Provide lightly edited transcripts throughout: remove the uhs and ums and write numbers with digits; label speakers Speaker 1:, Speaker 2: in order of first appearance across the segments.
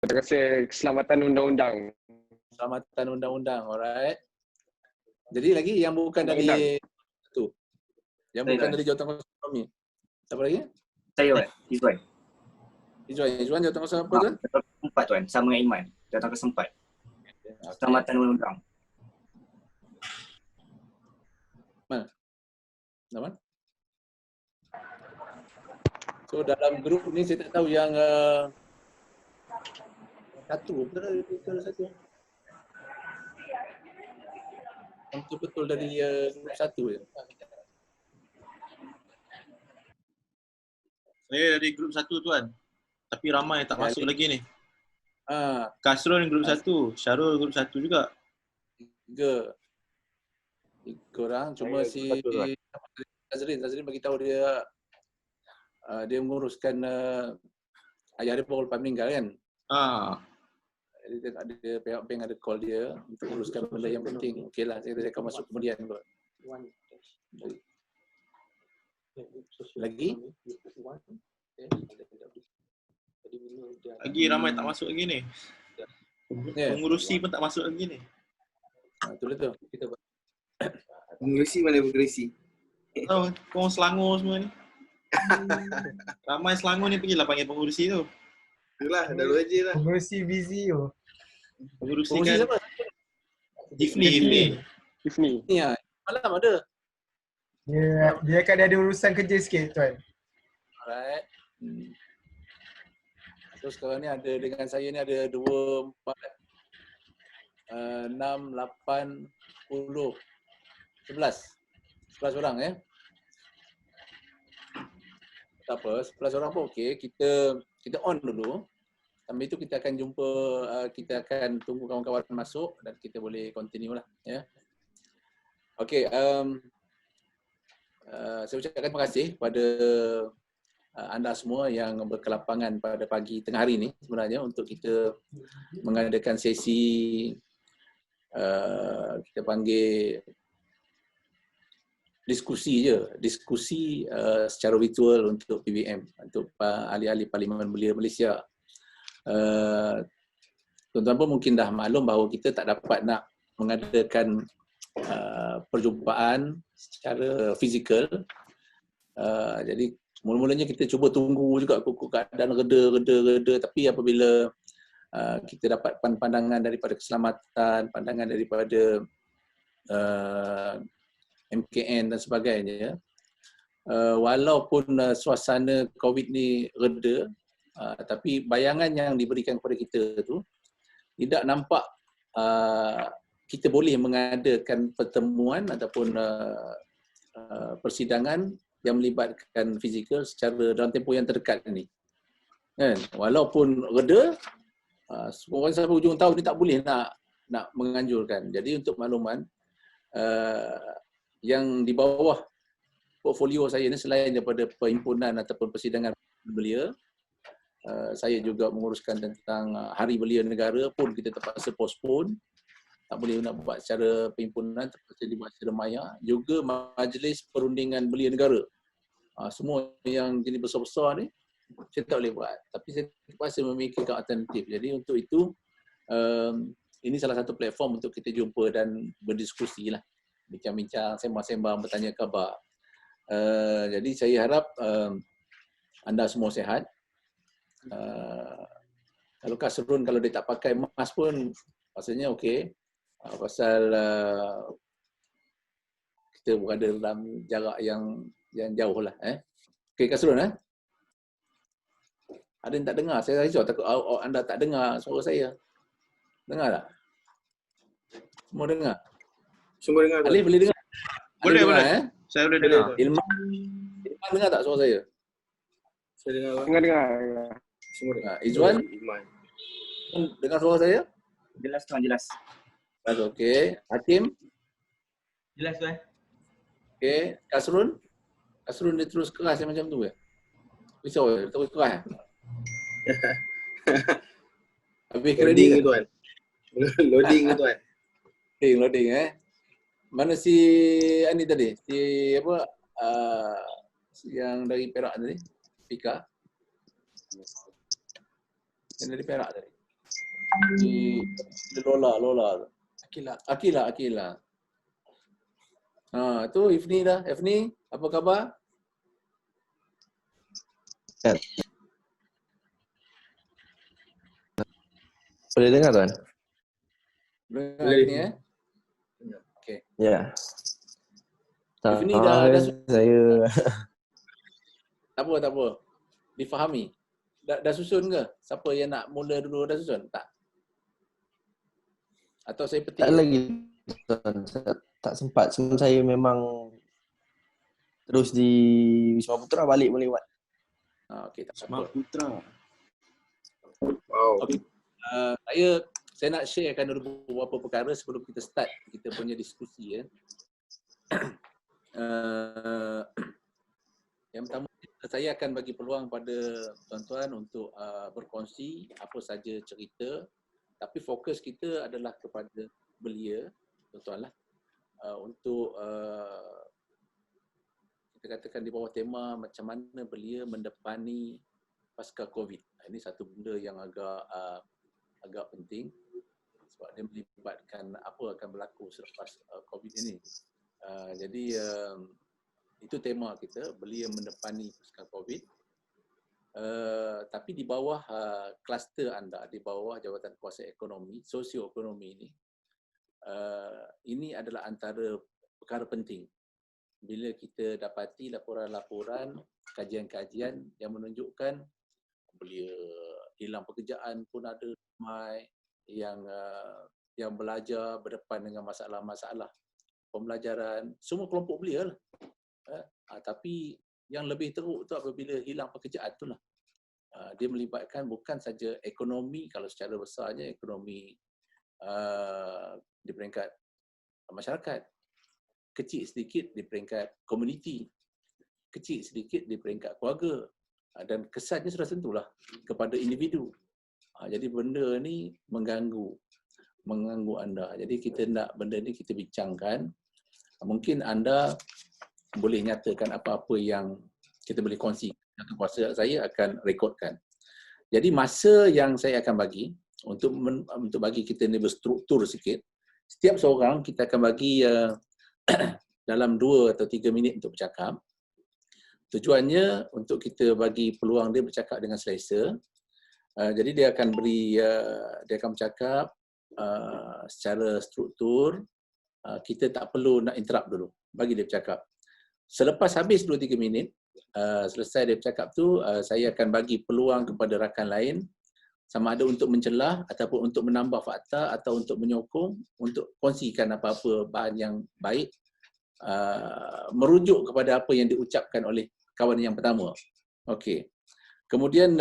Speaker 1: Terima kasih keselamatan undang-undang.
Speaker 2: Keselamatan undang-undang, alright. Jadi lagi yang bukan dari tu. Yang bukan dari Jawatankuasa Ekonomi. Siapa lagi?
Speaker 3: Saya Wan, Izwan.
Speaker 2: Izwan Jawatankuasa apa tu?
Speaker 3: Jawatankuasa 4 Tuan, sama dengan Iman. Jawatankuasa 4. Keselamatan undang-undang.
Speaker 2: Mana? Nama? So dalam grup ni saya tak tahu yang satu betul satu. Yang betul dari grup satu je.
Speaker 4: Saya dari grup 1 Tuan. Tapi ramai tak masuk lagi ni.
Speaker 2: Ha,
Speaker 4: Kasrul grup 1, Syarul grup 1 juga.
Speaker 2: tiga orang cuma si Nazrin bagi tahu dia dia menguruskan ayah dia baru lepas meninggal kan. Jadi dia ada pihak bank ada call dia untuk uruskan benda yang penting. Okeylah, saya akan masuk kemudian kot. Lagi?
Speaker 4: Lagi ramai tak masuk lagi ni. Pengurusi pun tak masuk lagi ni.
Speaker 2: Betul tu.
Speaker 5: Pengurusi mana pengurusi?
Speaker 4: Tahu korang Selangor semua ni. Ramai Selangor ni pergilah panggil pengurusi tu.
Speaker 5: Itulah, dah 2 je lah.
Speaker 6: Pengurusi busy tu.
Speaker 4: Pengurusi
Speaker 2: Pengurusi
Speaker 4: kan
Speaker 2: siapa?
Speaker 4: Ifni.
Speaker 1: Ifni.
Speaker 2: Ni ah, malam ada.
Speaker 6: Dia akan ada urusan kerja sikit Tuan.
Speaker 2: Alright. So sekarang ni ada dengan saya ni ada 2, 4, 6, 8, 10, 11 orang tak apa, 11 orang pun okey. Kita on dulu. Sambil itu kita akan jumpa, kita akan tunggu kawan-kawan masuk dan kita boleh continue lah ya. Okey, saya ucapkan terima kasih kepada anda semua yang berkelapangan pada pagi tengah hari ni sebenarnya untuk kita mengadakan sesi kita panggil diskusi secara virtual untuk PBM, untuk ahli-ahli Parlimen Belia Malaysia. Tuan-tuan pun mungkin dah maklum bahawa kita tak dapat nak mengadakan perjumpaan secara fizikal. Jadi mula-mulanya kita cuba tunggu juga keadaan reda, tapi apabila kita dapat pandangan daripada keselamatan, pandangan daripada MKN dan sebagainya, walaupun suasana COVID ni reda, tapi bayangan yang diberikan kepada kita tu tidak nampak kita boleh mengadakan pertemuan ataupun persidangan yang melibatkan fizikal secara dalam tempoh yang terdekat ini. Kan? Walaupun reda, orang sampai hujung tahun ni tak boleh nak menganjurkan. Jadi untuk makluman, yang di bawah portfolio saya ni selain daripada perhimpunan ataupun persidangan belia, saya juga menguruskan tentang Hari Belia Negara pun kita terpaksa postpone. Tak boleh nak buat secara perhimpunan, terpaksa dibuat secara maya. Juga Majlis Perundingan Belia Negara. Semua yang jenis besar-besar ni, saya tak boleh buat. Tapi saya terpaksa memikirkan alternatif. Jadi untuk itu, ini salah satu platform untuk kita jumpa dan berdiskusi lah. Bincang-bincang, sembang-sembang, bertanya khabar. Jadi saya harap anda semua sihat. Kalau Kasrun, kalau dia tak pakai mask pun, rasanya okey. Pasal kita berada dalam jarak yang jauh lah. Okey Kasrun, ada yang tak dengar? Saya risau takut anda tak dengar suara saya. Dengar tak? Semua dengar?
Speaker 5: Semua dengar.
Speaker 2: Alif boleh dengar?
Speaker 4: Boleh. Saya boleh dengar.
Speaker 2: Ilman dengar tak suara saya?
Speaker 5: Saya dengar.
Speaker 1: Dengar.
Speaker 5: Semua dengar.
Speaker 2: Izwan
Speaker 5: Iman.
Speaker 2: dengar suara saya?
Speaker 3: Jelas Tuan, jelas.
Speaker 2: Okey. Hakim?
Speaker 7: Jelas Tuan.
Speaker 2: Okey. Kasrun dia terus keras macam tu ya? Risau ya? Terus keras. Habis
Speaker 5: Loading
Speaker 2: kredit
Speaker 5: ke Tuan? Loading ke Tuan?
Speaker 2: Loading Mana si Ani tadi? Si apa? Yang dari Perak tadi? Fika? Yang dari Perak tadi? Lola. Akila. Tu Ifni dah. Ifni, apa khabar?
Speaker 8: Boleh dengar tuan?
Speaker 2: Dengar
Speaker 5: Boleh.
Speaker 2: Ifni Okey.
Speaker 8: Ya.
Speaker 2: Ifni dah
Speaker 8: saya
Speaker 2: tak apa. Difahami. Dah susun ke? Siapa yang nak mula dulu dah susun? Tak? Atau saya petik?
Speaker 8: tak lagi tuan. Tak sempat. Sebelum saya memang terus di Wisma Putra balik melewat.
Speaker 2: Okey, tak
Speaker 4: Smart
Speaker 2: apa.
Speaker 4: Putra.
Speaker 5: Wow.
Speaker 2: Okey. Saya nak sharekan dulu beberapa perkara sebelum kita start kita punya diskusi ya. Yang pertama, saya akan bagi peluang pada tuan-tuan untuk berkongsi apa saja cerita, tapi fokus kita adalah kepada belia, tuan-tuan lah, untuk kita katakan di bawah tema macam mana belia mendepani pasca COVID. Ini satu benda yang agak penting sebab dia melibatkan apa akan berlaku selepas COVID ini. Jadi itu tema kita, belia mendepani pasca COVID. Tapi di bawah kluster anda, di bawah Jabatan Kuasa Ekonomi, Sosioekonomi ini adalah antara perkara penting. Bila kita dapati laporan-laporan, kajian-kajian yang menunjukkan belia hilang pekerjaan pun ada ramai yang belajar berdepan dengan masalah-masalah pembelajaran, semua kelompok belia lah. Tapi yang lebih teruk tu apabila hilang pekerjaan tu lah. Dia melibatkan bukan saja ekonomi, kalau secara besarnya ekonomi di peringkat masyarakat, kecil sedikit di peringkat komuniti, kecil sedikit di peringkat keluarga, dan kesannya sudah tentulah kepada individu. Jadi benda ni mengganggu anda. Jadi kita nak benda ni kita bincangkan. Mungkin anda boleh nyatakan apa-apa yang kita boleh kongsi. Jabatan Kuasa saya akan rekodkan. Jadi masa yang saya akan bagi untuk bagi kita ni berstruktur sikit, setiap seorang kita akan bagi dalam 2 atau 3 minit untuk bercakap. Tujuannya untuk kita bagi peluang dia bercakap dengan selesa. Jadi dia akan bercakap secara struktur. Kita tak perlu nak interrupt dulu. Bagi dia bercakap. Selepas habis 2-3 minit, selesai dia bercakap tu, saya akan bagi peluang kepada rakan lain sama ada untuk mencelah ataupun untuk menambah fakta atau untuk menyokong, untuk kongsikan apa-apa bahan yang baik, merujuk kepada apa yang diucapkan oleh kawan yang pertama. Okey. Kemudian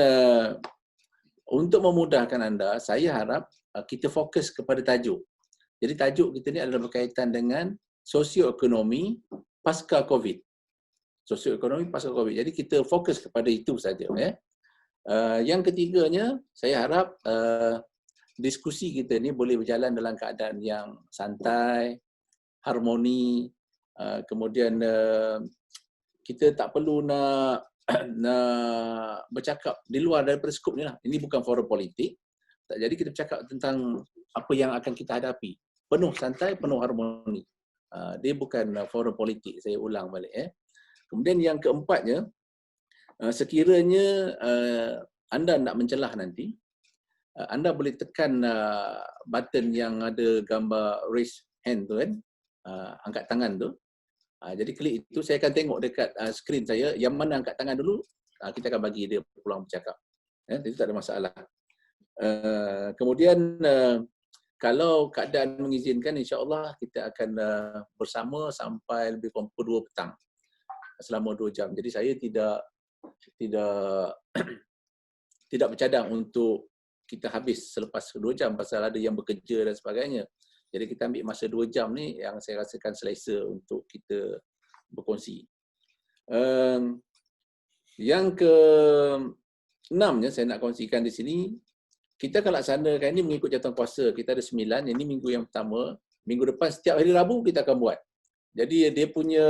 Speaker 2: untuk memudahkan anda, saya harap kita fokus kepada tajuk. Jadi tajuk kita ni adalah berkaitan dengan sosioekonomi pasca COVID. Sosioekonomi pasca COVID. Jadi kita fokus kepada itu saja. Yang ketiganya, saya harap diskusi kita ni boleh berjalan dalam keadaan yang santai, harmoni, kemudian kita tak perlu nak bercakap di luar daripada skop ni lah. Ini bukan forum politik. Jadi kita bercakap tentang apa yang akan kita hadapi. Penuh santai, penuh harmoni. Dia bukan forum politik, saya ulang balik. Kemudian yang keempatnya, sekiranya anda nak mencelah nanti, anda boleh tekan button yang ada gambar raise hand tu kan, angkat tangan tu. Jadi klik itu, saya akan tengok dekat skrin saya, yang mana angkat tangan dulu, kita akan bagi dia peluang bercakap. Jadi tak ada masalah. Kemudian kalau keadaan mengizinkan, insya-Allah kita akan bersama sampai lebih kurang pukul 2 petang selama 2 jam. Jadi saya tidak bercadang untuk kita habis selepas 2 jam pasal ada yang bekerja dan sebagainya. Jadi kita ambil masa 2 jam ni yang saya rasakan selesa untuk kita berkongsi. Yang ke-6nya saya nak kongsikan di sini, kita akan laksanakan ini mengikut jawatan kuasa. Kita ada 9, ini minggu yang pertama. Minggu depan setiap hari Rabu kita akan buat. Jadi dia punya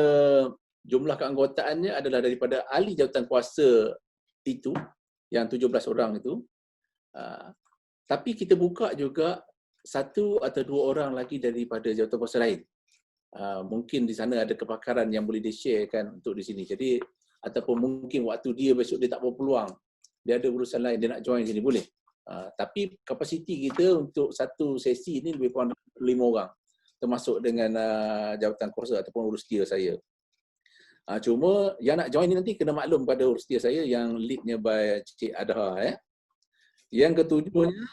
Speaker 2: jumlah keanggotaannya adalah daripada ahli jawatan kuasa itu, yang 17 orang itu. Tapi kita buka juga satu atau dua orang lagi daripada jawatankuasa lain. Mungkin di sana ada kepakaran yang boleh di-sharekan untuk di sini. Jadi ataupun mungkin waktu dia besok dia tak berpeluang, dia ada urusan lain, dia nak join sini, boleh. Tapi kapasiti kita untuk satu sesi ini lebih kurang 5 orang, termasuk dengan jawatankuasa ataupun urus dia saya. Cuma yang nak join ni nanti kena maklum pada urus dia saya yang leadnya by Cik Adha. Yang ketujuhnya,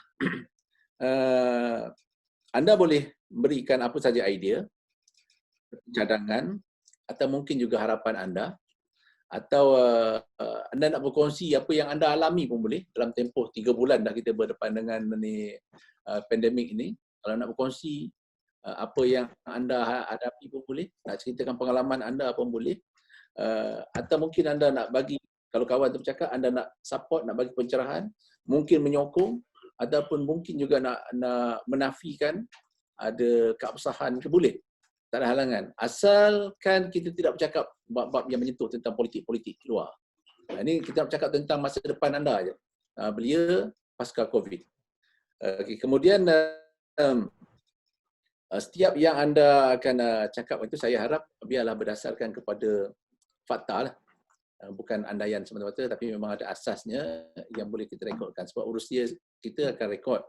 Speaker 2: anda boleh berikan apa saja idea, cadangan atau mungkin juga harapan anda, atau anda nak berkongsi apa yang anda alami pun boleh. Dalam tempoh 3 bulan dah kita berdepan dengan pandemik ini. Kalau nak berkongsi apa yang anda hadapi pun boleh, nak ceritakan pengalaman anda pun boleh. Atau mungkin anda nak bagi, kalau kawan tu bercakap, anda nak support, nak bagi pencerahan, mungkin menyokong, ataupun mungkin juga nak menafikan ada keabsahan ke, boleh. Tak ada halangan. Asalkan kita tidak bercakap bab-bab yang menyentuh tentang politik-politik luar. Ini kita nak bercakap tentang masa depan anda je. Belia pasca COVID. Kemudian setiap yang anda akan cakap itu, saya harap biarlah berdasarkan kepada fakta lah. Bukan andaian semata-mata, tapi memang ada asasnya yang boleh kita rekodkan. Sebab urus dia, kita akan rekod,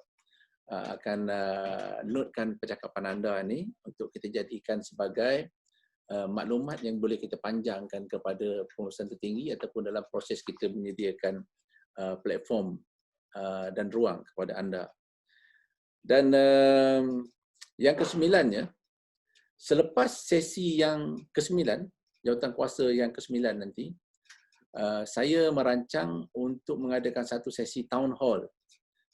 Speaker 2: akan notekan percakapan anda ni untuk kita jadikan sebagai maklumat yang boleh kita panjangkan kepada pengurusan tertinggi ataupun dalam proses kita menyediakan platform dan ruang kepada anda. Dan yang kesembilannya, selepas sesi yang ke-9, jawatankuasa yang ke-9 nanti, saya merancang untuk mengadakan satu sesi town hall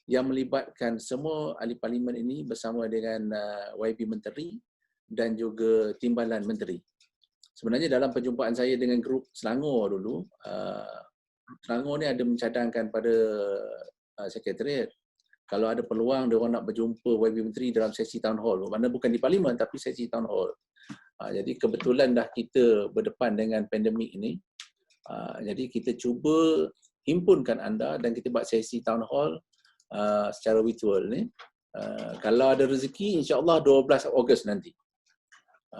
Speaker 2: yang melibatkan semua ahli parlimen ini bersama dengan YB Menteri dan juga Timbalan Menteri. Sebenarnya dalam perjumpaan saya dengan grup Selangor dulu, Selangor ni ada mencadangkan pada sekretariat, kalau ada peluang dia orang nak berjumpa YB Menteri dalam sesi town hall, mana bukan di parlimen tapi sesi town hall. Jadi kebetulan dah kita berdepan dengan pandemik ini, jadi kita cuba himpunkan anda dan kita buat sesi town hall secara virtual ni. Kalau ada rezeki, insya-Allah 12 Ogos nanti.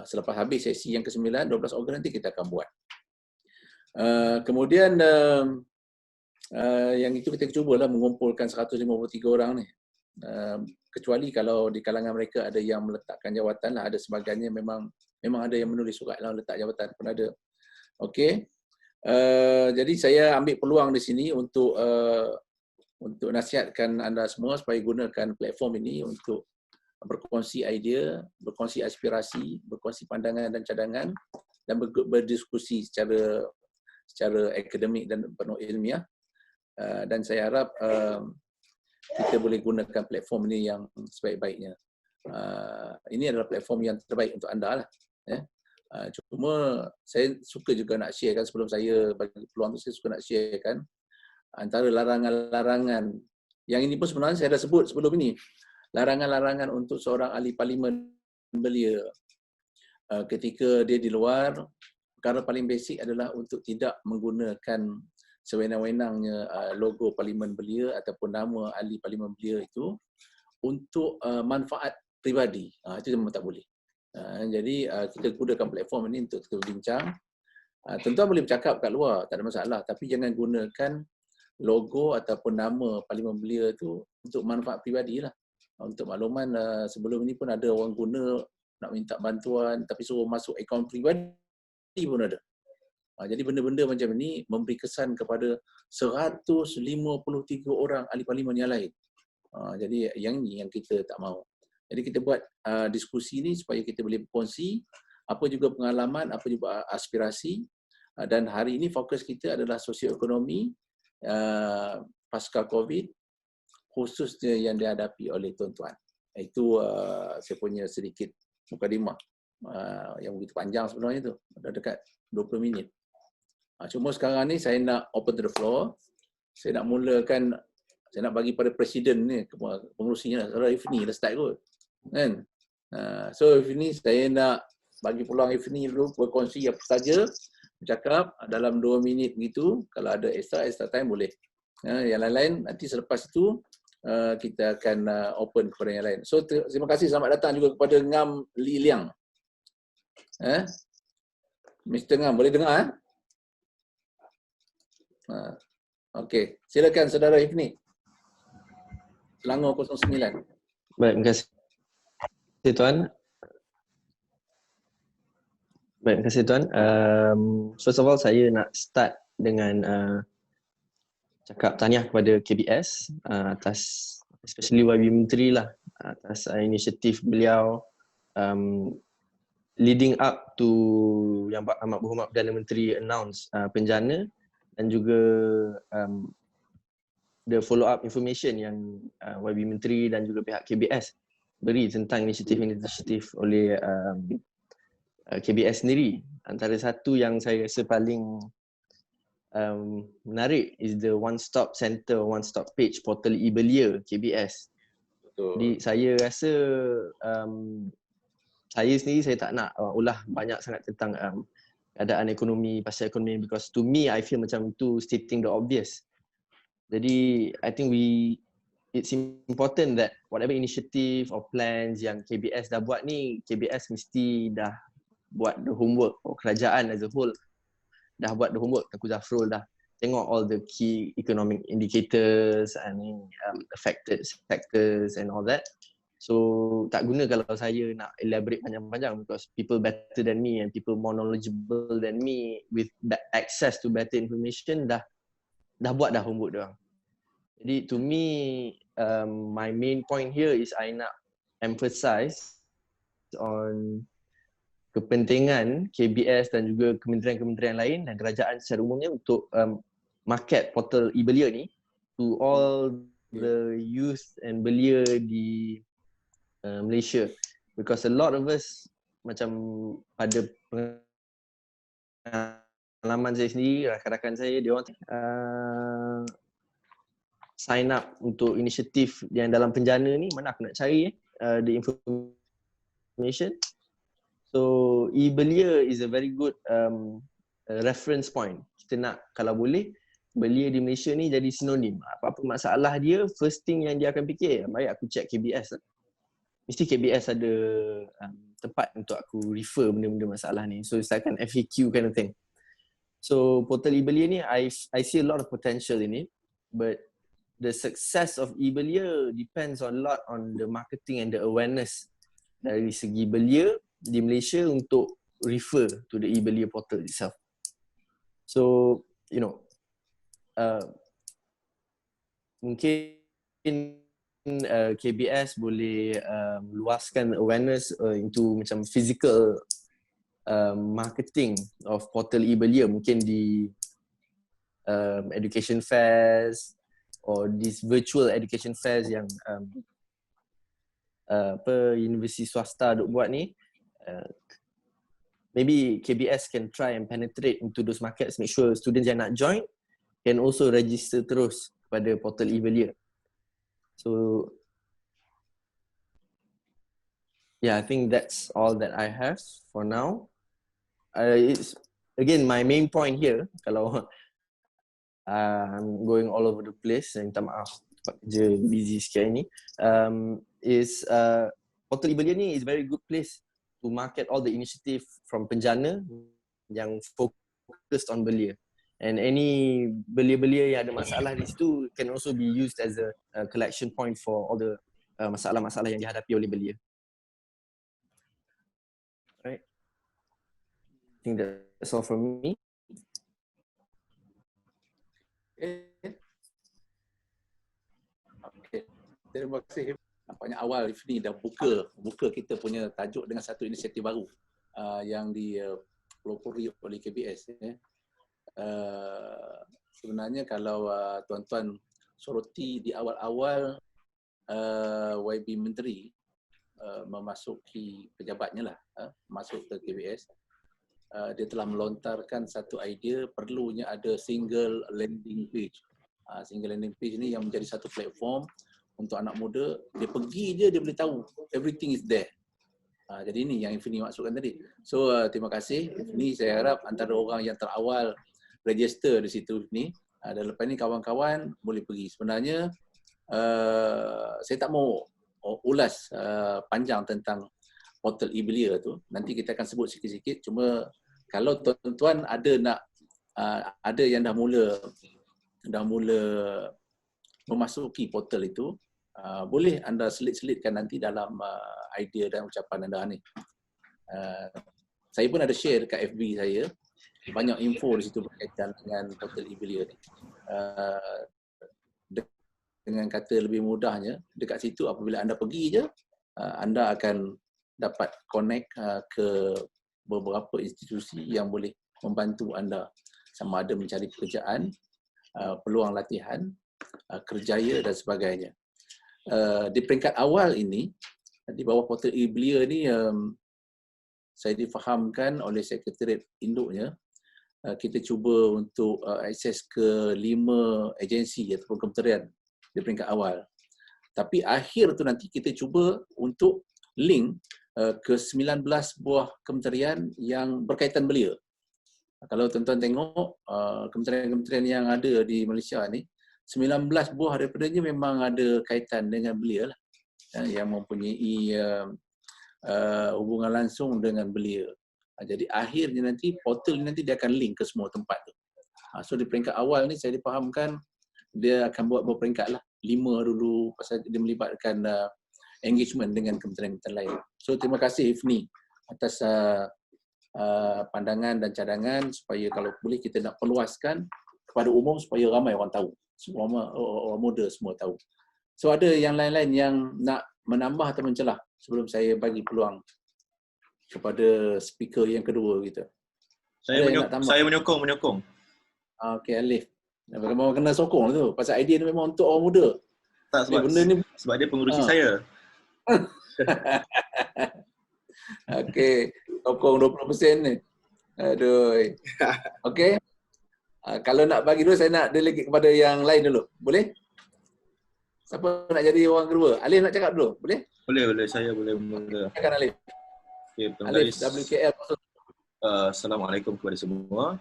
Speaker 2: Selepas habis sesi yang ke-9, 12 Ogos nanti kita akan buat. Kemudian yang itu kita cubalah mengumpulkan 153 orang ni. Kecuali kalau di kalangan mereka ada yang meletakkan jawatan lah, ada sebagainya memang ada yang menulis surat lah letak jawatan pun ada. Okey. Jadi saya ambil peluang di sini untuk nasihatkan anda semua supaya gunakan platform ini untuk berkongsi idea, berkongsi aspirasi, berkongsi pandangan dan cadangan, dan berdiskusi secara akademik dan penuh ilmiah. Dan saya harap kita boleh gunakan platform ini yang sebaik-baiknya. Ini adalah platform yang terbaik untuk anda lah. Cuma saya suka juga nak share kan, sebelum saya bagi peluang tu, saya suka nak share kan antara larangan-larangan yang ini pun sebenarnya saya dah sebut sebelum ini. Larangan-larangan untuk seorang ahli parlimen belia ketika dia di luar, perkara paling basic adalah untuk tidak menggunakan sewenang-wenangnya logo parlimen belia ataupun nama ahli parlimen belia itu untuk manfaat peribadi. Itu memang tak boleh. Jadi kita gunakan platform ini untuk kita berbincang. Tuan-tuan boleh bercakap kat luar, tak ada masalah, tapi jangan gunakan logo ataupun nama parlimen belia itu untuk manfaat peribadi lah. Untuk makluman, sebelum ini pun ada orang guna nak minta bantuan tapi suruh masuk akaun peribadi pun ada. Jadi benda-benda macam ini memberi kesan kepada 153 orang ahli parlimen yang lain. Jadi yang ini yang kita tak mahu. Jadi kita buat diskusi ni supaya kita boleh berkongsi apa juga pengalaman, apa juga aspirasi, dan hari ini fokus kita adalah sosioekonomi pasca COVID, khususnya yang dihadapi oleh tuan-tuan. Itu saya punya sedikit mukadimah yang begitu panjang sebenarnya tu, dah dekat 20 minit. Cuma sekarang ni saya nak open to the floor. Saya nak mulakan, saya nak bagi pada presiden ni, pengurusinya, Saudara Ifni dah start kot. Kan? So Ifni, saya nak bagi peluang Ifni dulu berkongsi apa saja, bercakap dalam 2 minit gitu. Kalau ada extra time boleh. Yang lain-lain nanti selepas itu kita akan open kepada yang lain. So terima kasih, selamat datang juga kepada Ngam Li Liang. Mr. Ngam, boleh dengar? Okey, silakan saudara Ifni. Selangor 09.
Speaker 8: Baik, terima kasih Tuan. Baik, terima kasih Tuan. First of all, saya nak start dengan cakap tahniah kepada KBS atas, especially YB Menteri lah, atas inisiatif beliau leading up to Yang Amat Berhormat Perdana Menteri announce penjana, dan juga the follow up information yang YB Menteri dan juga pihak KBS beri tentang inisiatif oleh KBS sendiri. Antara satu yang saya rasa paling menarik is the one stop center, one stop page portal e-Belia KBS.
Speaker 2: Betul.
Speaker 8: Jadi saya rasa saya sendiri saya tak nak ulah banyak sangat tentang keadaan ekonomi, pasal ekonomi, because to me I feel macam itu stating the obvious. Jadi I think it's important that whatever initiative or plans yang KBS dah buat ni, KBS mesti dah buat the homework, or kerajaan as a whole dah buat the homework. Tengku Zafrul dah tengok all the key economic indicators and affected sectors and all that. So tak guna kalau saya nak elaborate panjang-panjang, because people better than me and people more knowledgeable than me with access to better information dah buat dah homework dia. Jadi to me my main point here is I nak emphasize on kepentingan KBS dan juga kementerian-kementerian lain dan kerajaan secara umumnya untuk market portal e-Belia ni to all the youth and belia di Malaysia, because a lot of us, macam pada pengalaman saya sendiri, rakan-rakan saya, dia orang sign up untuk inisiatif yang dalam penjana ni, mana aku nak cari the information. So e-Belia is a very good reference point. Kita nak, kalau boleh, belia di Malaysia ni jadi sinonim. Apa-apa masalah dia, first thing yang dia akan fikir, baik aku check KBS lah. Mesti KBS ada tempat untuk aku refer benda-benda masalah ni. So it's like an FAQ kind of thing. So portal e-Belia ni, I see a lot of potential in it, but the success of e-Belia depends a lot on the marketing and the awareness dari segi belia di Malaysia untuk refer to the e-Belia portal itself. So, you know, mungkin KBS boleh luaskan awareness into macam physical marketing of portal e-Belia, mungkin di education fairs or these virtual education fairs yang universiti swasta duk buat ni. Maybe KBS can try and penetrate into those markets, make sure students yang nak join can also register terus pada portal e-Belia. So yeah, I think that's all that I have for now. It's again my main point here, kalau I'm going all over the place, minta maaf sebab kerja busy sikit ni, is portal e-Belia ni is very good place to market all the initiative from penjana yang focused on belia. And any belia-belia yang ada masalah di situ can also be used as a collection point for all the masalah-masalah yang dihadapi oleh belia. Right. I think that's all from me.
Speaker 2: Okay. Terima kasih. Nampaknya awal Ifni dah buka kita punya tajuk dengan satu inisiatif baru yang dipelopori oleh KBS. Sebenarnya kalau tuan-tuan soroti di awal-awal YB Menteri memasuki pejabatnya lah, masuk ke KBS, dia telah melontarkan satu idea perlunya ada single landing page. Single landing page ni yang menjadi satu platform untuk anak muda, dia pergi je dia boleh tahu everything is there. Jadi ini yang Ifni maksudkan tadi. So terima kasih Ifni, saya harap antara orang yang terawal register di situ ni, dan lepas ni kawan-kawan boleh pergi. Sebenarnya saya tak mau ulas panjang tentang portal e-belia tu. Nanti kita akan sebut sikit-sikit. Cuma kalau tuan-tuan ada yang dah mula memasuki portal itu, boleh anda selit-selitkan nanti dalam idea dan ucapan anda ni. Saya pun ada share dekat FB saya, banyak info di situ berkaitan dengan portal e-belia ni. Dengan kata lebih mudahnya, dekat situ apabila anda pergi je, anda akan dapat connect ke beberapa institusi yang boleh membantu anda sama ada mencari pekerjaan, peluang latihan, kerjaya dan sebagainya. Di peringkat awal ini, di bawah portal e-belia ni, saya difahamkan oleh Sekretariat Induknya, kita cuba untuk akses ke 5 agensi ataupun kementerian di peringkat awal. Tapi akhir tu nanti kita cuba untuk link ke 19 buah kementerian yang berkaitan belia. Kalau tuan-tuan tengok kementerian-kementerian yang ada di Malaysia ni, 19 buah daripadanya memang ada kaitan dengan belia lah, yang mempunyai hubungan langsung dengan belia. Jadi akhirnya nanti portal ni nanti dia akan link ke semua tempat tu. So di peringkat awal ni saya difahamkan dia akan buat berperingkat lah, 5 dulu pasal dia melibatkan engagement dengan kementerian-kementerian lain. So terima kasih Ifni atas pandangan dan cadangan supaya kalau boleh kita nak perluaskan kepada umum supaya ramai orang tahu. Semua orang muda semua tahu. So ada yang lain-lain yang nak menambah atau mencelah sebelum saya bagi peluang kepada speaker yang kedua kita.
Speaker 4: Saya menyokong.
Speaker 2: Okey, Alif. Memang kena sokong tu. Pasal idea ni memang untuk orang muda.
Speaker 4: Tak, sebab dia pengurusi saya.
Speaker 2: Okey, sokong 20% ni. Aduh. Okey. Kalau nak bagi dulu, saya nak delegate kepada yang lain dulu. Boleh? Siapa nak jadi orang kedua? Alif nak cakap dulu? Boleh?
Speaker 4: Boleh. Saya boleh mula.
Speaker 2: Silakan Alif.
Speaker 4: Okay,
Speaker 2: Alif, WKL.
Speaker 4: Assalamualaikum kepada semua.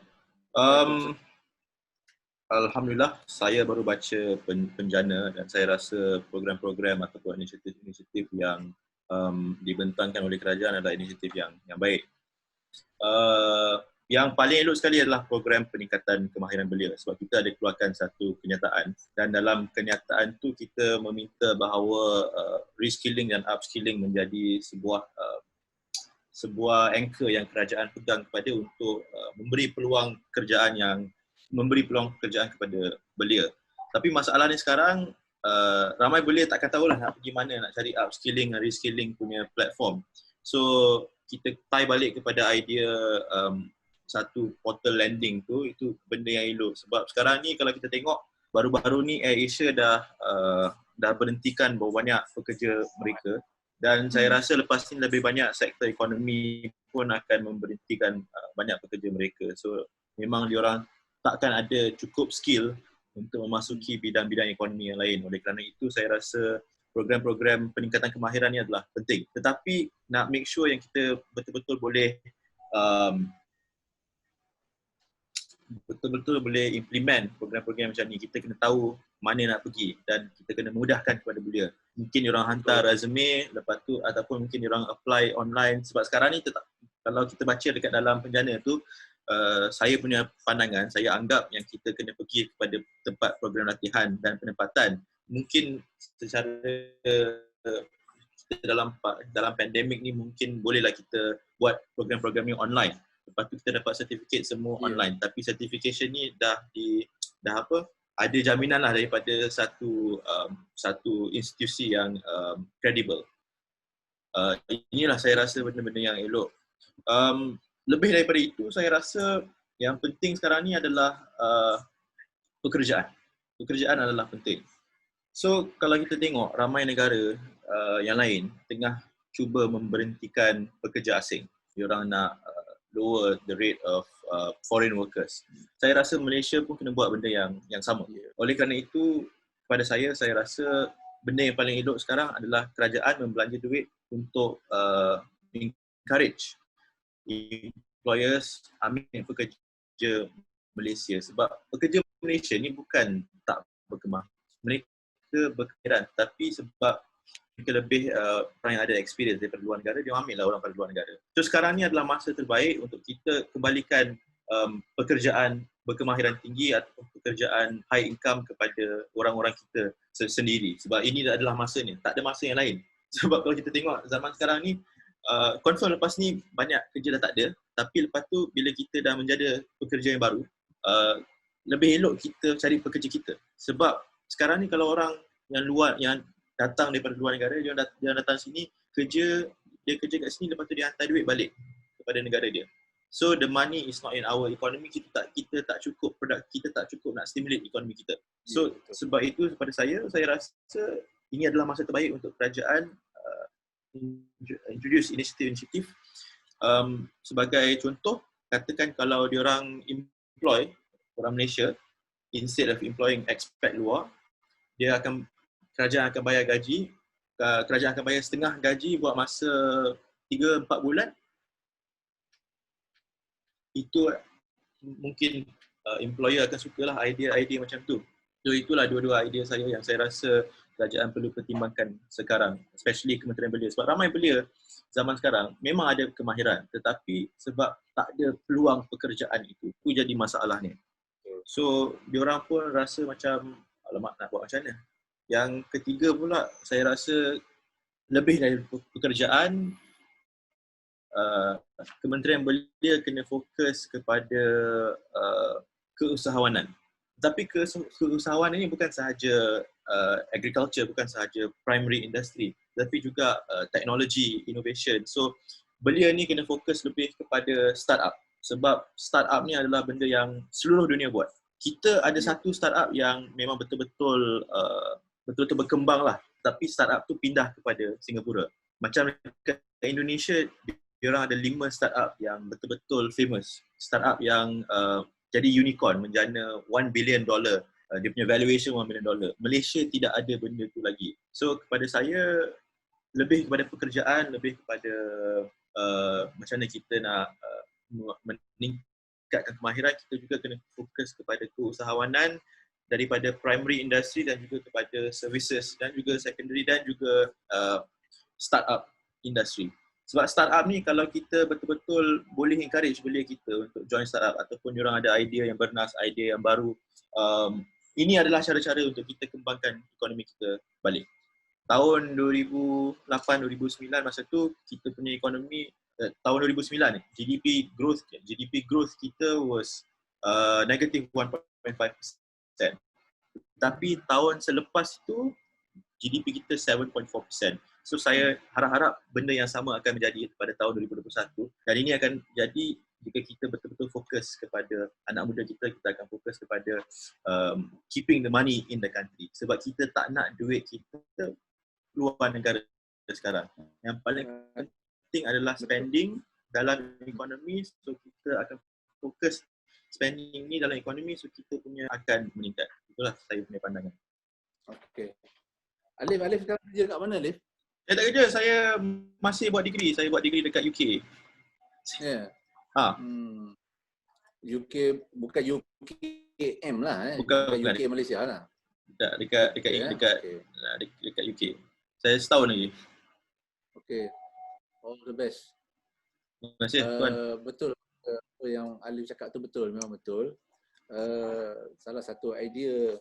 Speaker 4: Alhamdulillah, saya baru baca Penjana dan saya rasa program-program ataupun inisiatif-inisiatif yang dibentangkan oleh kerajaan adalah inisiatif yang baik. Yang paling elok sekali adalah program peningkatan kemahiran belia sebab kita ada keluarkan satu kenyataan dan dalam kenyataan tu kita meminta bahawa reskilling dan upskilling menjadi sebuah anchor yang kerajaan pegang kepada untuk memberi peluang pekerjaan kepada belia. Tapi masalah ni sekarang ramai belia takkan tahulah nak pergi mana nak cari upskilling dan reskilling punya platform. So kita tie balik kepada idea satu portal landing tu, itu benda yang elok sebab sekarang ni kalau kita tengok baru-baru ni AirAsia dah berhentikan beberapa banyak pekerja mereka dan saya rasa lepas ni lebih banyak sektor ekonomi pun akan memberhentikan banyak pekerja mereka. So memang diorang takkan ada cukup skill untuk memasuki bidang-bidang ekonomi yang lain. Oleh kerana itu saya rasa program-program peningkatan kemahiran ni adalah penting. Tetapi nak make sure yang kita betul-betul boleh boleh implement program-program macam ni, kita kena tahu mana nak pergi dan kita kena mudahkan kepada belia. Mungkin diorang hantar resume lepas tu ataupun mungkin diorang apply online sebab sekarang ni kalau kita baca dekat dalam Penjana tu, saya punya pandangan, saya anggap yang kita kena pergi kepada tempat program latihan dan penempatan. Mungkin secara kita dalam pandemik ni mungkin bolehlah kita buat program-program ni online. Lepas tu kita dapat sertifikat semua online. Tapi certification ni dah ada jaminan lah daripada satu institusi yang kredibel. Inilah saya rasa benda-benda yang elok. Lebih daripada itu, saya rasa yang penting sekarang ni adalah pekerjaan. Pekerjaan adalah penting. So, kalau kita tengok ramai negara yang lain tengah cuba memberhentikan pekerja asing. Diorang nak lower the rate of foreign workers. Saya rasa Malaysia pun kena buat benda yang sama. Oleh kerana itu, pada saya rasa benda yang paling elok sekarang adalah kerajaan membelanja duit untuk encourage employers ambil pekerja Malaysia sebab pekerja Malaysia ni bukan tak berkemah. Mereka kita berkairan, tapi sebab mereka lebih orang yang ada experience daripada luar negara, dia ambil lah orang pada luar negara. So sekarang ni adalah masa terbaik untuk kita kembalikan pekerjaan berkemahiran tinggi atau pekerjaan high income kepada orang-orang kita sendiri. Sebab ini adalah masanya, tak ada masa yang lain. Sebab kalau kita tengok zaman sekarang ni, confirm lepas ni banyak kerja dah tak ada, tapi lepas tu bila kita dah menjadi pekerja yang baru, lebih elok kita cari pekerja kita. Sebab sekarang ni kalau orang yang luar, yang datang daripada luar negara, dia datang sini, dia kerja kat sini, lepas tu dia hantar duit balik kepada negara dia. So the money is not in our economy, kita tak cukup kita tak cukup nak stimulate ekonomi kita. So sebab itu pada saya rasa ini adalah masa terbaik untuk kerajaan introduce inisiatif. Sebagai contoh, katakan kalau diorang employ orang Malaysia, instead of employing expat luar, kerajaan akan bayar gaji, kerajaan akan bayar setengah gaji buat masa 3-4 bulan. Itu mungkin employer akan sukalah idea-idea macam tu. So itulah dua-dua idea saya yang saya rasa kerajaan perlu pertimbangkan sekarang, especially Kementerian Belia. Sebab ramai belia zaman sekarang memang ada kemahiran, tetapi sebab tak ada peluang pekerjaan itu jadi masalah ni. So diorang pun rasa macam alamak nak buat macam mana. Yang ketiga pula, saya rasa lebih dari pekerjaan, Kementerian Belia kena fokus kepada keusahawanan. Tapi keusahawanan ini bukan sahaja agriculture, bukan sahaja primary industry, tapi juga teknologi, innovation. So Belia ni kena fokus lebih kepada startup. Sebab startup ni adalah benda yang seluruh dunia buat. Kita ada satu startup yang memang betul-betul berkembang lah. Tapi startup tu pindah kepada Singapura. Macam kat Indonesia, diorang ada 5 startup yang betul-betul famous. Startup yang jadi unicorn, menjana $1 billion. Dia punya valuation $1 billion. Malaysia tidak ada benda tu lagi. So kepada saya, lebih kepada pekerjaan, lebih kepada macam mana kita nak meningkatkan kemahiran, kita juga kena fokus kepada keusahawanan daripada primary industry dan juga kepada services dan juga secondary dan juga startup industry. Sebab startup ni kalau kita betul-betul boleh encourage belia kita untuk join startup ataupun diorang ada idea yang bernas, idea yang baru, ini adalah cara-cara untuk kita kembangkan ekonomi kita balik. Tahun 2008-2009 masa tu kita punya ekonomi, tahun 2009 ni, GDP growth kita was negative 1.5%. Tapi tahun selepas itu GDP kita 7.4%. So saya harap-harap benda yang sama akan menjadi pada tahun 2021 dan ini akan jadi jika kita betul-betul fokus kepada anak muda kita akan fokus kepada keeping the money in the country. Sebab kita tak nak duit kita luar negara sekarang. Yang paling penting adalah spending dalam ekonomi, so kita akan fokus spending ni dalam ekonomi, so kita punya akan meningkat. Itulah saya punya pandangan.
Speaker 2: Okey. Alif sekarang kerja kat mana, Alif?
Speaker 4: Saya tak kerja, saya masih buat degree. Saya buat degree dekat UK.
Speaker 2: Ya.
Speaker 4: Ha.
Speaker 2: UK, bukan UKM lah
Speaker 4: Bukan
Speaker 2: UK Malaysia lah.
Speaker 4: Dekat UK. Saya setahun lagi.
Speaker 2: Okey. All the best.
Speaker 4: Terima kasih tuan.
Speaker 2: Betul. Apa yang Alif cakap tu betul, memang betul. Salah satu idea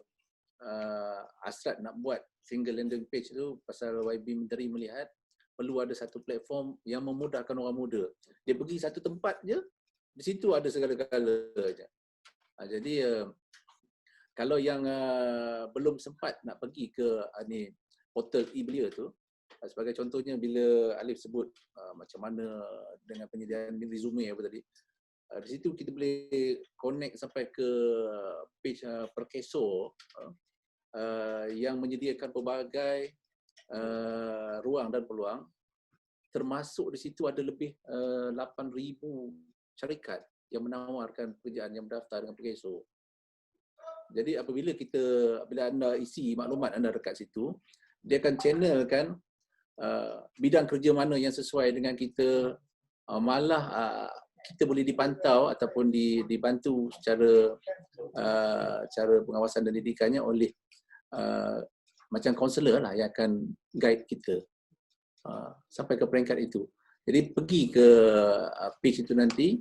Speaker 2: Asrat nak buat single landing page tu pasal YB Menteri melihat perlu ada satu platform yang memudahkan orang muda. Dia pergi satu tempat je, di situ ada segala-galanya je. Jadi kalau yang belum sempat nak pergi ke ni portal e-Belia tu, sebagai contohnya bila Alif sebut macam mana dengan penyediaan resume apa tadi, di situ kita boleh connect sampai ke page Perkeso yang menyediakan pelbagai ruang dan peluang, termasuk di situ ada lebih 8,000 syarikat yang menawarkan pekerjaan yang berdaftar dengan Perkeso. Jadi bila anda isi maklumat anda dekat situ, dia akan channelkan bidang kerja mana yang sesuai dengan kita, malah kita boleh dipantau ataupun dibantu secara cara pengawasan dan didikannya oleh macam kaunselor lah yang akan guide kita sampai ke peringkat itu. Jadi pergi ke page itu nanti,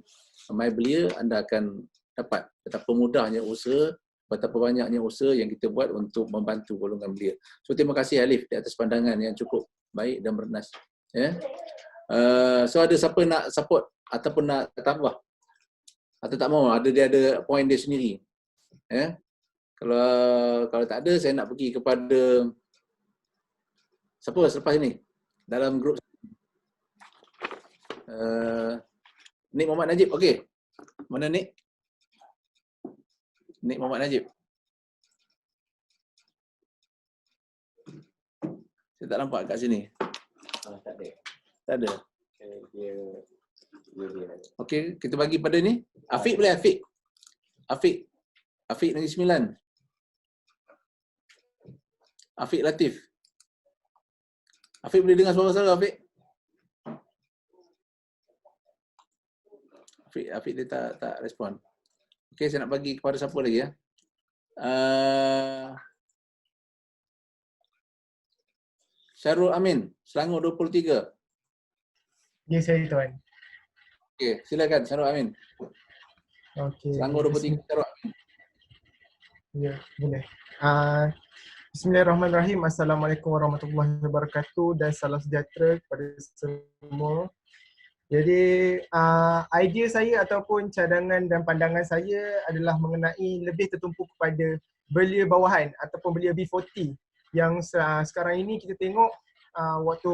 Speaker 2: My Belia, anda akan dapat betapa mudahnya usaha, betapa banyaknya usaha yang kita buat untuk membantu golongan belia. So terima kasih Alif di atas pandangan yang cukup baik dan bernas. Ya. So ada siapa nak support ataupun nak tambah? Atau tak mau, dia ada point dia sendiri. Ya. Kalau tak ada, saya nak pergi kepada siapa selepas ini dalam grup. Nik Muhammad Najib, okey. Mana Nik? Nik Muhammad Najib. Saya tak nampak kat sini.
Speaker 1: Tak ada.
Speaker 2: Tak ada.
Speaker 1: Dia
Speaker 2: Okey, kita bagi pada ni. Afiq boleh, Afiq. Afiq Negeri Sembilan. Afiq Latif. Afiq boleh dengar suara saya, Afiq? Afiq dia tak respon. Okey, saya nak bagi kepada siapa lagi ya? Syarul Amin, Selangor 23.
Speaker 6: Ya, saya tuan.
Speaker 2: Okey, silakan Syarul Amin.
Speaker 6: Okey.
Speaker 2: Selangor 23 Syarul Amin.
Speaker 6: Ya, boleh. Bismillahirrahmanirrahim. Assalamualaikum warahmatullahi wabarakatuh dan salam sejahtera kepada semua. Jadi idea saya ataupun cadangan dan pandangan saya adalah mengenai lebih tertumpu kepada belia bawahan ataupun belia B40 yang sekarang ini kita tengok waktu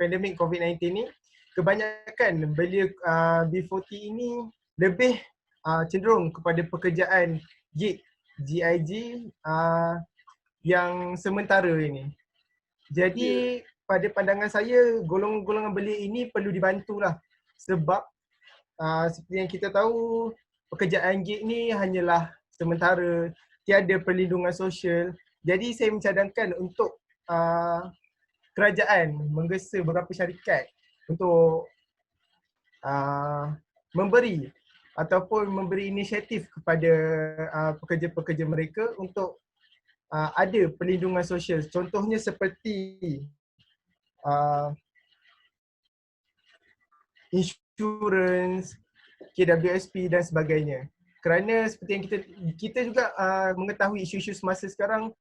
Speaker 6: pandemik COVID-19 ni, kebanyakan belia B40 ini lebih cenderung kepada pekerjaan gig, GIG yang sementara ini. Jadi pada pandangan saya, golongan-golongan belia ini perlu dibantulah sebab seperti yang kita tahu, pekerjaan gig ni hanyalah sementara, tiada perlindungan sosial. Jadi saya mencadangkan untuk kerajaan menggesa beberapa syarikat untuk memberi ataupun memberi inisiatif kepada pekerja-pekerja mereka untuk ada perlindungan sosial. Contohnya seperti insurans, KWSP dan sebagainya. Kerana seperti yang kita juga mengetahui isu-isu semasa sekarang,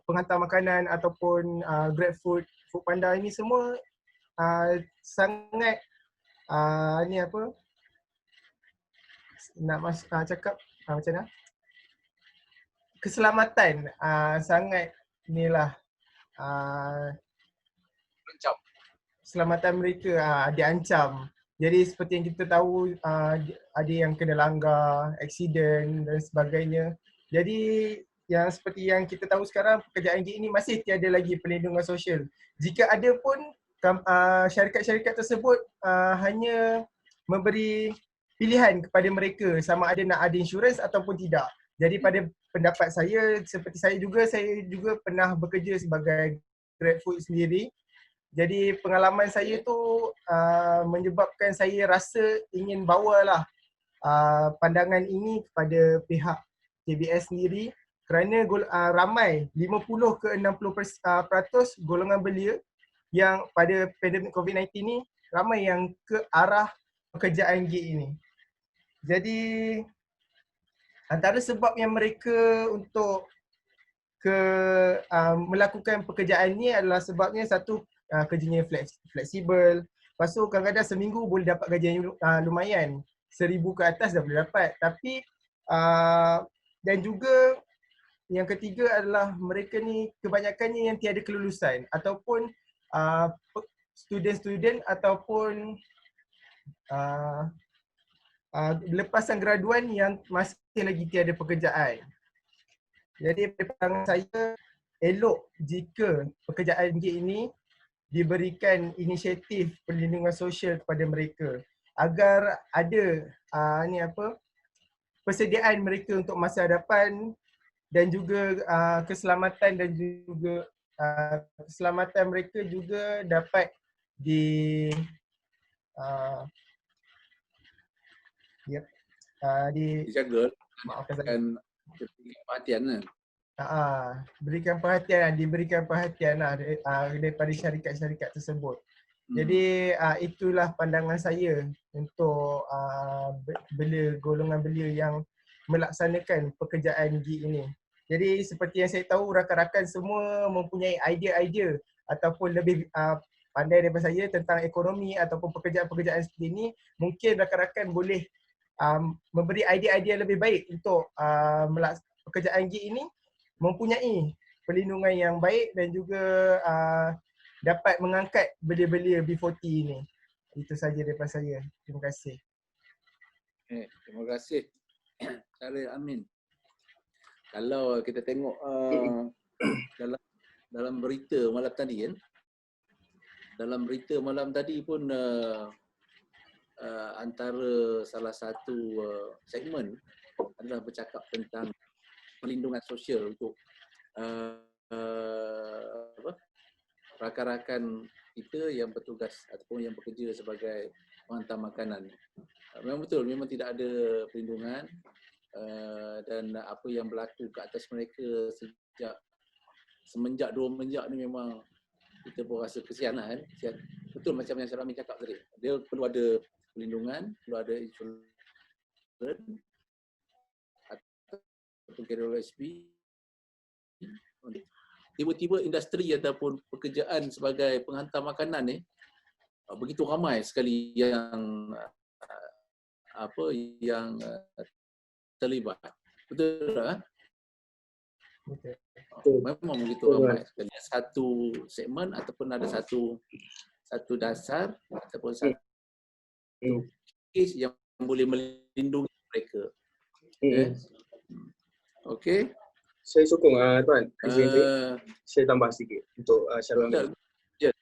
Speaker 6: penghantar makanan ataupun GrabFood, Foodpanda ini semua sangat cakap macam mana? Keselamatan sangat inilah keselamatan mereka diancam. Jadi seperti yang kita tahu ada yang kena langgar, aksiden dan sebagainya. Jadi yang seperti yang kita tahu sekarang, pekerjaan gig ini masih tiada lagi perlindungan sosial. Jika ada pun syarikat-syarikat tersebut hanya memberi pilihan kepada mereka sama ada nak ada insurans ataupun tidak. Jadi pada pendapat saya, seperti saya juga pernah bekerja sebagai GrabFood sendiri. Jadi pengalaman saya tu menyebabkan saya rasa ingin bawalah pandangan ini kepada pihak KBS sendiri kerana ramai 50 ke 60% golongan belia yang pada pandemik COVID-19 ni ramai yang ke arah pekerjaan gig ini. Jadi antara sebab yang mereka untuk melakukan pekerjaan ni adalah sebabnya satu, kerjanya fleksibel. Lepas tu kadang-kadang seminggu boleh dapat gaji yang lumayan. 1,000 ke atas dah boleh dapat. Tapi dan juga yang ketiga adalah mereka ni kebanyakannya yang tiada kelulusan ataupun student-student ataupun lepasan graduan yang masih lagi tiada pekerjaan. Jadi pada pandangan saya, elok jika pekerjaan gig ini diberikan inisiatif perlindungan sosial kepada mereka agar ada persediaan mereka untuk masa hadapan dan juga keselamatan dan juga keselamatan mereka juga dapat
Speaker 2: dijaga
Speaker 6: maafkan saya.
Speaker 2: dan perhatian kan.
Speaker 6: berikan perhatian, diberikan perhatian daripada syarikat-syarikat tersebut. Jadi itulah pandangan saya untuk golongan belia yang melaksanakan pekerjaan gig ini. Jadi seperti yang saya tahu, rakan-rakan semua mempunyai idea-idea ataupun lebih pandai daripada saya tentang ekonomi ataupun pekerjaan-pekerjaan seperti ini. Mungkin rakan-rakan boleh memberi idea-idea lebih baik untuk pekerjaan gig ini mempunyai perlindungan yang baik dan juga dapat mengangkat belia-belia B40 ini. Itu saja daripada saya. Terima kasih.
Speaker 2: Terima kasih. Syaril Amin. Kalau kita tengok dalam berita malam tadi kan, dalam berita malam tadi pun antara salah satu segmen adalah bercakap tentang perlindungan sosial untuk rakan-rakan kita yang bertugas ataupun yang bekerja sebagai penghantar makanan. Memang betul, memang tidak ada perlindungan dan apa yang berlaku ke atas mereka semenjak 2 menjak ni memang kita pun rasa kesian lah kan. Betul macam yang Syaril Amin cakap tadi. Dia perlu ada perlindungan, perlu ada insurans ataupun KWSP. Tiba-tiba industri ataupun pekerjaan sebagai penghantar makanan ni begitu ramai sekali yang terlibat. Betul tak? Memang begitu ramai sekali. Satu segmen ataupun ada satu dasar ataupun satu kes yang boleh melindungi mereka. Okey.
Speaker 5: Saya sokong Tuan. Saya tambah sikit untuk Syaril Amin.
Speaker 2: Ya.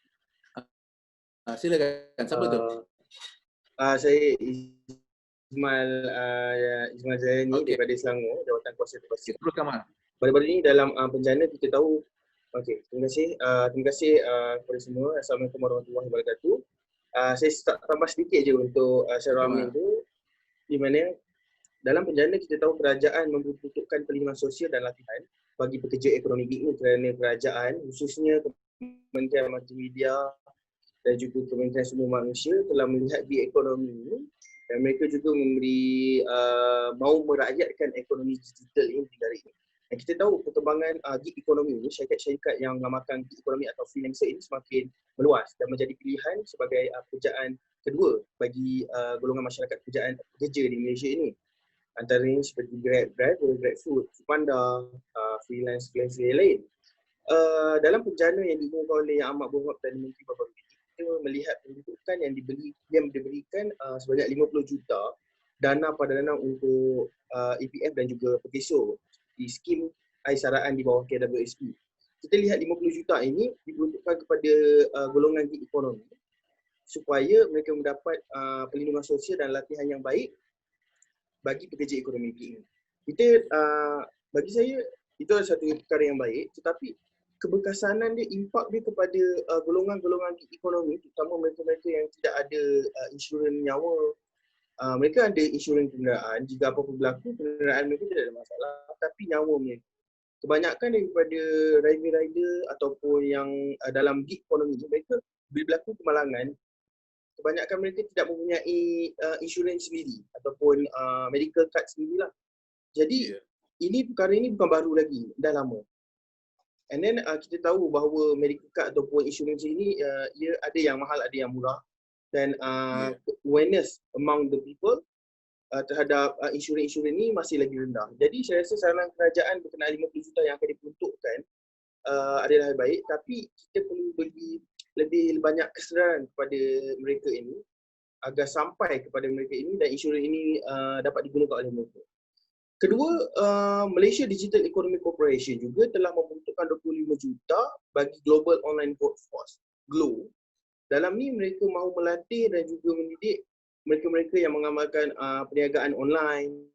Speaker 2: Silakan. Siapa tu?
Speaker 5: Saya Ismail Zaini daripada Selangor, Jawatan Kuasa Terpaksa.
Speaker 2: Terus Kamal.
Speaker 5: Baru-baru ini dalam penjana kita tahu, terima kasih kepada semua. Assalamualaikum warahmatullahi wabarakatuh. Saya tambah sedikit je untuk Syaril Amin tu, di mana dalam penjana kita tahu kerajaan membutuhkan perlindungan sosial dan latihan bagi pekerja ekonomi gig ini kerana kerajaan khususnya Kementerian Multimedia dan juga Kementerian Sumber Manusia telah melihat gig ekonomi ini dan mereka juga memberi mahu merakyatkan ekonomi digital ini di negara ini. Dan kita tahu perkembangan gig ekonomi ini, syarikat-syarikat yang mengamalkan gig ekonomi atau freelancer ini semakin meluas dan menjadi pilihan sebagai pekerjaan kedua bagi golongan masyarakat pekerja di Malaysia ini. Antaranya seperti Grab Driver, Grab Food, Foodpanda, freelance yang lain. Dalam penjana yang diumumkan oleh Yang Amat Berhormat Perdana Menteri baru-baru ini, kita melihat pendudukan yang diberikan sebanyak 50 juta dana padanan untuk EPF dan juga PESO di skim air saraan di bawah KWSP. Kita lihat 50 juta ini diperuntukkan kepada golongan gig ekonomi supaya mereka mendapat perlindungan sosial dan latihan yang baik bagi pekerja ekonomi gig ini. Bagi saya itu adalah satu perkara yang baik, tetapi keberkesanan dia, impak dia kepada golongan-golongan gig ekonomi, terutama mereka-mereka yang tidak ada insurans nyawa. Mereka ada insurans kenderaan, jika apa-apa berlaku kenderaan mereka tidak ada masalah, tapi nyawa mereka. Kebanyakan daripada rider-rider ataupun yang dalam gig ekonomi ni, mereka bila berlaku kemalangan, kebanyakan mereka tidak mempunyai insurans sendiri ataupun medical card sendirilah. Jadi perkara ini bukan baru lagi, dah lama. And then kita tahu bahawa medical card ataupun insurans ini ia ada yang mahal, ada yang murah, dan awareness among the people terhadap insurans ini masih lagi rendah. Jadi saya rasa saran kerajaan berkenaan 50 juta yang akan diperuntukkan adalah baik, tapi kita perlu bagi lebih banyak kesedaran kepada mereka ini agar sampai kepada mereka ini dan insurans ini dapat digunakan oleh mereka. Kedua, Malaysia Digital Economy Corporation juga telah membentukkan 25 juta bagi Global Online Workforce, GLO. Dalam ni mereka mahu melatih dan juga mendidik mereka-mereka yang mengamalkan perniagaan online,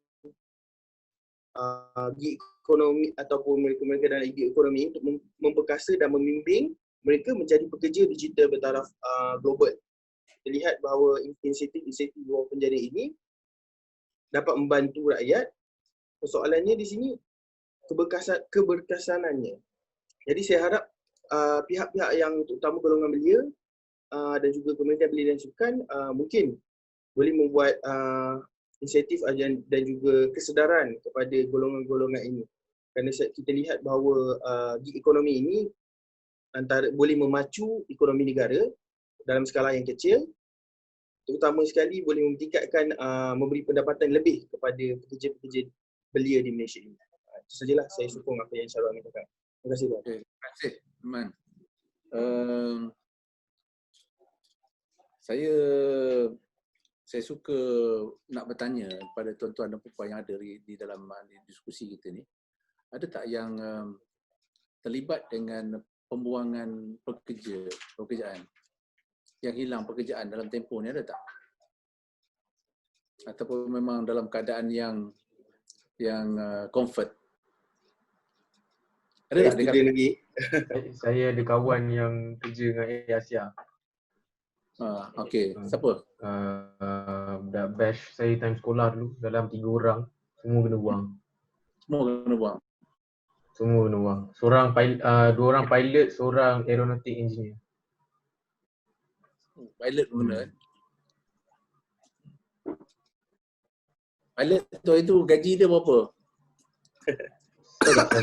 Speaker 5: gig ekonomi ataupun mereka-mereka dalam gig ekonomi untuk memperkasa dan membimbing mereka menjadi pekerja digital bertaraf global. Kita lihat bahawa inisiatif bawah penjara ini dapat membantu rakyat. Persoalannya di sini, keberkesanannya. Jadi saya harap pihak-pihak yang terutama golongan belia dan juga Kementerian Belia dan Sukan mungkin boleh membuat insentif dan juga kesedaran kepada golongan-golongan ini. Kerana kita lihat bahawa gig ekonomi ini antara boleh memacu ekonomi negara dalam skala yang kecil, terutama sekali boleh meningkatkan memberi pendapatan lebih kepada pekerja-pekerja belia di Malaysia ini. Itu sajalah saya sokong apa yang Syarul Amin cakap. Terima kasih tuan.
Speaker 2: Okay. Terima kasih, Iman. Saya suka nak bertanya kepada tuan-tuan dan puan yang ada di dalam diskusi kita ni. Ada tak yang terlibat dengan pembuangan pekerjaan yang hilang pekerjaan dalam tempoh ni, ada tak? Ataupun memang dalam keadaan yang comfort? Ada tak dekat
Speaker 5: lagi?
Speaker 7: Saya ada kawan yang kerja dengan Air Asia.
Speaker 2: Okey, siapa?
Speaker 7: Dah batch saya time sekolah dulu, dalam 3 orang, semua kena buang.
Speaker 2: Semua kena buang.
Speaker 7: Semua kena buang. Seorang pilot, 2 orang pilot, seorang aeronautic engineer.
Speaker 2: Pilot pun kena. Pilot tu itu gaji dia berapa?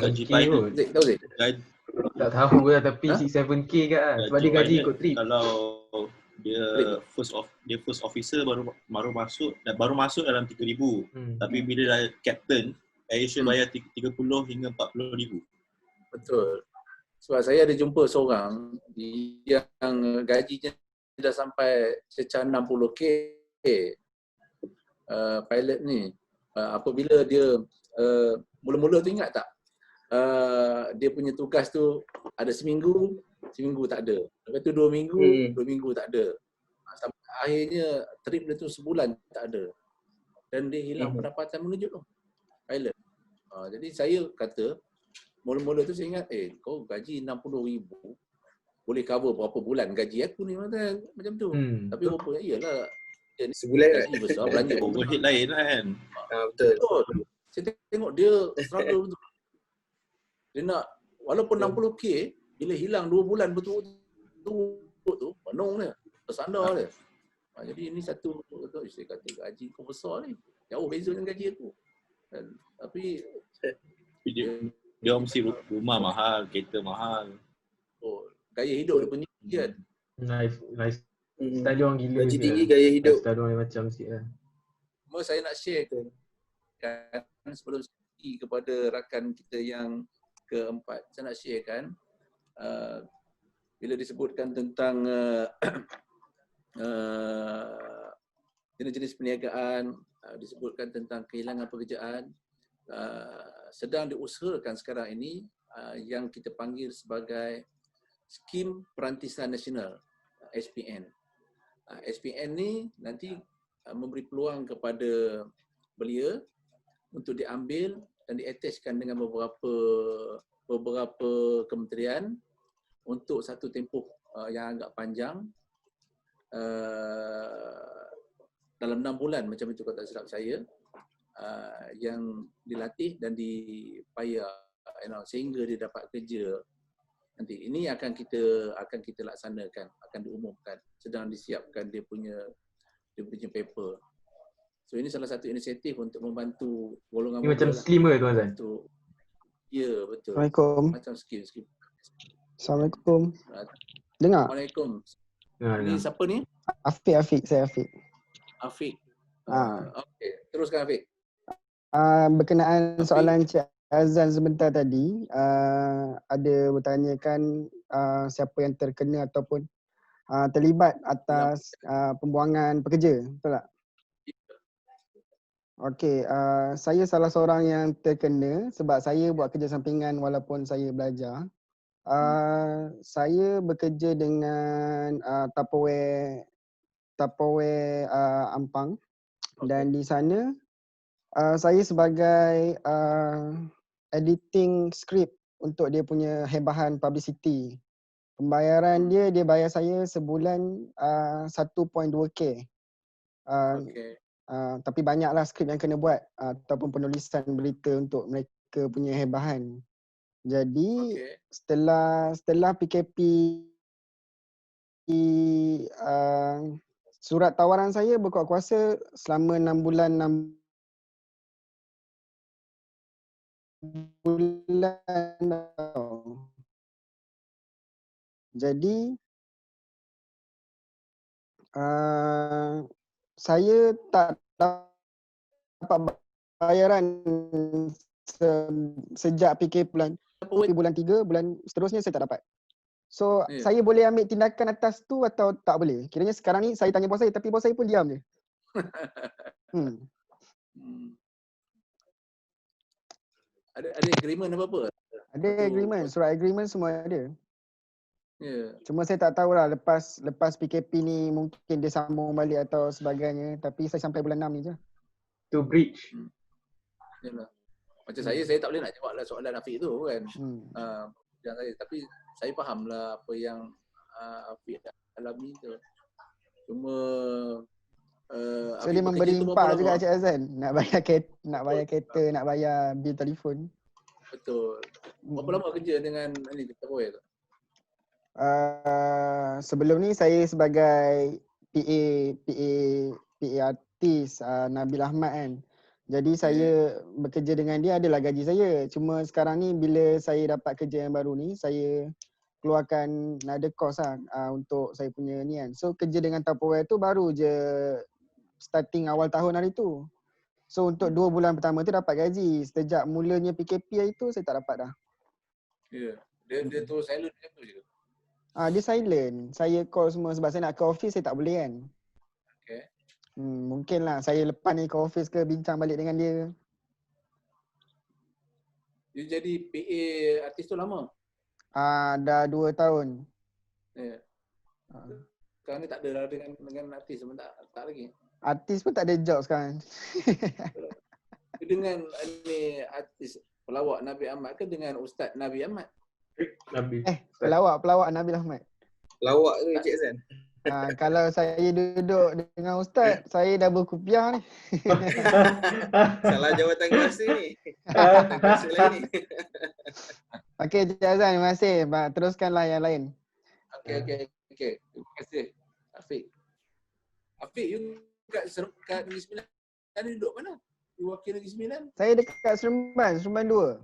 Speaker 4: Gaji pilot.
Speaker 2: Zek, tahu Zek?
Speaker 7: Tak tahu lah, tapi 6-7k kan. Sebab dia gaji ikut trip.
Speaker 4: Kalau dia first officer baru masuk dalam 3,000. Tapi bila dah captain, AirAsia bayar 30 hingga 40,000.
Speaker 2: Betul. Sebab saya ada jumpa seorang yang gajinya dah sampai secah 60k pilot ni. Apabila dia mula-mula tu ingat tak? Dia punya tugas tu ada seminggu tak ada. Lepas tu 2 minggu, 2 minggu tak ada. Sampai akhirnya trip dia tu sebulan tak ada. Dan dia hilang pendapatan mengejut tu. Pilot. Jadi saya kata, mula-mula tu saya ingat, kau gaji 60,000, boleh cover berapa bulan gaji aku ni macam tu. Tapi rupanya iyalah, dia ni
Speaker 5: sebulan
Speaker 2: gaji besar, belanja
Speaker 4: overhead lain kan.
Speaker 5: Betul.
Speaker 2: Saya tengok dia struggle betul. Dia nak, walaupun 60k, bila hilang 2 bulan betul-betul tu, penuh dia, tersandar dia. Jadi ini satu, saya kata gaji kau besar ni, jauh beza dengan gaji aku. Tapi
Speaker 4: dia mesti rumah mahal, kereta mahal.
Speaker 2: Gaya hidup dia punya kan.
Speaker 7: Nice. Style dia orang gila.
Speaker 5: Gaji tinggi, gaya hidup.
Speaker 7: Style dia orang macam sikit lah.
Speaker 2: Cuma saya nak share kan sebelum sekali kepada rakan kita yang keempat. Saya nak share kan bila disebutkan tentang jenis-jenis perniagaan, disebutkan tentang kehilangan pekerjaan, sedang diusahakan sekarang ini yang kita panggil sebagai Skim Perantisan Nasional, SPN. SPN ni nanti memberi peluang kepada belia untuk diambil dan diattachkan dengan beberapa kementerian untuk satu tempoh yang agak panjang, dalam 6 bulan macam itu kata silap saya, yang dilatih dan dipayar sehingga dia dapat kerja. Nanti ini akan kita laksanakan, akan diumumkan, sedang disiapkan dia punya paper. So ini salah satu inisiatif untuk membantu golongan
Speaker 7: Ini macam skim ke Tuan Zan?
Speaker 2: Ya, betul.
Speaker 9: Assalamualaikum.
Speaker 2: Macam skim.
Speaker 9: Assalamualaikum. Dengar?
Speaker 2: Assalamualaikum.
Speaker 7: Dengar.
Speaker 2: Ini siapa ni?
Speaker 9: Afiq, saya Afiq.
Speaker 2: Afiq. Okey, teruskan Afiq.
Speaker 9: Berkenaan soalan Cik Azan sebentar tadi, ada bertanyakan siapa yang terkena ataupun terlibat atas pembuangan pekerja, betul tak? Okey, saya salah seorang yang terkena sebab saya buat kerja sampingan walaupun saya belajar. Saya bekerja dengan Tupperware Ampang, dan di sana saya sebagai editing skrip untuk dia punya hebahan publicity. Pembayaran dia bayar saya sebulan 1.2k.
Speaker 2: Okey.
Speaker 9: Tapi banyaklah skrip yang kena buat ataupun penulisan berita untuk mereka, mereka punya hebahan. Jadi
Speaker 2: Okey.
Speaker 9: setelah PKP surat tawaran saya berkuat kuasa selama 6 bulan tau. Jadi saya tak dapat bayaran sejak PKP bulan 3, bulan seterusnya saya tak dapat. So
Speaker 2: Ya.
Speaker 9: saya boleh ambil tindakan atas tu atau tak boleh? Kiranya sekarang ni saya tanya bos saya tapi bos saya pun diam je. Hmm.
Speaker 2: Hmm. Ada agreement apa-apa?
Speaker 9: Ada agreement, surat agreement semua ada.
Speaker 2: Ya.
Speaker 9: Cuma saya tak tahulah lepas PKP ni mungkin dia sambung balik atau sebagainya, tapi saya sampai bulan 6 ni je.
Speaker 7: To breach.
Speaker 2: Yalah. Macam saya tak boleh nak jawab lah soalan Afiq tu kan. Yang saya, tapi saya fahamlah apa yang Afiq alami tu. Cuma
Speaker 9: So dia memberi impak juga Cik Azan. Nak bayar kereta, nak bayar bil telefon.
Speaker 2: Betul. Berapa lama kerja dengan ni Tupperware tu?
Speaker 9: Sebelum ni saya sebagai PA artis Nabil Ahmad kan. Jadi saya bekerja dengan dia adalah gaji saya. Cuma sekarang ni bila saya dapat kerja yang baru ni, saya keluarkan another cost lah untuk saya punya ni kan. So kerja dengan Tupperware tu baru je starting awal tahun hari tu. So untuk 2 bulan pertama tu dapat gaji. Sejak mulanya PKP hari tu saya tak dapat dah.
Speaker 2: Ya. Dia tu silent macam tu je.
Speaker 9: Dia silent. Saya call semua sebab saya nak ke office saya tak boleh kan.
Speaker 2: Okay.
Speaker 9: Mungkin lah saya lepas ni ke office ke bincang balik dengan dia.
Speaker 2: Dia jadi PA artis tu lama?
Speaker 9: Dah 2 tahun.
Speaker 2: Ya. Sekarang ni tak ada lah dengan artis pun tak lagi.
Speaker 9: Artis pun tak ada job sekarang.
Speaker 2: Dengan ni artis pelawak Nabi Ahmad ke dengan Ustaz Nabi Ahmad?
Speaker 7: Nabi.
Speaker 9: Pelawak Nabil Ahmad.
Speaker 5: Lawak ke Cik Zan?
Speaker 9: Kalau saya duduk dengan Ustaz, saya dah berkupiah ni.
Speaker 5: Salah jawatan kuasa ni. Kuasa lain ni.
Speaker 9: Okey Cik Azan, terima kasih. Teruskanlah yang lain.
Speaker 2: Okey. Terima kasih. Afiq. Afiq, you kat Negeri Sembilan ni duduk mana? You wakil Negeri Sembilan?
Speaker 9: Saya dekat Seremban 2.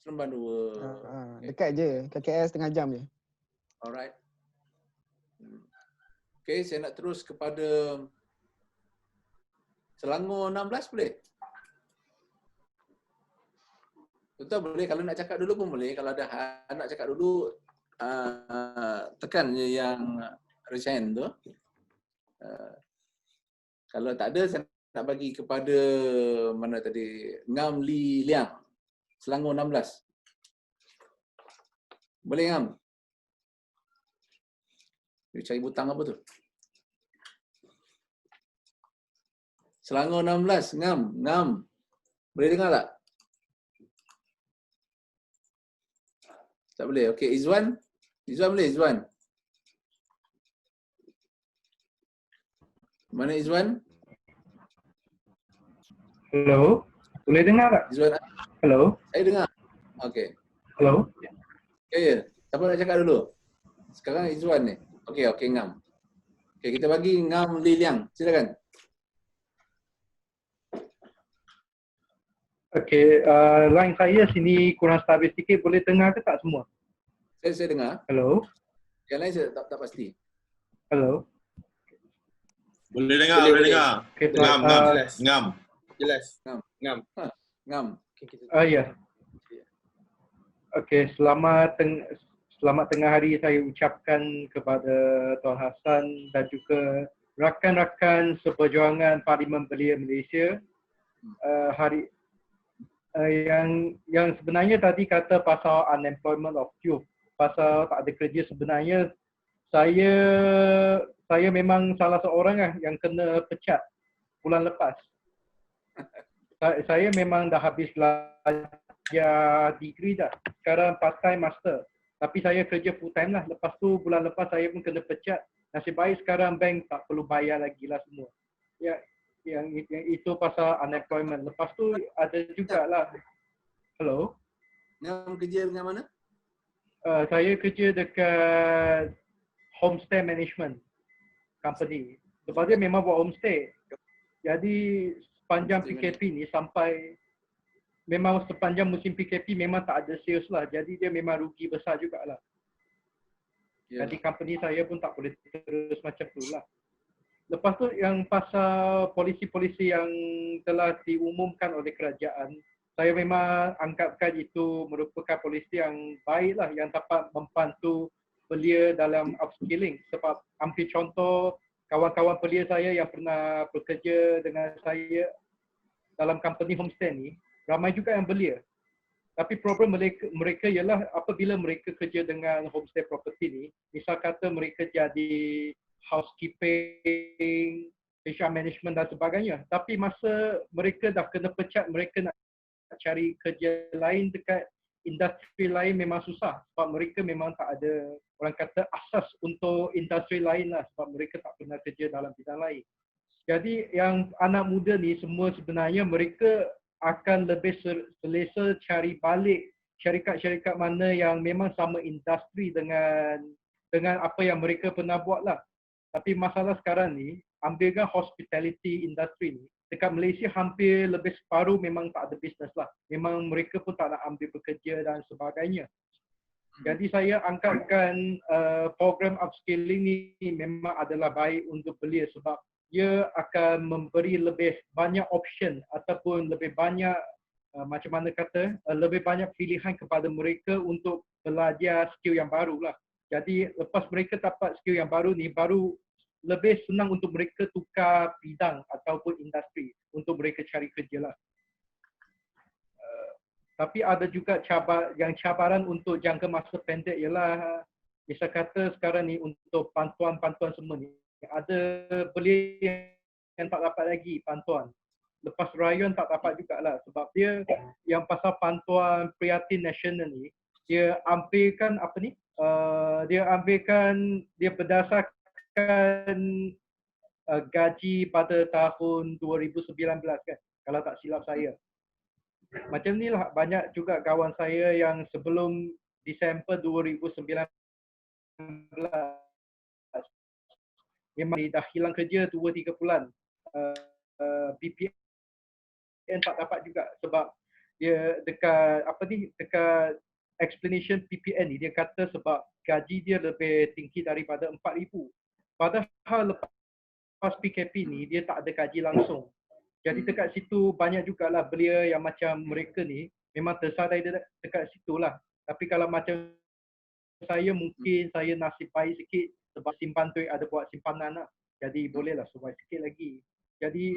Speaker 2: Seremban 2.
Speaker 9: Dekat je, kat KL setengah jam je.
Speaker 2: Alright. Okay, saya nak terus kepada Selangor 16 boleh? Betul boleh, kalau nak cakap dulu pun boleh. Kalau ada nak cakap dulu, tekan je yang recent tu. Kalau tak ada, saya nak bagi kepada mana tadi, Ngam Li Liang, Selangor 16. Boleh Ngam? Dia cari butang apa tu? Selangor 16, Ngam. Boleh dengar tak? Tak boleh. Okey, Izwan boleh Izwan? Mana Izwan?
Speaker 10: Hello, boleh dengar tak?
Speaker 2: Izwan.
Speaker 10: Hello.
Speaker 2: Saya dengar. Okey.
Speaker 10: Hello.
Speaker 2: Ya. Siapa nak cakap dulu? Sekarang Izwan ni. Okey, Ngam. Okey, kita bagi Ngam Li Liang. Silakan.
Speaker 10: Okey, line saya sini kurang stabil sikit. Boleh dengar ke tak semua?
Speaker 2: Saya dengar.
Speaker 10: Hello.
Speaker 2: Yang lain saya tak pasti.
Speaker 10: Hello.
Speaker 4: Boleh dengar.
Speaker 10: Okay,
Speaker 4: Ngam.
Speaker 5: Jelas.
Speaker 2: Ngam.
Speaker 10: Ya. Okey, selamat tengah hari saya ucapkan kepada Tuan Hassan dan juga rakan-rakan seperjuangan Parlimen Belia Malaysia. Yang sebenarnya tadi kata pasal unemployment of youth, pasal tak ada kerja, sebenarnya saya memang salah seorang yang kena pecat bulan lepas. Saya memang dah habis belajar degree dah. Sekarang part time master. Tapi saya kerja full time lah. Lepas tu bulan lepas saya pun kena pecat. Nasib baik sekarang bank tak perlu bayar lagi lah semua. Ya, yang itu pasal unemployment. Lepas tu ada jugalah. Hello.
Speaker 2: Ngam kerja dengan mana?
Speaker 10: Saya kerja dekat homestay management company. Lepas dia memang buat homestay. Jadi sepanjang PKP ni sampai memang sepanjang musim PKP memang tak ada sales lah. Jadi dia memang rugi besar jugalah. Jadi company saya pun tak boleh terus macam tu lah. Lepas tu yang pasal polisi-polisi yang telah diumumkan oleh kerajaan, saya memang anggapkan itu merupakan polisi yang baik lah, yang dapat membantu belia dalam upskilling. Sebab ambil contoh kawan-kawan belia saya yang pernah bekerja dengan saya dalam company homestay ni, ramai juga yang belia. Tapi problem mereka ialah apabila mereka kerja dengan homestay property ni, misal kata mereka jadi housekeeping, HR management dan sebagainya. Tapi masa mereka dah kena pecat, mereka nak cari kerja lain dekat industri lain memang susah. Sebab mereka memang tak ada, orang kata, asas untuk industri lain lah. Sebab mereka tak pernah kerja dalam bidang lain. Jadi yang anak muda ni semua sebenarnya mereka akan lebih selesa cari balik syarikat-syarikat mana yang memang sama industri dengan apa yang mereka pernah buat lah. Tapi masalah sekarang ni, ambilkan hospitality industry ni, dekat Malaysia hampir lebih separuh memang tak ada bisnes lah. Memang mereka pun tak nak ambil bekerja dan sebagainya. Jadi saya angkatkan program upskilling ni memang adalah baik untuk belia sebab ia akan memberi lebih banyak option ataupun lebih banyak macam mana kata, lebih banyak pilihan kepada mereka untuk belajar skill yang baru lah. Jadi lepas mereka dapat skill yang baru ni, baru lebih senang untuk mereka tukar bidang ataupun industri untuk mereka cari kerja lah. Tapi ada juga cabaran untuk jangka masa pendek ialah misal kata sekarang ni untuk bantuan-bantuan semua ni, ada belia yang tak dapat lagi bantuan. Lepas rayon tak dapat jugalah sebab dia yang pasal bantuan prihatin nasional ni, dia ambilkan apa ni? Dia berdasarkan gaji pada tahun 2019 kan, kalau tak silap saya. Macam ni lah banyak juga kawan saya yang sebelum Disember 2019 memang dah hilang kerja 2-3 bulan. PPN tak dapat juga sebab dia dekat dekat explanation PPN ni dia kata sebab gaji dia lebih tinggi daripada 4,000. Padahal lepas PKP ni dia tak ada gaji langsung. Jadi dekat situ banyak jugalah belia yang macam mereka ni memang tersadai dekat situ lah. Tapi kalau macam saya mungkin saya nasib baik sikit sebab simpan duit ada buat simpanan lah. Jadi bolehlah survive sikit lagi. Jadi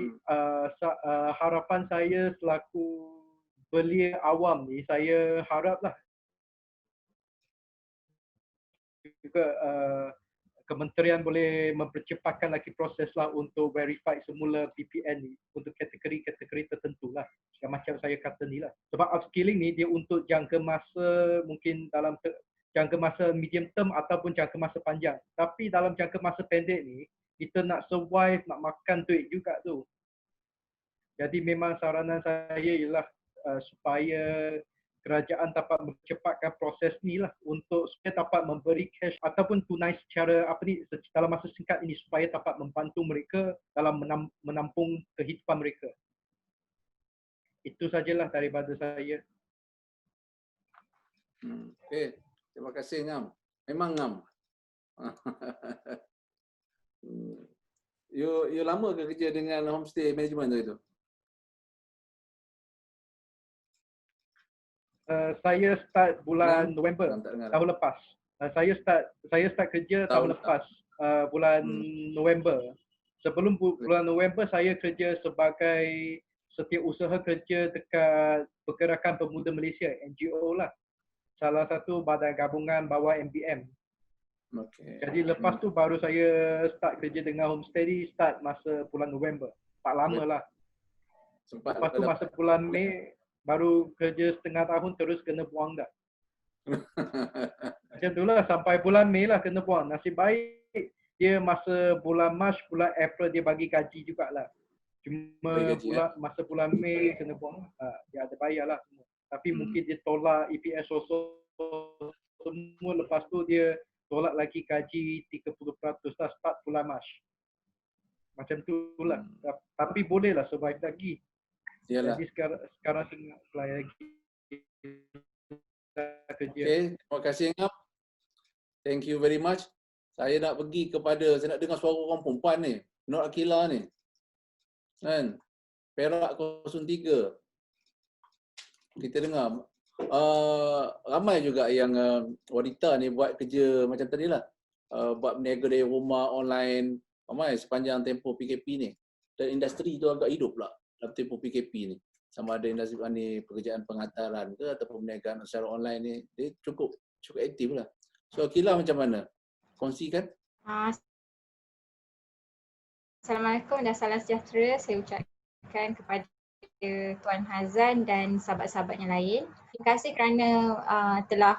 Speaker 10: harapan saya selaku belia awam ni, saya haraplah juga kementerian boleh mempercepatkan lagi proses lah untuk verify semula PPN ni untuk kategori-kategori tertentu lah. Yang macam saya kata ni lah. Sebab upskilling ni dia untuk jangka masa mungkin dalam jangka masa medium term ataupun jangka masa panjang. Tapi dalam jangka masa pendek ni, kita nak survive, nak makan duit juga tu. Jadi memang saranan saya ialah supaya kerajaan dapat mempercepatkan proses ni lah untuk supaya dapat memberi cash ataupun tunai secara dalam masa singkat ini supaya dapat membantu mereka dalam menampung kehidupan mereka. Itu sajalah daripada saya.
Speaker 2: Okey, terima kasih Ngam. Memang Ngam. You lama ke kerja dengan homestay management tu itu?
Speaker 10: Saya start bulan November tahun lepas. Saya start kerja tahun lepas bulan November. Sebelum bulan November saya kerja sebagai setiausaha kerja dekat Pergerakan Pemuda Malaysia, NGO lah. Salah satu badan gabungan bawah MBM.
Speaker 2: Okay.
Speaker 10: Jadi lepas tu baru saya start kerja dengan homestay ni start masa bulan November. Tak lama lah. Lepas tu masa bulan Mei baru kerja setengah tahun terus kena buang dah. Macam tu lah sampai bulan Mei lah kena buang. Nasib baik dia masa bulan Mac, bulan April dia bagi gaji jugalah. Cuma
Speaker 2: Bagi gaji,
Speaker 10: masa bulan Mei kena buang, dia ada bayar lah semua. Tapi mungkin dia tolak EPS also semua, lepas tu dia tolak lagi gaji 30% lah start bulan Mac. Macam tu lah. Tapi boleh lah survive lagi.
Speaker 2: Yalah.
Speaker 10: Jadi sekarang tengah apply lagi kerja.
Speaker 2: Okay, terima kasih Ngap. Thank you very much. Saya nak pergi kepada, saya nak dengar suara orang perempuan ni. Nur Akila ni. Kan? Perak 03. Kita dengar. Ramai juga yang wanita ni buat kerja macam tadi lah. Buat berniaga dari rumah online. Ramai sepanjang tempoh PKP ni. Dan industri tu agak hidup pula dalam tempoh PKP ni. Sama ada industri ni pekerjaan penghantaran ke ataupun perniagaan secara online ni, dia cukup aktif lah. So Akila macam mana? Kongsikan.
Speaker 11: Assalamualaikum dan salam sejahtera saya ucapkan kepada Tuan Hazan dan sahabat-sahabatnya lain. Terima kasih kerana telah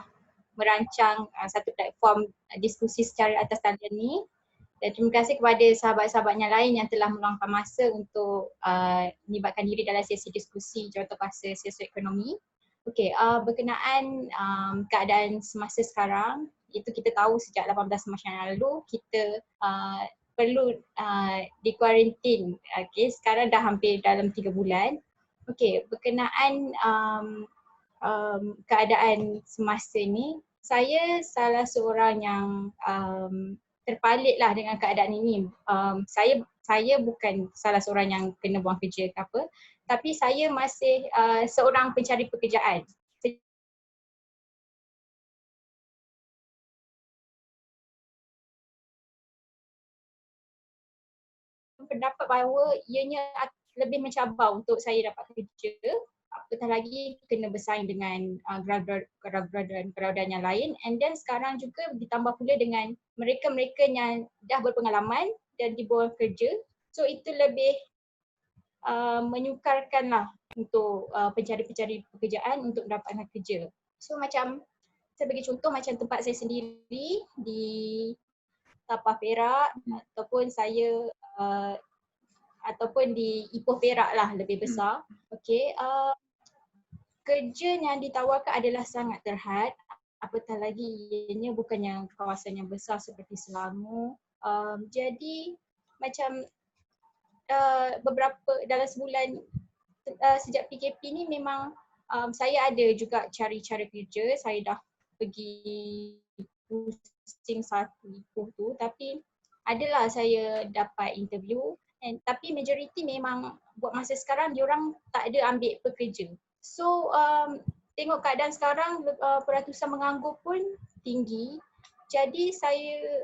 Speaker 11: merancang satu platform diskusi secara atas talian ni. Dan terima kasih kepada sahabat-sahabatnya lain yang telah meluangkan masa untuk melibatkan diri dalam sesi diskusi jawatankuasa sosioekonomi. Okey, berkenaan keadaan semasa sekarang, itu kita tahu sejak 18 Mac yang lalu kita perlu dikuarantin. Okey, sekarang dah hampir dalam 3 bulan. Okey, berkenaan keadaan semasa ni, saya salah seorang yang terpaliklah dengan keadaan ini. Saya bukan salah seorang yang kena buang kerja ke apa, tapi saya masih seorang pencari pekerjaan. Pendapat bahawa ianya lebih mencabar untuk saya dapat kerja, apatah lagi kena bersaing dengan graduan yang lain, and then sekarang juga ditambah pula dengan mereka-mereka yang dah berpengalaman dan dibuang kerja. So itu lebih menyukarkanlah untuk pencari-pencari pekerjaan untuk mendapatkan kerja. So macam saya bagi contoh macam tempat saya sendiri di Tapah Perak ataupun saya ataupun di Ipoh Perak lah lebih besar. Okey, kerja yang ditawarkan adalah sangat terhad, apatah lagi ianya bukannya kawasan yang besar seperti Selangor. Jadi macam beberapa dalam sebulan sejak PKP ni memang saya ada juga cari-cari kerja. Saya dah pergi pusing satu Ipoh tu, tapi adalah saya dapat interview, tapi majoriti memang buat masa sekarang diorang tak ada ambil pekerja. So tengok keadaan sekarang peratusan menganggur pun tinggi. Jadi saya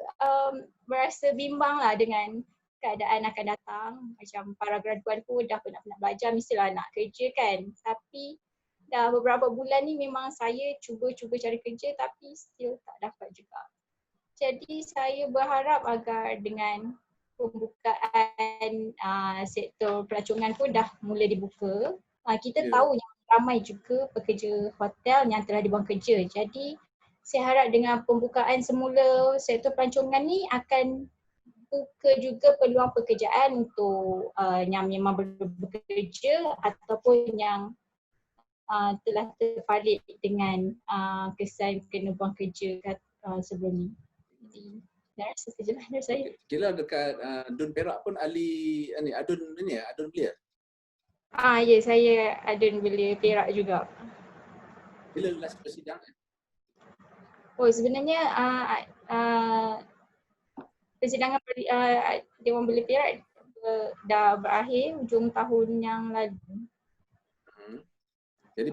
Speaker 11: berasa bimbang lah dengan keadaan akan datang. Macam para graduan pun dah penat-penat belajar, mestilah nak kerja kan. Tapi dah beberapa bulan ni memang saya cuba cari kerja tapi still tak dapat juga. Jadi saya berharap agar dengan pembukaan sektor pelancongan pun dah mula dibuka. Kita tahu yang ramai juga pekerja hotel yang telah dibuang kerja. Jadi saya harap dengan pembukaan semula sektor pelancongan ni akan buka juga peluang pekerjaan untuk yang memang bekerja ataupun yang telah terpalit dengan kesan kena buang kerja sebelum ni. Jadi saya rasa sejelah dari saya.
Speaker 2: Kira dekat Dun Perak pun ahli adun adun belia.
Speaker 11: Ya, saya adun belia Perak juga.
Speaker 2: Bila last persidangan?
Speaker 11: Oh, sebenarnya persidangan Dewan Belia Perak dah berakhir hujung tahun yang lalu.
Speaker 2: Jadi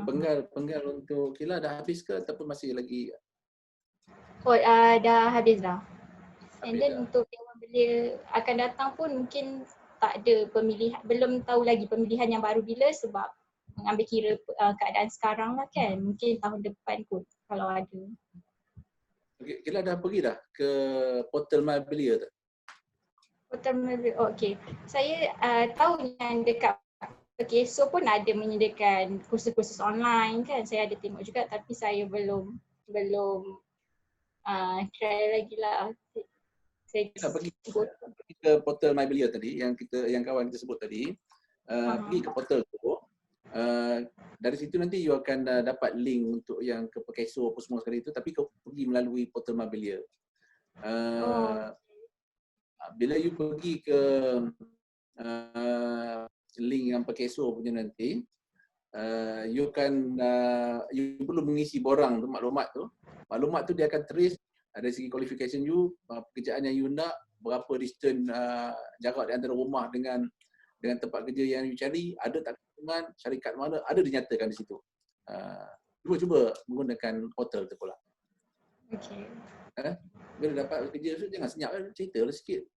Speaker 2: penggal untuk Kila dah habis ke ataupun masih lagi?
Speaker 11: Oh, dah habis dah. And then untuk Dewan Belia akan datang pun mungkin tak ada pemilihan, belum tahu lagi pemilihan yang baru bila sebab mengambil kira keadaan sekarang lah kan. Mungkin tahun depan kot kalau ada.
Speaker 2: Okay, Kila dah pergi dah ke portal My Belia tu?
Speaker 11: Portal My Belia, okey. Saya tahu yang dekat KSO pun ada menyediakan kursus-kursus online kan. Saya ada tengok juga tapi saya belum try lagi lah. Saya
Speaker 2: pergi ke portal My Belia tadi yang kawan kita sebut tadi. pergi ke portal tu. Dari situ nanti you akan dapat link untuk yang ke Pekeso apa semua sekali itu, tapi kau pergi melalui portal Mabilia. Bila you pergi ke link yang Pekeso punya nanti, you perlu mengisi borang tu, maklumat tu. Maklumat tu dia akan trace dari segi qualification you, pekerjaan yang you nak, berapa distance jarak di antara rumah dengan tempat kerja yang you cari, ada tak kandungan, syarikat mana, ada dinyatakan di situ. Cuba menggunakan portal tu pula.
Speaker 11: Okey.
Speaker 2: Bila dapat kerja tu jangan senyap, ceritalah sikit.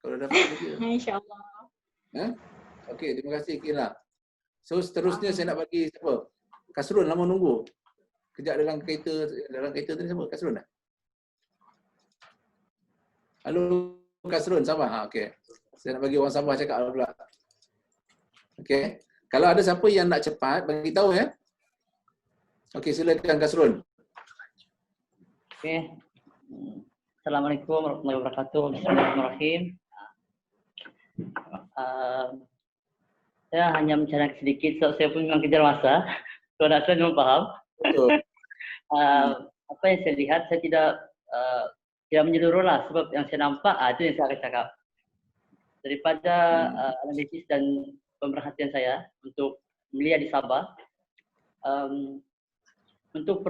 Speaker 2: Kalau dapat kerja.
Speaker 11: InsyaAllah.
Speaker 2: Okey, terima kasih Kira. So seterusnya saya nak bagi siapa? Kasrun lama nunggu. Kejap dalam kereta tadi siapa? Kasrun tak? Halo Kasrun, Sabah. Okey. Saya nak bagi orang Sabah cakap pula. Okey. Kalau ada siapa yang nak cepat, bagi tahu ya. Okey, silakan Kasrun.
Speaker 12: Okey. Assalamualaikum warahmatullahi wabarakatuh. Bismillahirrahmanirrahim. Saya hanya menceritakan sedikit sebab saya pun memang kejar masa. Kalau nak saya memang faham.
Speaker 2: Betul.
Speaker 12: Apa yang saya lihat, saya tidak menyeluruh lah sebab yang saya nampak itu yang saya akan cakap. Daripada analisis dan pemerhatian saya untuk belia di Sabah, untuk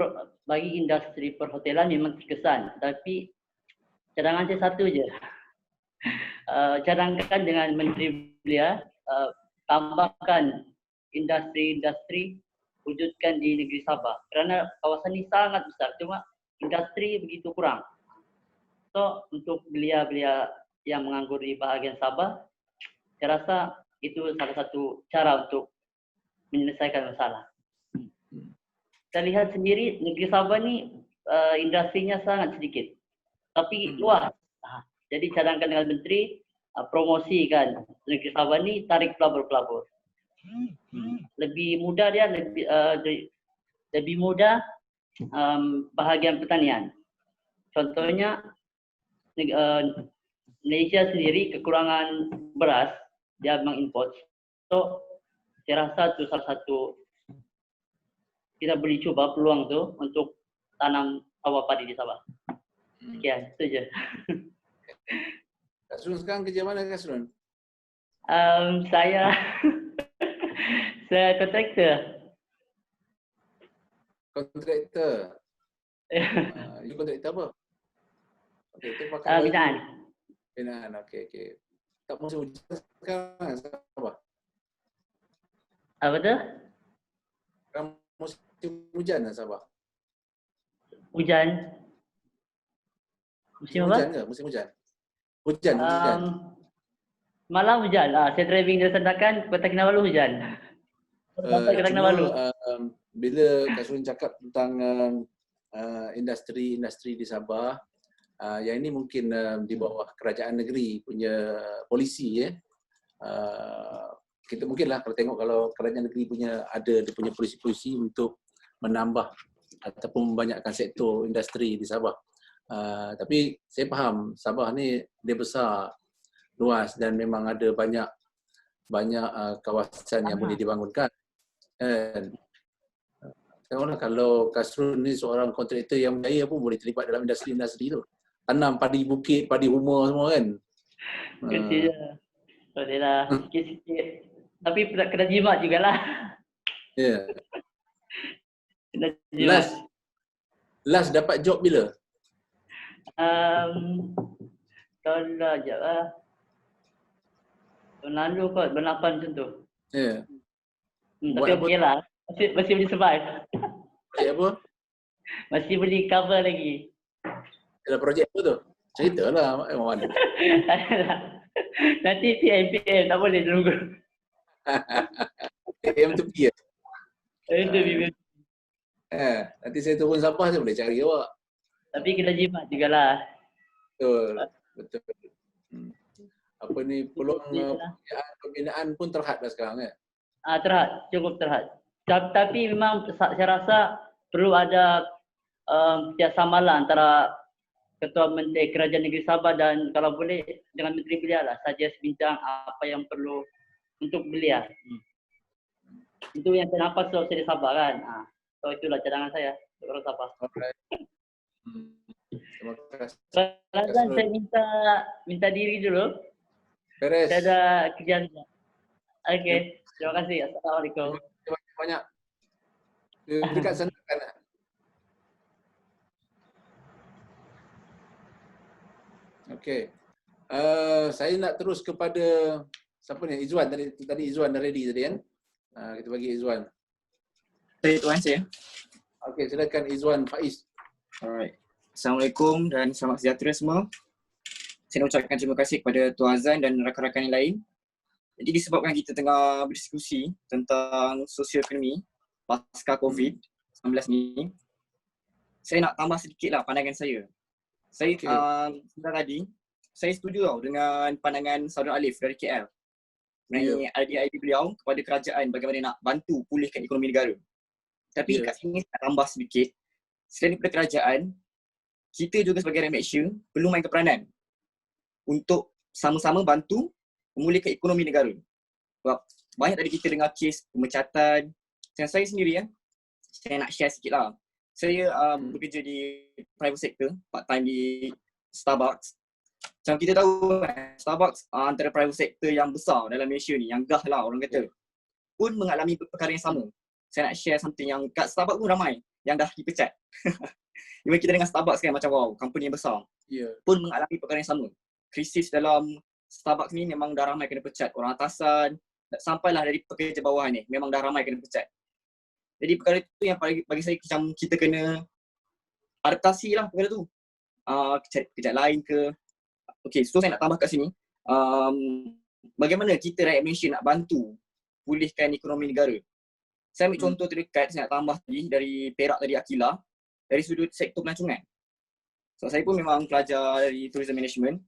Speaker 12: bagi industri perhotelan memang terkesan, tapi cadangan saya satu je. Cadangkan dengan Menteri Belia, tambahkan industri-industri wujudkan di negeri Sabah. Kerana kawasan ini sangat besar, cuma industri begitu kurang. So untuk belia-belia yang menganggur di bahagian Sabah, saya rasa itu salah satu cara untuk menyelesaikan masalah. Saya lihat sendiri negeri Sabah ni industrinya sangat sedikit, tapi luas. Jadi cadangkan dengan menteri, promosikan negeri Sabah ni, tarik pelabur-pelabur. Lebih mudah dia, lebih mudah bahagian pertanian. Contohnya Malaysia sendiri kekurangan beras, dia mengimport. So saya rasa itu salah satu kita boleh cuba peluang tu untuk tanam sawah padi di Sabah. Sekian, itu je.
Speaker 2: Kasrun sekarang kerja mana Kasrun?
Speaker 12: Saya kontraktor.
Speaker 2: Kontraktor. You kontraktor apa? Kontraktor pakai
Speaker 12: Binaan.
Speaker 2: Binaan, okey. Tak musim hujan sekarang Sabah?
Speaker 12: Apa tu?
Speaker 2: Sekarang musim hujan Sabah?
Speaker 12: Hujan. Musim apa?
Speaker 2: Hujan ke? Musim hujan? Hujan.
Speaker 12: Malam hujan. Saya driving dari Sandakan, Kota Kinabalu hujan. Kota Kinabalu.
Speaker 2: Bila Kasrun cakap tentang industri di Sabah, yang ini mungkin di bawah kerajaan negeri punya polisi ya. Kita mungkinlah kalau kerajaan negeri dia punya polisi-polisi untuk menambah ataupun membanyakkan sektor industri di Sabah. Tapi saya faham Sabah ni dia besar, luas dan memang ada banyak kawasan yang boleh dibangunkan. Tengoklah kalau Kasrun ni seorang kontraktor yang berjaya pun boleh terlibat dalam industri tu. Tanam padi bukit, padi rumah semua kan.
Speaker 12: Kecil je. Boleh lah, sikit-sikit. Tapi kena jimat jugalah.
Speaker 2: Ya.
Speaker 12: Kena jimat.
Speaker 2: Last dapat job bila?
Speaker 12: Tahun sekejap lah. Tahun lalu kot, bulan 8 macam tu.
Speaker 2: Ya.
Speaker 12: Tapi okey lah. Masih boleh survive.
Speaker 2: Apa?
Speaker 12: Masih boleh cover lagi.
Speaker 2: Ada projek apa tu? Ceritalah mana.
Speaker 12: Nanti PM tak boleh tunggu.
Speaker 2: PM tu PM. Nanti saya turun Sabah saya boleh cari awak.
Speaker 12: Tapi kena jimat jugalah.
Speaker 2: Betul. Apa ni peluang pembinaan pun terhad dah sekarang kan?
Speaker 12: Terhad, cukup terhad. Tapi memang saya rasa perlu ada kerjasama lah antara Ketua Menteri Kerajaan Negeri Sabah dan kalau boleh dengan Menteri Belia lah saja bincang apa yang perlu untuk belia. Itu yang saya nampak sebab saya di Sabah kan. So itulah cadangan saya untuk orang Sabah.
Speaker 2: Alright. Terima kasih.
Speaker 12: Razan, saya minta diri dulu.
Speaker 2: Beres.
Speaker 12: Saya ada kerjaan. Okey. Terima kasih. Assalamualaikum.
Speaker 2: Terima kasih banyak. Dekat sana kan. Okey. Saya nak terus kepada siapa ni? Izwan tadi Izwan dah ready tadi kan? Kita bagi Izwan.
Speaker 3: Saya Tuan saya.
Speaker 2: Okey, silakan Izwan Faiz.
Speaker 3: Alright. Assalamualaikum dan selamat sejahtera semua. Saya nak ucapkan terima kasih kepada Tuan Azan dan rakan-rakan yang lain. Jadi disebabkan kita tengah berdiskusi tentang sosioekonomi pasca COVID-19 ni, saya nak tambah sedikitlah pandangan saya. Saya sebentar tadi, saya setuju tau dengan pandangan Saudara Alif dari KL. Mengenai idea beliau kepada kerajaan bagaimana nak bantu pulihkan ekonomi negara. Tapi kat sini saya tambah sedikit, selain daripada kerajaan, kita juga sebagai rakyat Malaysia perlu main peranan untuk sama-sama bantu memulihkan ekonomi negara. Sebab banyak tadi kita dengar kes pemecatan. Macam saya sendiri saya nak share sikit lah. Saya bekerja di private sector, part time di Starbucks. Macam kita tahu Starbucks antara private sector yang besar dalam Malaysia ni, yang gah lah orang kata, pun mengalami perkara yang sama. Saya nak share something yang kat Starbucks pun ramai yang dah dipecat. Even kita dengan Starbucks kan macam wow, company yang besar. Pun mengalami perkara yang sama. Krisis dalam Starbucks ni memang dah ramai kena pecat. Orang atasan, sampailah dari pekerja bawah ni, memang dah ramai kena pecat. Jadi perkara itu yang bagi saya macam kita kena adaptasi lah perkara tu. Cari pekerjaan lain ke. Okay, so saya nak tambah kat sini. Bagaimana kita rakyat Malaysia nak bantu pulihkan ekonomi negara. Saya ambil contoh terdekat, saya nak tambah tadi dari Perak tadi Akila, dari sudut sektor pelancongan. So saya pun memang pelajar dari tourism management.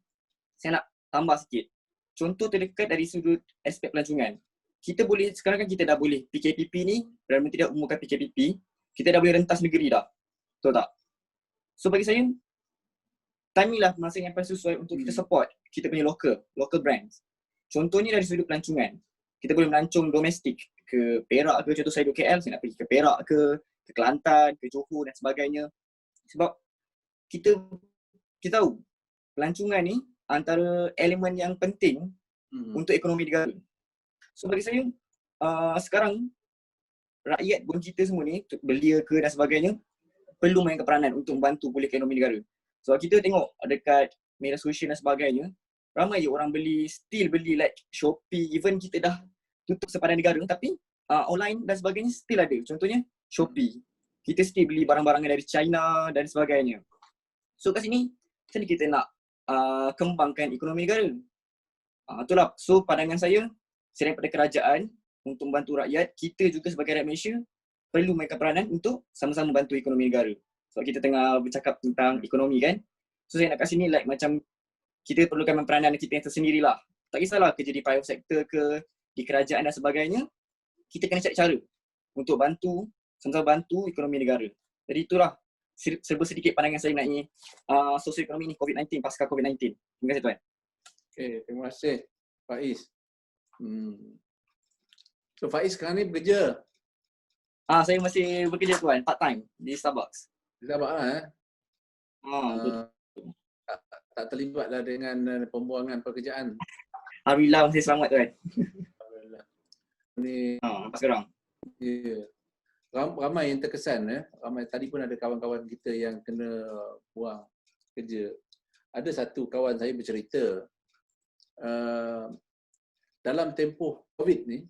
Speaker 3: Saya nak tambah sikit. Contoh terdekat dari sudut aspek pelancongan. Kita boleh, sekarang kan kita dah boleh PKPP ni, Perdana Menteri dah umumkan PKPP, kita dah boleh rentas negeri dah. Betul tak? So bagi saya, timing lah masa yang paling sesuai untuk kita support kita punya local brands. Contohnya dari sudut pelancongan. Kita boleh melancong domestik ke Perak ke, contoh saya duduk KL, saya nak pergi ke Perak ke Kelantan, ke Johor dan sebagainya. Sebab kita tahu pelancongan ni antara elemen yang penting untuk ekonomi negara. So bagi saya, sekarang rakyat pun kita semua ni, belia ke dan sebagainya, perlu mainkan peranan untuk membantu pulihkan ekonomi negara. So kita tengok dekat media sosial dan sebagainya, ramai je orang still beli like Shopee, even kita dah tutup sepadan negara tapi online dan sebagainya still ada. Contohnya Shopee. Kita still beli barang-barang dari China dan sebagainya. So kat sini, macam ni kita nak kembangkan ekonomi negara. Itulah, so pandangan saya, selain daripada kerajaan untuk membantu rakyat, kita juga sebagai rakyat Malaysia perlu mainkan peranan untuk sama-sama bantu ekonomi negara. Sebab kita tengah bercakap tentang ekonomi kan. So saya nak kat sini like macam kita perlukan peranan kita yang tersendiri lah. Tak kisahlah kerja di private sector ke, di kerajaan dan sebagainya, kita kena cari cara untuk bantu, sama-sama bantu ekonomi negara. Jadi itulah serba sedikit pandangan saya mengenai sosioekonomi ni COVID-19, pasca COVID-19. Terima kasih Tuan.
Speaker 2: Okay, terima kasih Faiz. So Faiz sekarang ni bekerja?
Speaker 3: Saya masih bekerja Tuan, part time di Starbucks.
Speaker 2: Di Starbucks lah tak terlibatlah dengan pembuangan pekerjaan.
Speaker 3: Alhamdulillah masih selamat Tuan.
Speaker 2: Alhamdulillah. Ni
Speaker 3: pas sekarang.
Speaker 2: Ya. Ramai yang terkesan ramai, tadi pun ada kawan-kawan kita yang kena buang kerja. Ada satu kawan saya bercerita dalam tempoh COVID ni,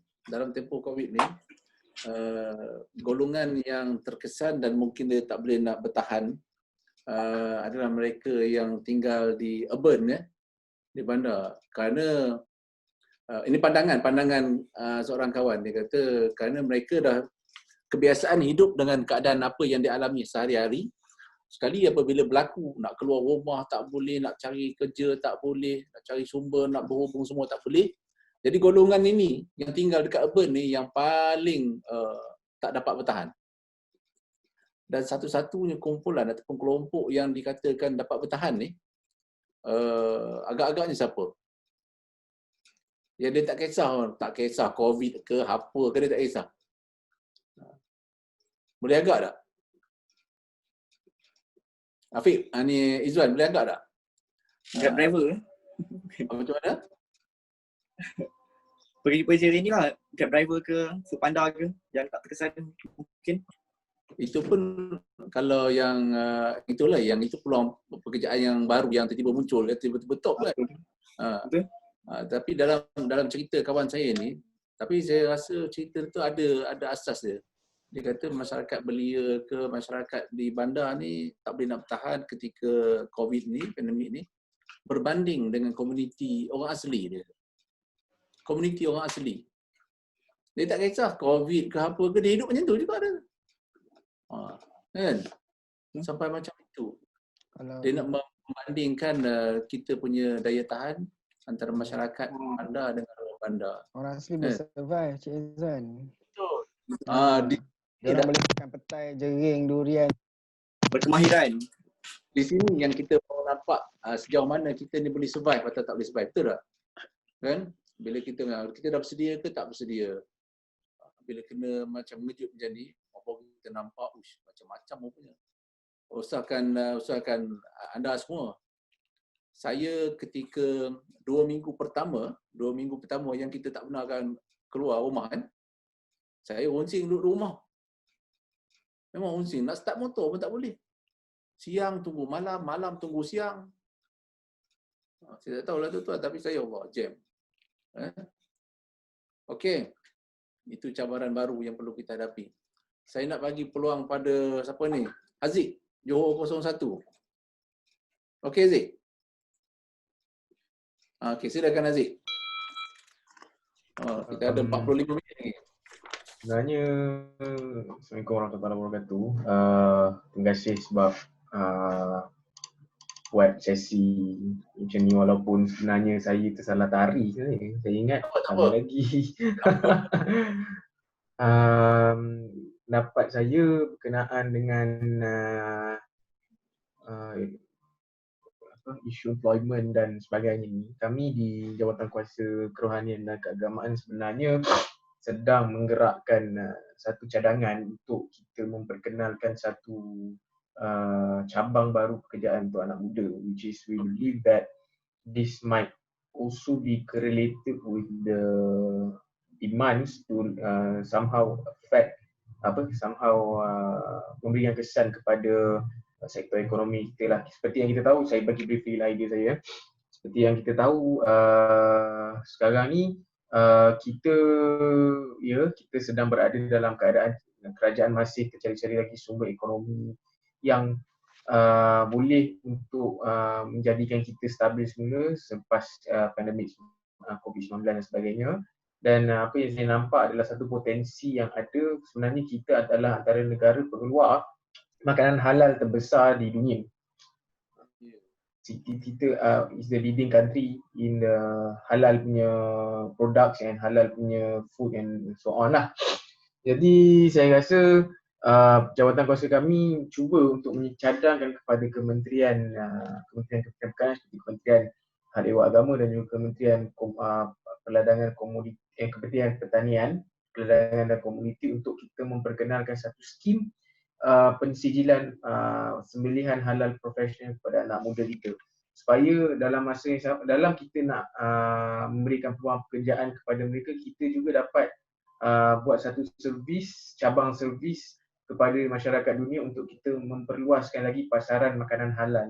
Speaker 2: golongan yang terkesan dan mungkin dia tak boleh nak bertahan adalah mereka yang tinggal di urban di bandar. Kerana ini pandangan seorang kawan, dia kata kerana mereka dah kebiasaan hidup dengan keadaan apa yang dialami sehari-hari. Sekali apabila berlaku nak keluar rumah tak boleh, nak cari kerja tak boleh, nak cari sumber, nak berhubung semua tak boleh. Jadi golongan ini yang tinggal dekat urban ni yang paling tak dapat bertahan. Dan satu-satunya kumpulan ataupun kelompok yang dikatakan dapat bertahan ni agak-agaknya siapa? Ya dia tak kisah COVID ke apa ke, dia tak kisah. Boleh agak tak? Afiq, ni Izzuan boleh agak tak?
Speaker 3: Grab driver
Speaker 2: Macam mana?
Speaker 3: pergi ni lah, Grab driver ke, Foodpanda ke, yang tak terkesan mungkin.
Speaker 2: Itu pun kalau yang itulah yang itu peluang pekerjaan yang baru yang tiba-tiba muncul, tiba-tiba top kan. Tapi dalam cerita kawan saya ni, tapi saya rasa cerita tu ada asas dia. Dia kata masyarakat belia ke masyarakat di bandar ni tak boleh nak bertahan ketika COVID ni, pandemik ni, berbanding dengan komuniti orang asli dia. Komuniti orang asli. Dia tak kisah COVID ke apa ke, dia hidup macam tu juga dia. Kan? Sampai macam itu. Dia nak membandingkan kita punya daya tahan antara masyarakat bandar dengan orang bandar.
Speaker 9: Orang asli boleh survive, Cik Izzan.
Speaker 2: Betul.
Speaker 9: Dia orang boleh makan petai, jering, durian.
Speaker 3: Berkemahiran.
Speaker 2: Di sini yang kita mau nampak sejauh mana kita ni boleh survive atau tak boleh survive. Betul tak? Kan? Bila kita dah bersedia ke tak bersedia. Bila kena macam mengejut macam ni, apa kita nampak macam-macam rupanya. Usahakan anda semua. Saya ketika 2 minggu pertama yang kita tak pernah akan keluar rumah kan, saya onsing duduk rumah. Memang onsing. Nak start motor pun tak boleh. Siang tunggu malam, malam tunggu siang. Saya tak tahulah tuan-tuan, tapi saya Allah jam. Okey. Itu cabaran baru yang perlu kita hadapi. Saya nak bagi peluang pada siapa ni? Haziq, Johor 01. Okey Haziq. Okey, silakan Haziq. Kita ada 45 minit lagi.
Speaker 7: Sebenarnya, Assalamualaikum warahmatullahi wabarakatuh. Terima kasih sebab buat sesi macam ni, walaupun sebenarnya saya tersalah tarik sebenarnya. Saya ingat ada lagi. Pendapat saya berkenaan dengan isu employment dan sebagainya ni, kami di Jawatan Kuasa Kerohanian dan Keagamaan sebenarnya sedang menggerakkan satu cadangan untuk kita memperkenalkan satu cabang baru pekerjaan untuk anak muda, which is we believe that this might also be correlated with the demands to somehow affect memberikan kesan kepada sektor ekonomi kita lah. Seperti yang kita tahu, saya bagi briefly idea saya. Seperti yang kita tahu, sekarang ni kita sedang berada dalam keadaan kerajaan masih tercari-cari lagi sumber ekonomi yang boleh untuk menjadikan kita stabil semula selepas pandemik COVID-19 dan sebagainya. Dan apa yang saya nampak adalah satu potensi yang ada. Sebenarnya kita adalah antara negara pengeluar makanan halal terbesar di dunia. Kita is the leading country in the halal punya products and halal punya food and so on lah. Jadi saya rasa jawatan kuasa kami cuba untuk mencadangkan kepada kementerian perkanan seperti Kementerian Hal Ehwal Agama dan juga Kementerian Perdagangan Komoditi, Kementerian Pertanian, Perdagangan dan Komoditi untuk kita memperkenalkan satu skim pensijilan sembelihan halal profesional kepada anak muda kita, supaya dalam masa yang dalam kita nak memberikan peluang pekerjaan kepada mereka, kita juga dapat buat satu cabang servis kepada masyarakat dunia untuk kita memperluaskan lagi pasaran makanan halal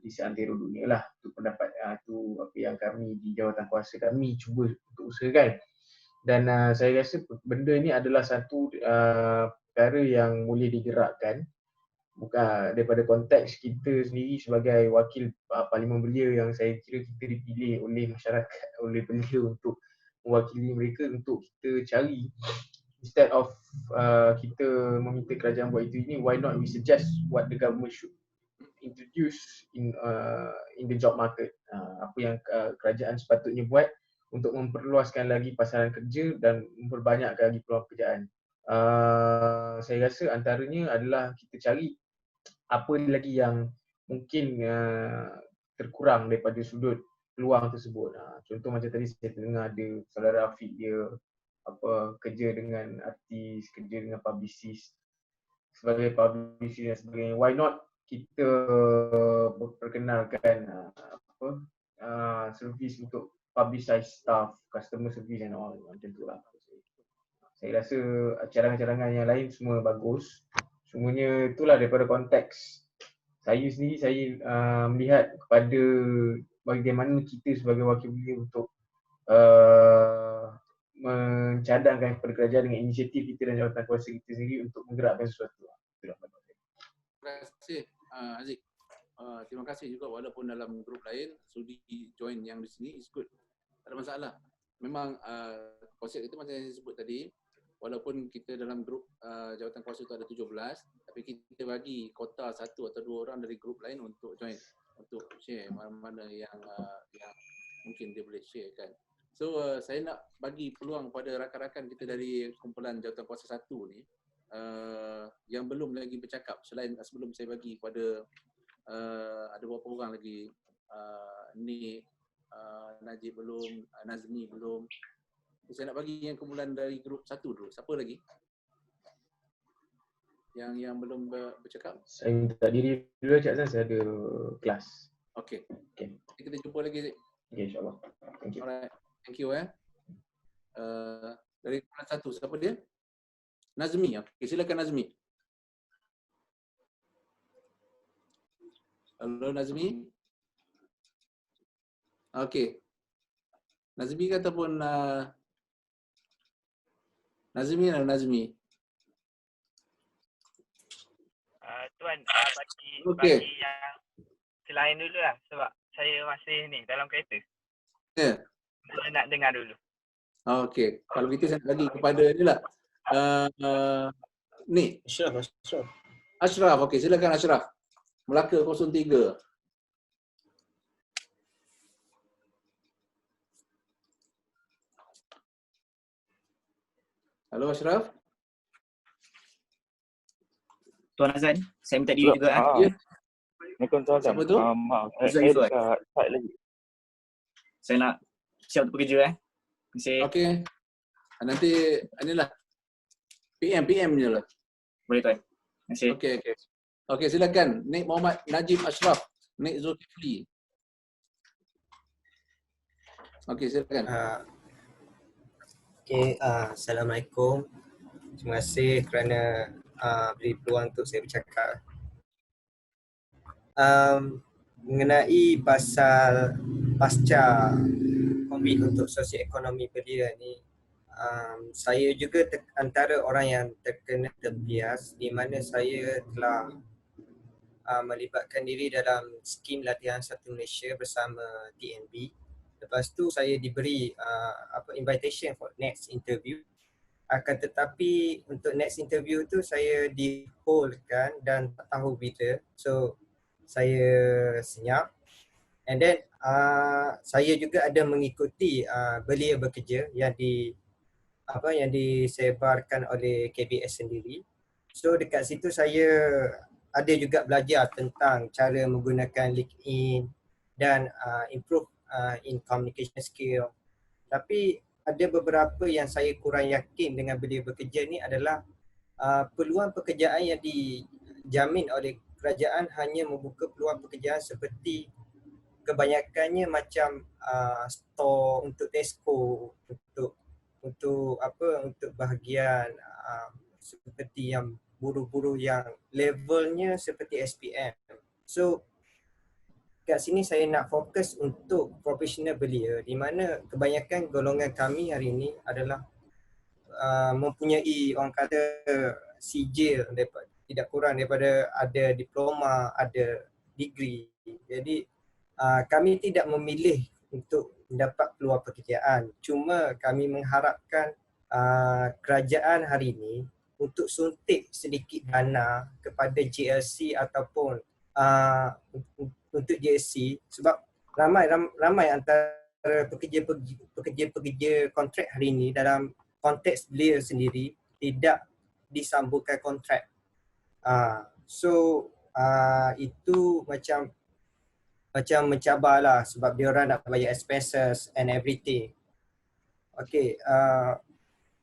Speaker 7: di seantero dunia lah. Itu pendapat itu apa yang kami di jawatan kuasa kami cuba untuk usahakan. Dan saya rasa benda ini adalah satu perkara yang boleh digerakkan bukan daripada konteks kita sendiri sebagai wakil Parlimen Belia, yang saya kira kita dipilih oleh masyarakat, oleh belia untuk mewakili mereka untuk kita cari, instead of kita meminta kerajaan buat itu ini, why not we suggest what the government should introduce in the job market. Apa yang kerajaan sepatutnya buat untuk memperluaskan lagi pasaran kerja dan memperbanyakkan lagi peluang pekerjaan. Saya rasa antaranya adalah kita cari apa lagi yang mungkin terkurang daripada sudut peluang tersebut. Contoh macam tadi saya dengar ada saudara Afiq dia kerja dengan artis, kerja dengan publicist, sebagai publicist dan sebagainya. Why not kita perkenalkan servis untuk publicize staff, customer service and all, macam tu lah. Saya rasa cadangan-cadangan yang lain semua bagus. Semuanya itulah daripada konteks saya sendiri, saya melihat kepada bagaimana kita sebagai wakil belia untuk mencadangkan kepada kerajaan dengan inisiatif kita dan jawatan kuasa kita sendiri untuk menggerakkan sesuatu. Itulah pendapat saya.
Speaker 2: Terima kasih Aziz. Terima kasih juga walaupun dalam grup lain sudi join yang di sini is good. Tak ada masalah. Memang konsep itu macam yang saya sebut tadi, walaupun kita dalam grup jawatan kuasa itu ada 17, tapi kita bagi kota 1 atau 2 orang dari grup lain untuk join, untuk share mana-mana yang mungkin dia boleh share kan. So saya nak bagi peluang pada rakan-rakan kita dari kumpulan jawatan kuasa 1 ni yang belum lagi bercakap, selain sebelum saya bagi pada ada beberapa orang lagi, Nik, Najib belum, Nazmi belum. Saya nak bagi yang kumpulan dari grup 1 dulu. Siapa lagi yang belum bercakap?
Speaker 7: Saya minta diri dulu Cik Azan, saya ada kelas.
Speaker 2: Okey. Kita jumpa lagi.
Speaker 7: Okay, insyaAllah. Thank you.
Speaker 2: Alright. Thank you dari kumpulan 1, siapa dia? Nazmi. Okay, silakan Nazmi. Halo Nazmi. Okey. Nazmi ke ataupun Nazmi atau Nazmi?
Speaker 13: Tuan, bagi yang selain dulu lah sebab saya masih ni dalam kereta.
Speaker 2: Ya.
Speaker 13: Saya nak dengar dulu.
Speaker 2: Okey. Kalau gitu saya nak bagi kepada ni lah. Ni. Ashraf. Okey, silakan Ashraf. Melaka 03. Halo Ashraf.
Speaker 3: Tuan Azan, saya minta diri juga.
Speaker 2: Ya.
Speaker 14: Assalamualaikum Tuan Azan.
Speaker 2: Siapa tu?
Speaker 14: Maaf,
Speaker 3: Azan
Speaker 14: saya tak lagi.
Speaker 3: Saya nak siap untuk bekerja. Terima kasih.
Speaker 2: Okey. Nanti inilah PM je lah.
Speaker 3: Boleh Tuan. Terima kasih.
Speaker 2: Okey, silakan Nik Muhammad Najib Ashraf, Nik Zulkifli. Okey, silakan.
Speaker 15: Assalamualaikum. Terima kasih kerana beri peluang untuk saya bercakap. Mengenai pasal pasca COVID untuk sosioekonomi belia ni, saya juga antara orang yang terkena terbias di mana saya telah melibatkan diri dalam skim latihan Satu Malaysia bersama TNB. Lepas tu saya diberi invitation for next interview. Akan tetapi untuk next interview tu saya di-holdkan dan tak tahu bila. So saya senyap. And then saya juga ada mengikuti Belia Bekerja yang disebarkan oleh KBS sendiri. So dekat situ saya ada juga belajar tentang cara menggunakan LinkedIn dan improve in communication skill. Tapi ada beberapa yang saya kurang yakin dengan Belia Bekerja ni adalah peluang pekerjaan yang dijamin oleh kerajaan hanya membuka peluang pekerjaan seperti kebanyakannya macam store untuk Tesco, untuk bahagian seperti yang buruh-buruh yang levelnya seperti SPM. So kat sini saya nak fokus untuk profesional belia di mana kebanyakan golongan kami hari ini adalah mempunyai orang kata sijil tidak kurang daripada ada diploma, ada degree. Jadi kami tidak memilih untuk mendapat peluang pekerjaan. Cuma kami mengharapkan kerajaan hari ini untuk suntik sedikit dana kepada JLC ataupun untuk JLC sebab ramai antara pekerja-pekerja kontrak hari ini dalam konteks belia sendiri tidak disambungkan kontrak. So itu macam macam mencabar lah sebab dia orang nak bayar expenses and everything. Okay,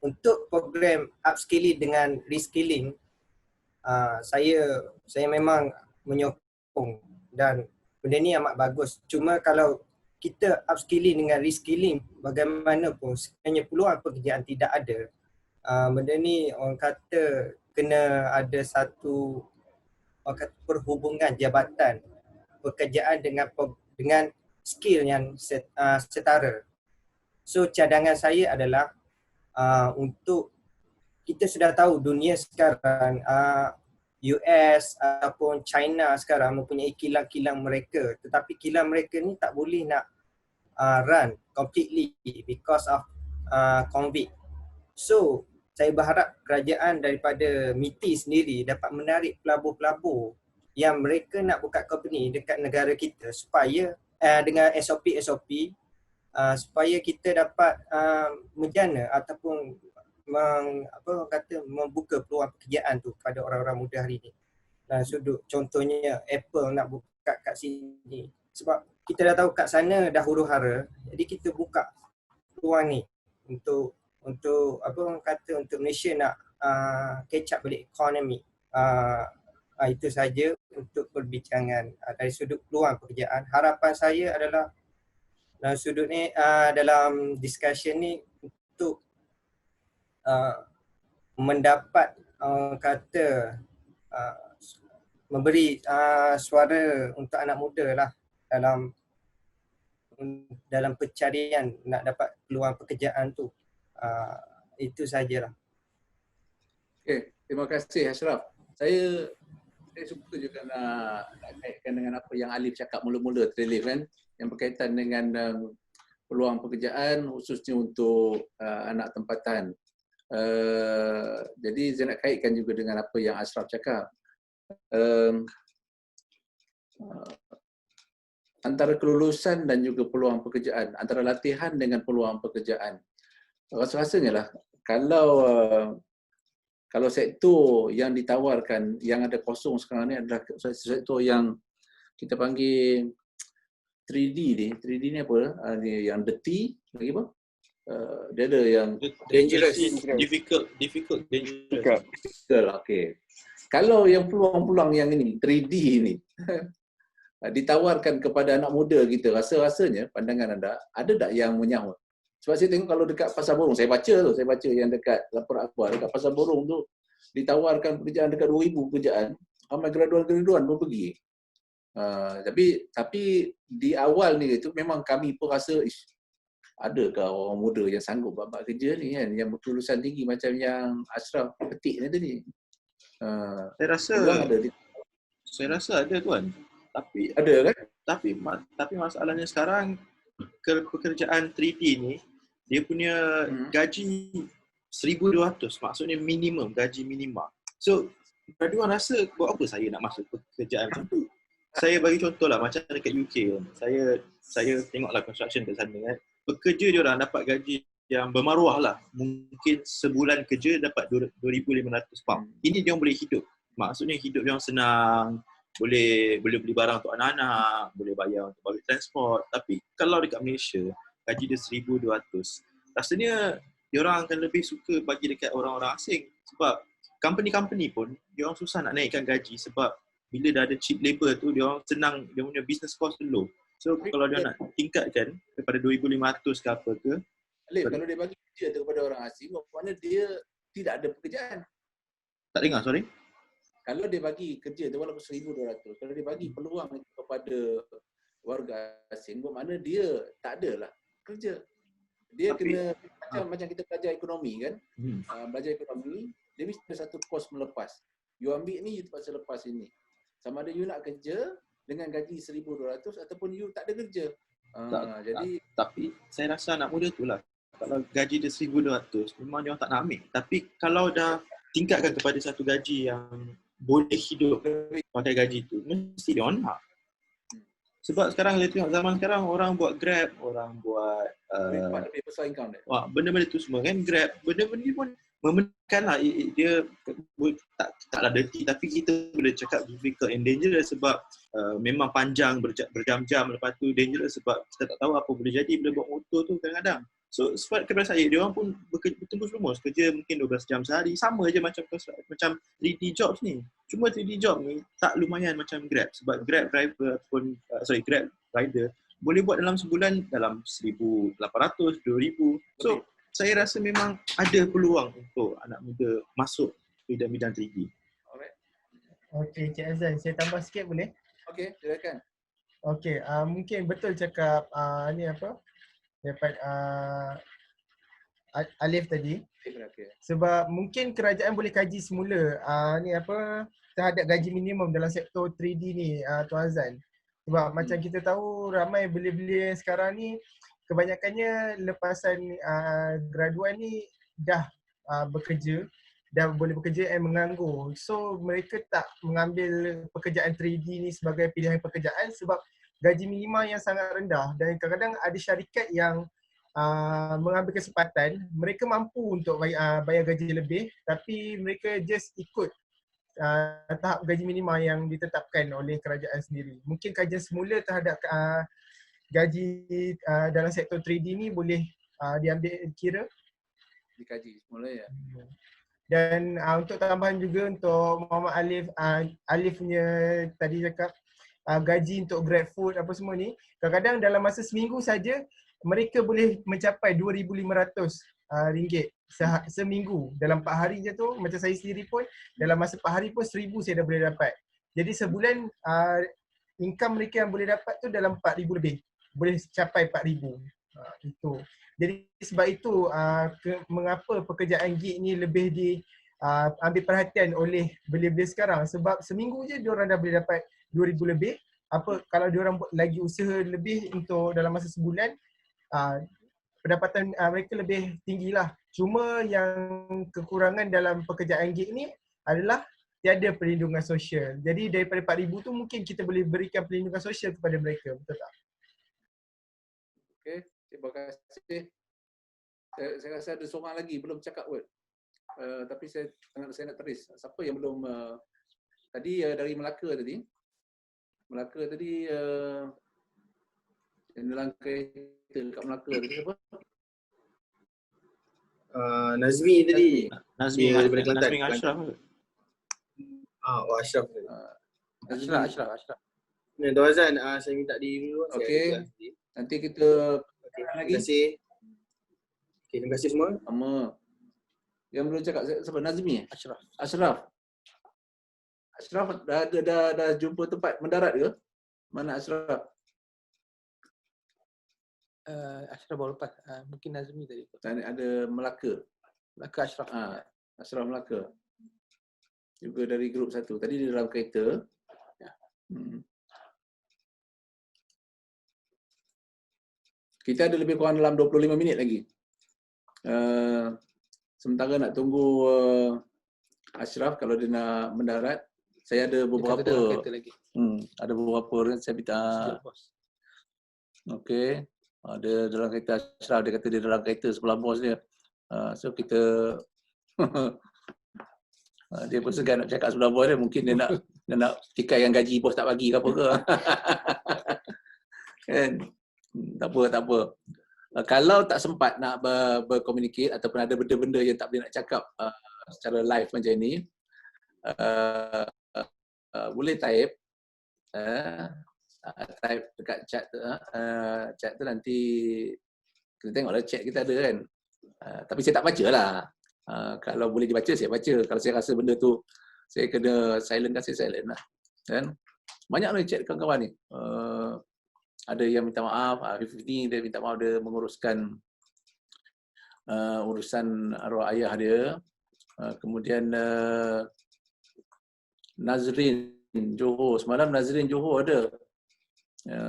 Speaker 15: untuk program upskilling dengan reskilling, saya memang menyokong dan benda ni amat bagus. Cuma kalau kita upskilling dengan reskilling, bagaimanapun sebenarnya peluang pekerjaan tidak ada. Benda ni orang kata kena ada satu perhubungan jabatan pekerjaan dengan skill yang setara. So cadangan saya adalah untuk kita sudah tahu dunia sekarang, US ataupun China sekarang mempunyai kilang-kilang mereka, tetapi kilang mereka ni tak boleh nak run completely because of COVID. So saya berharap kerajaan daripada MITI sendiri dapat menarik pelabur-pelabur yang mereka nak buka company dekat negara kita supaya dengan SOP supaya kita dapat menjana ataupun membuka peluang pekerjaan tu kepada orang-orang muda hari ni. Sudut contohnya Apple nak buka kat sini sebab kita dah tahu kat sana dah huru-hara, jadi kita buka peluang ni untuk untuk Malaysia nak catch up balik ekonomi. Itu saja untuk perbincangan dari sudut peluang pekerjaan. Harapan saya adalah dalam sudut ni, dalam discussion ni untuk mendapat memberi suara untuk anak muda lah dalam pencarian nak dapat peluang pekerjaan tu. Itu sajalah.
Speaker 2: Okey, terima kasih Ashraf. Saya suka juga nak kaitkan dengan apa yang Alif cakap mula-mula tadi kan, yang berkaitan dengan peluang pekerjaan khususnya untuk anak tempatan. Jadi saya nak kaitkan juga dengan apa yang Ashraf cakap. Antara kelulusan dan juga peluang pekerjaan, antara latihan dengan peluang pekerjaan. Rasa-rasanya lah kalau sektor yang ditawarkan, yang ada kosong sekarang ni adalah sektor yang kita panggil 3D ni. 3D ni apa? Yang dirty, lagi apa? Dia ada yang
Speaker 4: dangerous, difficult, dangerous.
Speaker 2: Okay. Kalau yang peluang-peluang yang ini, 3D ni, ditawarkan kepada anak muda kita, rasa-rasanya pandangan anda, ada tak yang menyahut? Sebab saya tengok kalau dekat Pasar Borong, saya baca yang dekat laporan akhbar, dekat Pasar Borong tu ditawarkan pekerjaan dekat 2,000 pekerjaan, ramai graduan-graduan pun pergi. Tapi di awal ni itu memang kami pun rasa, adakah orang muda yang sanggup buat kerja ni kan, yang berkelulusan tinggi macam yang Ashraf petik ni tadi.
Speaker 4: Saya rasa ada tuan. Tapi
Speaker 2: ada kan?
Speaker 4: Tapi masalahnya sekarang pekerjaan 3D ni dia punya gaji 1,200, maksudnya minimum, gaji minima. So graduan rasa buat apa saya nak masuk pekerjaan macam tu. Saya bagi contoh lah macam dekat UK kan. Saya tengoklah construction kat sana kan. Pekerja dia orang dapat gaji yang bermaruah lah. Mungkin sebulan kerja dapat 2,500 pound. Ini dia orang boleh hidup. Maksudnya hidup dia orang senang, boleh beli barang untuk anak-anak, boleh bayar untuk public transport. Tapi kalau dekat Malaysia, gaji dia 1,200. Rasanya dia orang akan lebih suka bagi dekat orang-orang asing. Sebab company-company pun dia orang susah nak naikkan gaji sebab bila dah ada cheap labour tu, dia orang senang, dia punya business cost tu low. So kalau dia nak tingkatkan daripada 2,500 ke apa ke,
Speaker 2: Alif, kalau dia bagi kerja tu kepada orang asing, maknanya dia tidak ada pekerjaan.
Speaker 4: Tak dengar, sorry?
Speaker 2: Kalau dia bagi kerja tu walaupun 1,200, kalau dia bagi peluang kepada warga asing, bermakna dia tak adalah kerja. Dia kena macam kita belajar ekonomi kan. Belajar ekonomi, dia mesti ada satu kos melepas. You ambil ni, you terpaksa lepas ini. Sama ada you nak kerja dengan gaji 1,200 ataupun you tak ada kerja.
Speaker 4: Tapi saya rasa anak muda tu lah. Kalau gaji dia 1,200, memang dia orang tak nak ambil. Tapi kalau dah tingkatkan kepada satu gaji yang boleh hidup pakai gaji tu, mesti dia orang nak. Sebab sekarang kita tengok zaman sekarang orang buat Grab, orang buat
Speaker 2: lebih besar income dia.
Speaker 4: benda-benda tu semua kan, Grab, benda-benda ni pun membenarkan lah dia taklah dirty, tapi kita boleh cakap difficult and dangerous sebab memang panjang berjam-jam, lepas tu dangerous sebab kita tak tahu apa boleh jadi bila buat motor tu kadang-kadang. So sebab kepada saya, dia orang pun bertembus lumus kerja mungkin 12 jam sehari, sama je macam 3D jobs ni. Cuma 3D job ni tak lumayan macam Grab sebab Grab driver ataupun Grab rider boleh buat dalam sebulan dalam 1,800, 2,000. So saya rasa memang ada peluang untuk anak muda masuk bidang-bidang 3D.
Speaker 6: Okey, Cik Azan, saya tambah sikit boleh?
Speaker 2: Okey, silakan.
Speaker 6: Okey, mungkin betul cakap ni apa? Dapat Alif tadi.
Speaker 2: Okay.
Speaker 6: Sebab mungkin kerajaan boleh kaji semula ni apa terhadap gaji minimum dalam sektor 3D ni Tuan Azan. Sebab macam kita tahu ramai belia-belia yang sekarang ni kebanyakannya lepasan graduan ni dah bekerja, dah boleh bekerja dan menganggur. So mereka tak mengambil pekerjaan 3D ni sebagai pilihan pekerjaan sebab gaji minima yang sangat rendah dan kadang-kadang ada syarikat yang mengambil kesempatan, mereka mampu untuk bayar gaji lebih tapi mereka just ikut tahap gaji minima yang ditetapkan oleh kerajaan sendiri. Mungkin kajian semula terhadap gaji dalam sektor 3D ni boleh diambil kira.
Speaker 2: Dikaji semula ya.
Speaker 6: Dan untuk tambahan juga untuk Muhammad Alif punya tadi cakap gaji untuk GrabFood apa semua ni, kadang-kadang dalam masa seminggu saja mereka boleh mencapai RM2,500 seminggu. Dalam 4 hari je tu, macam saya sendiri pun dalam masa 4 hari pun 1,000 saya dah boleh dapat. Jadi sebulan income mereka yang boleh dapat tu dalam 4,000 lebih. Boleh capai 4,000. Itu. Jadi sebab itu mengapa pekerjaan gig ni lebih ambil perhatian oleh belia-belia sekarang sebab seminggu je diorang dah boleh dapat 2,000 lebih. Kalau diorang buat lagi usaha lebih untuk dalam masa sebulan, pendapatan mereka lebih tinggilah. Cuma yang kekurangan dalam pekerjaan gig ni adalah tiada perlindungan sosial. Jadi daripada 4,000 tu mungkin kita boleh berikan perlindungan sosial kepada mereka, betul tak?
Speaker 2: Okey, terima kasih. Saya rasa ada seorang lagi belum cakap pun. Tapi saya nak teris. Siapa yang belum tadi dari Melaka tadi? Melaka tadi yang dalam kereta dekat Melaka tadi siapa?
Speaker 5: Nazmi tadi.
Speaker 4: Nazmi
Speaker 5: daripada Kelantan.
Speaker 4: Nazmi Ashraf.
Speaker 5: Ashraf.
Speaker 2: Ashraf.
Speaker 5: Tuan Azan, saya minta diri dulu.
Speaker 2: Okey. Nanti kita lagi.
Speaker 5: Terima kasih. Okay, terima kasih semua.
Speaker 2: Sama. Yang belum cakap siapa? Nazmi? Ashraf dah jumpa tempat mendarat ke? Mana Ashraf?
Speaker 16: Ashraf baru lepas. Mungkin Nazmi tadi.
Speaker 2: Ada Melaka.
Speaker 16: Ashraf.
Speaker 2: Ashraf Melaka. Juga dari grup 1. Tadi di dalam kereta. Kita ada lebih kurang dalam 25 minit lagi. Sementara nak tunggu Ashraf kalau dia nak mendarat. Saya ada beberapa ada beberapa saya minta. Okey. Ada dalam kereta Ashraf, dia kata dia dalam kereta sebelah bos dia. So kita dia pun segan nak cakap sebelah bos dia, mungkin dia nak tikaikan gaji bos tak bagi ke apa ke. Kan? Tak apa. Kalau tak sempat nak berkomunikasi ataupun ada benda-benda yang tak boleh nak cakap secara live macam ni, boleh type dekat chat tu nanti kita tengoklah chat kita ada kan. Tapi saya tak baca lah. Kalau boleh dibaca saya baca. Kalau saya rasa benda tu saya kena silent kan, saya silent lah. Kan? Banyak lah chat kawan-kawan ni. Ada yang minta maaf, Fifty dia minta maaf dia menguruskan urusan arwah ayah dia. Kemudian Nazrin Johor, semalam Nazrin Johor ada.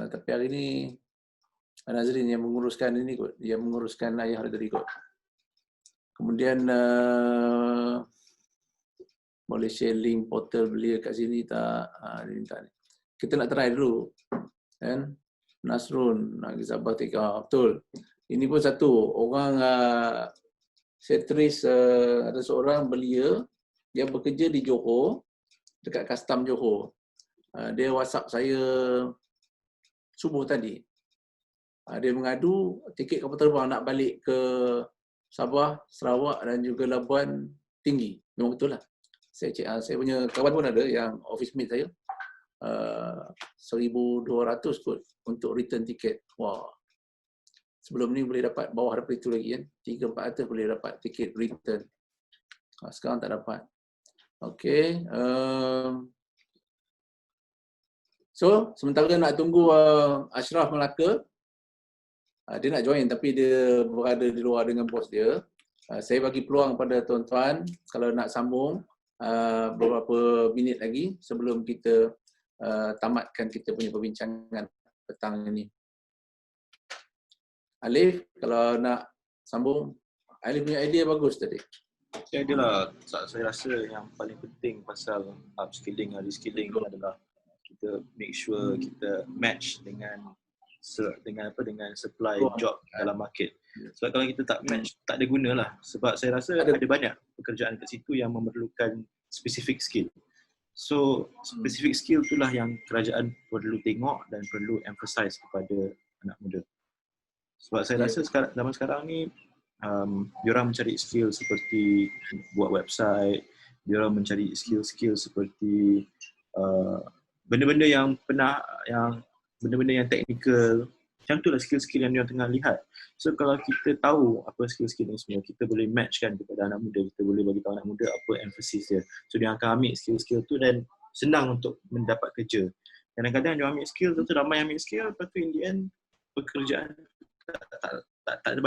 Speaker 2: Tapi hari ni Nazrin yang menguruskan ini kot, yang menguruskan ayah dia tadi kot. Kemudian boleh share link portal belia kat sini tak? Dia minta ni. Kita nak try dulu. Kan? Nasrun, Sabah Tika. Betul. Ini pun satu. Orang setris ada seorang belia yang bekerja di Johor, dekat custom Johor. Dia WhatsApp saya subuh tadi. Dia mengadu tiket kapal terbang nak balik ke Sabah, Sarawak dan juga Labuan tinggi. Memang betul lah. Saya cek, saya punya kawan pun ada yang office mate saya. 1,200 kot untuk return tiket. Wah. Sebelum ni boleh dapat bawah daripada itu lagi kan. 300-400 boleh dapat tiket return. Sekarang tak dapat. Okey. So, sementara nak tunggu Ashraf Melaka, dia nak join tapi dia berada di luar dengan bos dia. Saya bagi peluang pada tuan-tuan kalau nak sambung beberapa minit lagi sebelum kita tamatkan kita punya perbincangan petang ini. Alif, kalau nak sambung, Alif punya idea bagus tadi.
Speaker 4: Ya, adalah saya rasa yang paling penting pasal upskilling, reskilling adalah kita make sure kita match dengan supply job dalam market. Sebab kalau kita tak match, tak ada gunalah. Sebab saya rasa ada banyak pekerjaan kat situ yang memerlukan specific skill. So, specific skill itulah yang kerajaan perlu tengok dan perlu emphasize kepada anak muda. Sebab saya rasa zaman sekarang ni, diorang mencari skill seperti buat website, diorang mencari skill-skill seperti benda-benda yang benda-benda yang teknikal. Macam tu lah skill-skill yang diorang tengah lihat. So kalau kita tahu apa skill-skill ni semua, kita boleh matchkan kepada anak muda, kita boleh bagi tahu anak muda apa emphasis dia. So dia akan ambil skill-skill tu dan senang untuk mendapat kerja. Kadang-kadang dia ambil skill tu ramai yang ambil skill, lepas tu in the end pekerjaan tak ada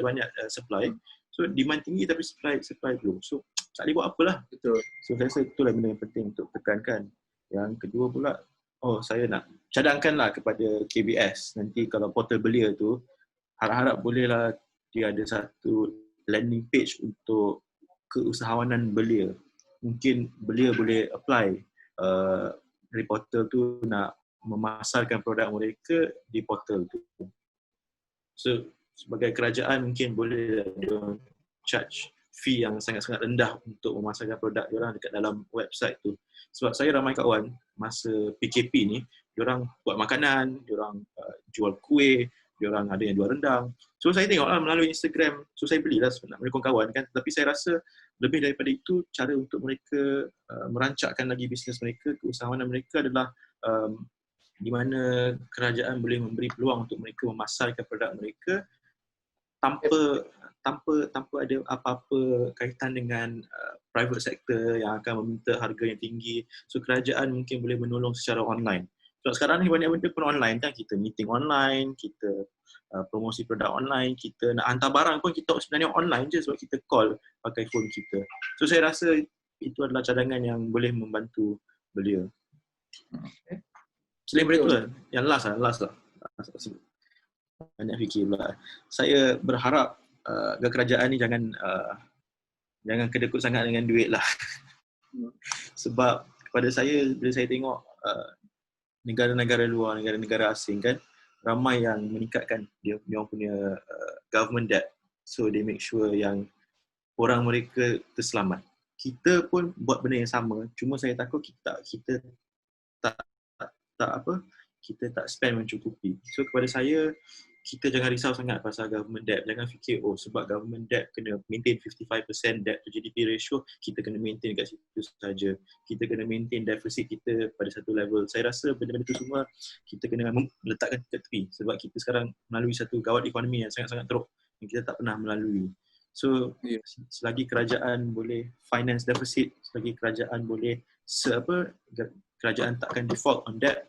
Speaker 4: banyak supply. So demand tinggi tapi supply belum. So tak boleh buat apalah. Betul. So saya rasa itulah benda yang penting untuk tekankan. Yang kedua pula, saya nak cadangkanlah kepada KBS nanti kalau portal belia tu, harap-harap bolehlah dia ada satu landing page untuk keusahawanan belia. Mungkin belia boleh apply dari portal tu nak memasarkan produk mereka di portal tu. So sebagai kerajaan mungkin boleh dia charge fee yang sangat-sangat rendah untuk memasarkan produk diorang dekat dalam website tu. Sebab saya ramai kawan masa PKP ni, diorang buat makanan, diorang jual kuih, diorang ada yang jual rendang. So saya tengoklah melalui Instagram, so saya belilah nak menyokong kawan kan. Tapi saya rasa lebih daripada itu, cara untuk mereka merancakkan lagi bisnes mereka, keusahawanan mereka adalah di mana kerajaan boleh memberi peluang untuk mereka memasarkan produk mereka tanpa ada apa-apa kaitan dengan private sector yang akan meminta harga yang tinggi. So kerajaan mungkin boleh menolong secara online. Sebab sekarang ni banyak benda pun online kan, kita meeting online, kita promosi produk online, kita nak hantar barang pun kita sebenarnya online je sebab kita call pakai phone kita. So saya rasa itu adalah cadangan yang boleh membantu belia. Selain daripada itu lah, yang last lah. Banyak fikir pula. Saya berharap kerajaan ni jangan kedekut sangat dengan duit lah. Sebab kepada saya, bila saya tengok negara-negara luar, negara-negara asing kan, ramai yang meningkatkan dia punya government debt. So they make sure yang orang mereka terselamat. Kita pun buat benda yang sama, cuma saya takut kita tak spend mencukupi. So kepada saya, kita jangan risau sangat pasal government debt. Jangan fikir, sebab government debt kena maintain 55% debt to GDP ratio, kita kena maintain kat situ saja. Kita kena maintain deficit kita pada satu level. Saya rasa benda-benda itu semua kita kena letakkan kat tepi. Sebab kita sekarang melalui satu gawat ekonomi yang sangat-sangat teruk yang kita tak pernah melalui. So, selagi kerajaan boleh finance deficit, selagi kerajaan boleh kerajaan takkan default on debt,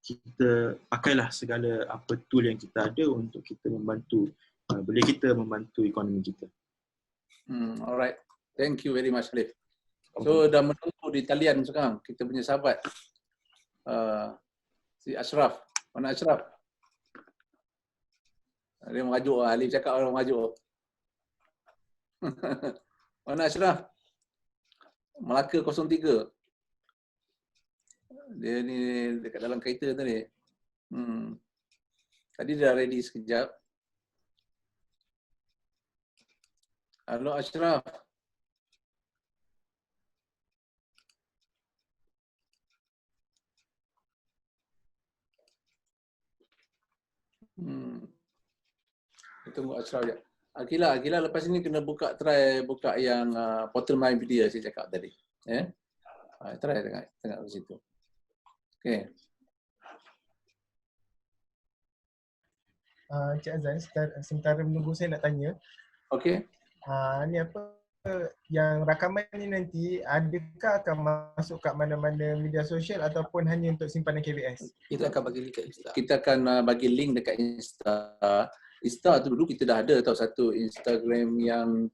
Speaker 4: kita pakailah segala apa tool yang kita ada untuk kita membantu boleh kita membantu ekonomi kita.
Speaker 2: Alright. Thank you very much, Alif. So dah menunggu di talian sekarang kita punya sahabat si Ashraf. Mana Ashraf? Dia mengajuk Alif cakap orang mengajuk. Mana Ashraf? Melaka 03. Dia ni dekat dalam kereta tadi. Tadi dah ready sekejap. Halo Ashraf. Kita tunggu Ashraf je. Akila lepas ni kena try buka yang portal My Media saya cakap tadi. Try tengok di situ. Okey.
Speaker 6: Cik Azan, sementara menunggu saya nak tanya.
Speaker 2: Okey.
Speaker 6: Ni apa yang rakaman ni nanti adakah akan masuk kat mana-mana media sosial ataupun hanya untuk simpanan KBS?
Speaker 16: Kita akan bagi link kat Insta.
Speaker 2: Kita akan bagi link dekat Insta. Insta tu dulu kita dah ada tau satu Instagram yang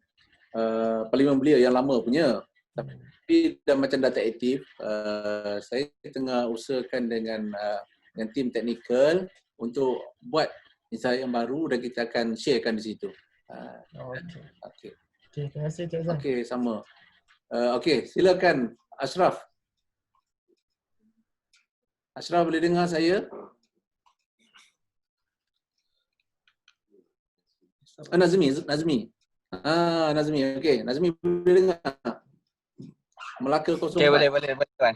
Speaker 2: Parlimen Belia yang lama punya. Tapi dah macam dah tak aktif. Saya tengah usahakan dengan tim teknikal untuk buat Insta yang baru dan kita akan sharekan di situ. Okey.
Speaker 6: Okey, terima kasih Cik Azan.
Speaker 2: Okey, sama. Okey, silakan Ashraf. Ashraf boleh dengar saya? Nazmi. Nazmi. Okey, Nazmi boleh dengar? Melaka 04.
Speaker 17: Okey, boleh tuan.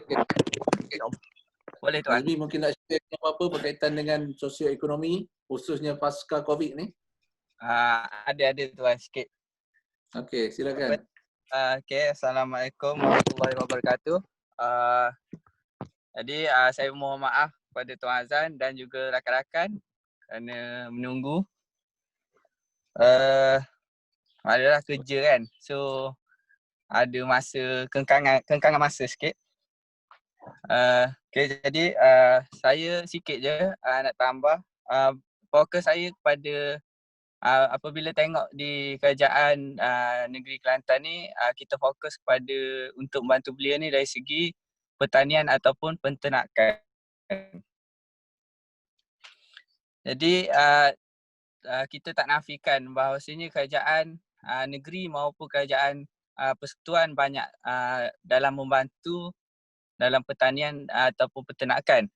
Speaker 17: Boleh tuan.
Speaker 2: Nazmi mungkin nak share apa-apa berkaitan dengan sosioekonomi khususnya pasca Covid ni?
Speaker 17: Ada tuan sikit.
Speaker 2: Okey, silakan.
Speaker 17: Okey, Assalamualaikum warahmatullahi wabarakatuh. Jadi saya mohon maaf kepada Tuan Azan dan juga rakan-rakan kerana menunggu. Adalah kerja kan. So ada masa kengkangan masa sikit. Okey, jadi saya sikit je nak tambah. Fokus saya kepada apabila tengok di kerajaan negeri Kelantan ni, kita fokus kepada untuk membantu belia ni dari segi pertanian ataupun penternakan. Jadi kita tak nafikan bahawasanya kerajaan negeri maupun kerajaan persekutuan banyak dalam membantu dalam pertanian ataupun penternakan.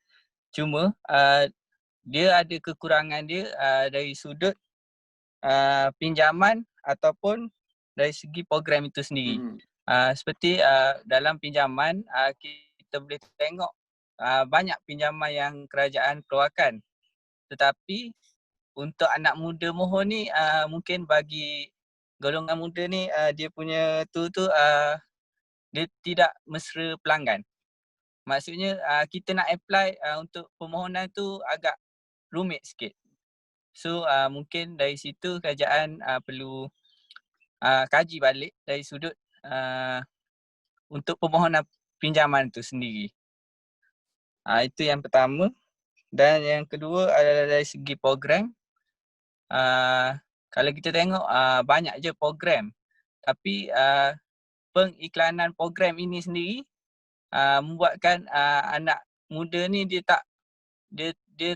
Speaker 17: Cuma dia ada kekurangan dia dari sudut pinjaman ataupun dari segi program itu sendiri. Seperti dalam pinjaman kita boleh tengok banyak pinjaman yang kerajaan keluarkan. Tetapi untuk anak muda mohon ni mungkin bagi golongan muda ni dia punya dia tidak mesra pelanggan. Maksudnya kita nak apply untuk permohonan tu agak rumit sikit. So mungkin dari situ kerajaan perlu kaji balik dari sudut untuk permohonan pinjaman itu sendiri. Itu yang pertama. Dan yang kedua adalah dari segi program. Kalau kita tengok banyak je program. Tapi pengiklanan program ini sendiri membuatkan anak muda ni dia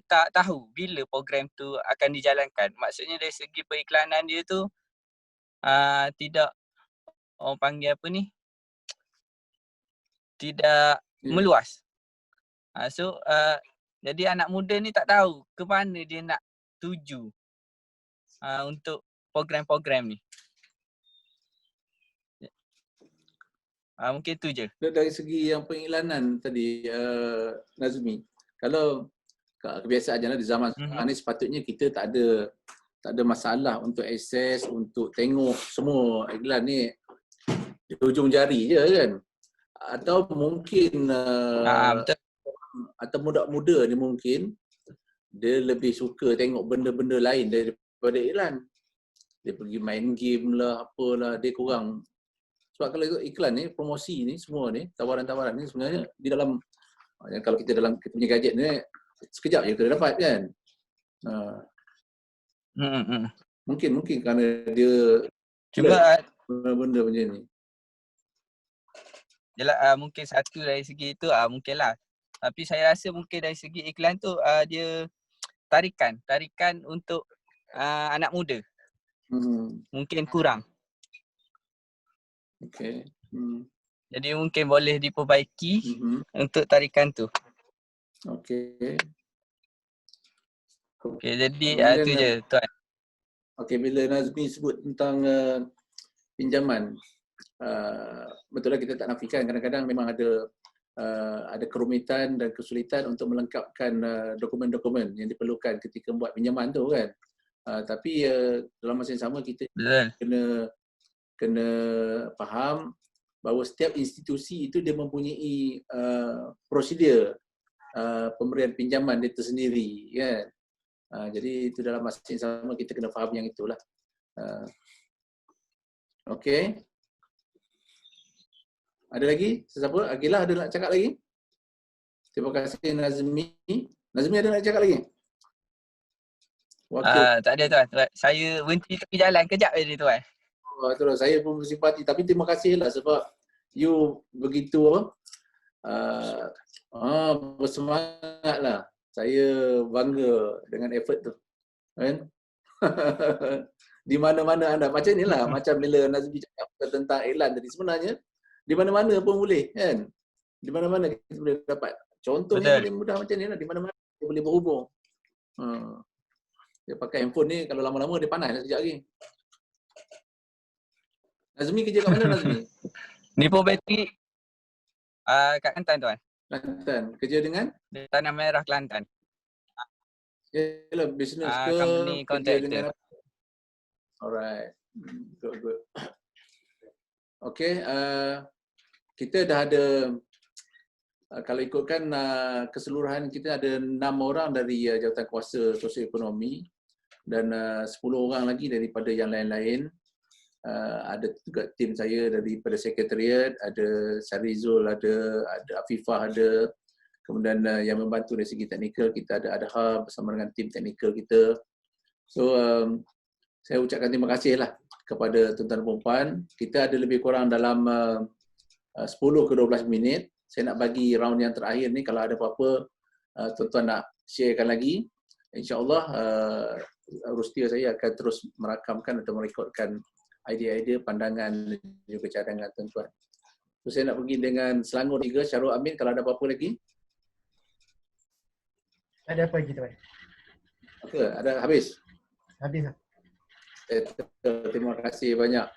Speaker 17: tak tahu bila program tu akan dijalankan. Maksudnya dari segi periklanan dia tu tidak, orang panggil apa ni, tidak meluas. So jadi anak muda ni tak tahu ke mana dia nak tuju untuk program-program ni. Mungkin tu je.
Speaker 2: Dari segi yang pengiklanan tadi Nazmi, kalau kebiasaan je lah di zaman sekarang ni sepatutnya kita tak ada masalah untuk akses, untuk tengok semua iklan ni di hujung jari je kan. Atau mungkin
Speaker 17: betul.
Speaker 2: Atau muda-muda ni mungkin dia lebih suka tengok benda-benda lain daripada iklan. Dia pergi main game lah, apalah, dia kurang. Sebab kalau iklan ni, promosi ni, semua ni, tawaran-tawaran ni sebenarnya di dalam, kalau kita dalam kita punya gadget ni, sekejap je kita dapat kan. Mungkin kerana dia
Speaker 17: cuma
Speaker 2: benda macam ni.
Speaker 17: Yelah, mungkin satu dari segi itu mungkin lah. Tapi saya rasa mungkin dari segi iklan tu dia tarikan untuk anak muda. Mungkin kurang.
Speaker 2: Okey.
Speaker 17: Jadi mungkin boleh diperbaiki untuk tarikan tu.
Speaker 2: Okey.
Speaker 17: Okey, jadi
Speaker 2: Kemudian
Speaker 17: tu je tuan.
Speaker 2: okey, bila Nazmi sebut tentang pinjaman, betul lah kita tak nafikan kadang-kadang memang ada kerumitan dan kesulitan untuk melengkapkan dokumen-dokumen yang diperlukan ketika buat pinjaman tu kan. Tapi dalam masa yang sama kita kena faham bahawa setiap institusi itu dia mempunyai prosedur pemberian pinjaman dia tersendiri kan. Jadi itu dalam masa yang sama kita kena faham yang itulah. Okey. Ada lagi? Sesiapa? Agilah ada nak cakap lagi? Terima kasih Nazmi. Nazmi ada nak cakap lagi?
Speaker 17: Tak ada tuan. Saya berhenti tepi jalan kejap je tuan.
Speaker 2: Itulah saya pun bersimpati tapi terima kasihlah sebab you begitu bersemangatlah. Saya bangga dengan effort tu. Kan? Di mana-mana anda macam inilah macam bila Nazmi cakap tentang iklan tadi sebenarnya di mana-mana pun boleh kan. Di mana-mana kita boleh dapat. Contohnya boleh mudah macam ni lah, di mana-mana kita boleh berhubung. Dia pakai handphone ni kalau lama-lama dia panas sekejap lagi. Nazmi kerja kat mana Nazmi?
Speaker 17: Ni pun bateri kat Kelantan tuan.
Speaker 2: Kelantan. Kerja dengan?
Speaker 17: Tanah Merah Kelantan.
Speaker 2: Yalah, business ke?
Speaker 17: Company
Speaker 2: Kerja
Speaker 17: contractor.
Speaker 2: dengan apa? Alright. Good. Okay. Kita dah ada, kalau ikutkan keseluruhan kita ada 6 orang dari Jawatan Kuasa Sosioekonomi dan 10 orang lagi daripada yang lain-lain. Ada juga tim saya daripada sekretariat, ada Sarizul, ada Afifah ada. Kemudian yang membantu dari segi teknikal kita ada Adha bersama dengan tim teknikal kita. So saya ucapkan terima kasih lah kepada tuan-tuan dan puan. Kita ada lebih kurang dalam 10 ke 12 minit. Saya nak bagi round yang terakhir ni, kalau ada apa-apa tuan-tuan nak sharekan lagi. InsyaAllah Rustia saya akan terus merakamkan atau merekodkan idea-idea, pandangan dan juga cadangan tuan-tuan. So saya nak pergi dengan Selangor 3, Syarul Amin, kalau ada apa-apa lagi.
Speaker 6: Ada apa lagi tuan?
Speaker 2: Okay, ada habis?
Speaker 6: Habis.
Speaker 2: Terima kasih banyak.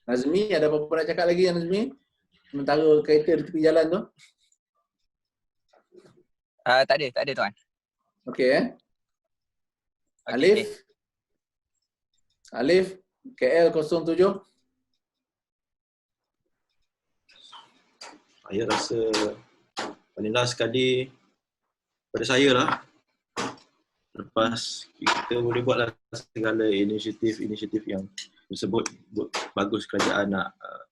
Speaker 2: Nazmi, ada apa-apa nak cakap lagi Nazmi? Sementara kereta di tepi jalan tu?
Speaker 17: Tak ada tuan.
Speaker 2: Okey Alif? Alif, KL 07.
Speaker 4: Saya rasa paling last sekali pada saya lah. Lepas kita boleh buatlah segala inisiatif yang tersebut bagus kerajaan nak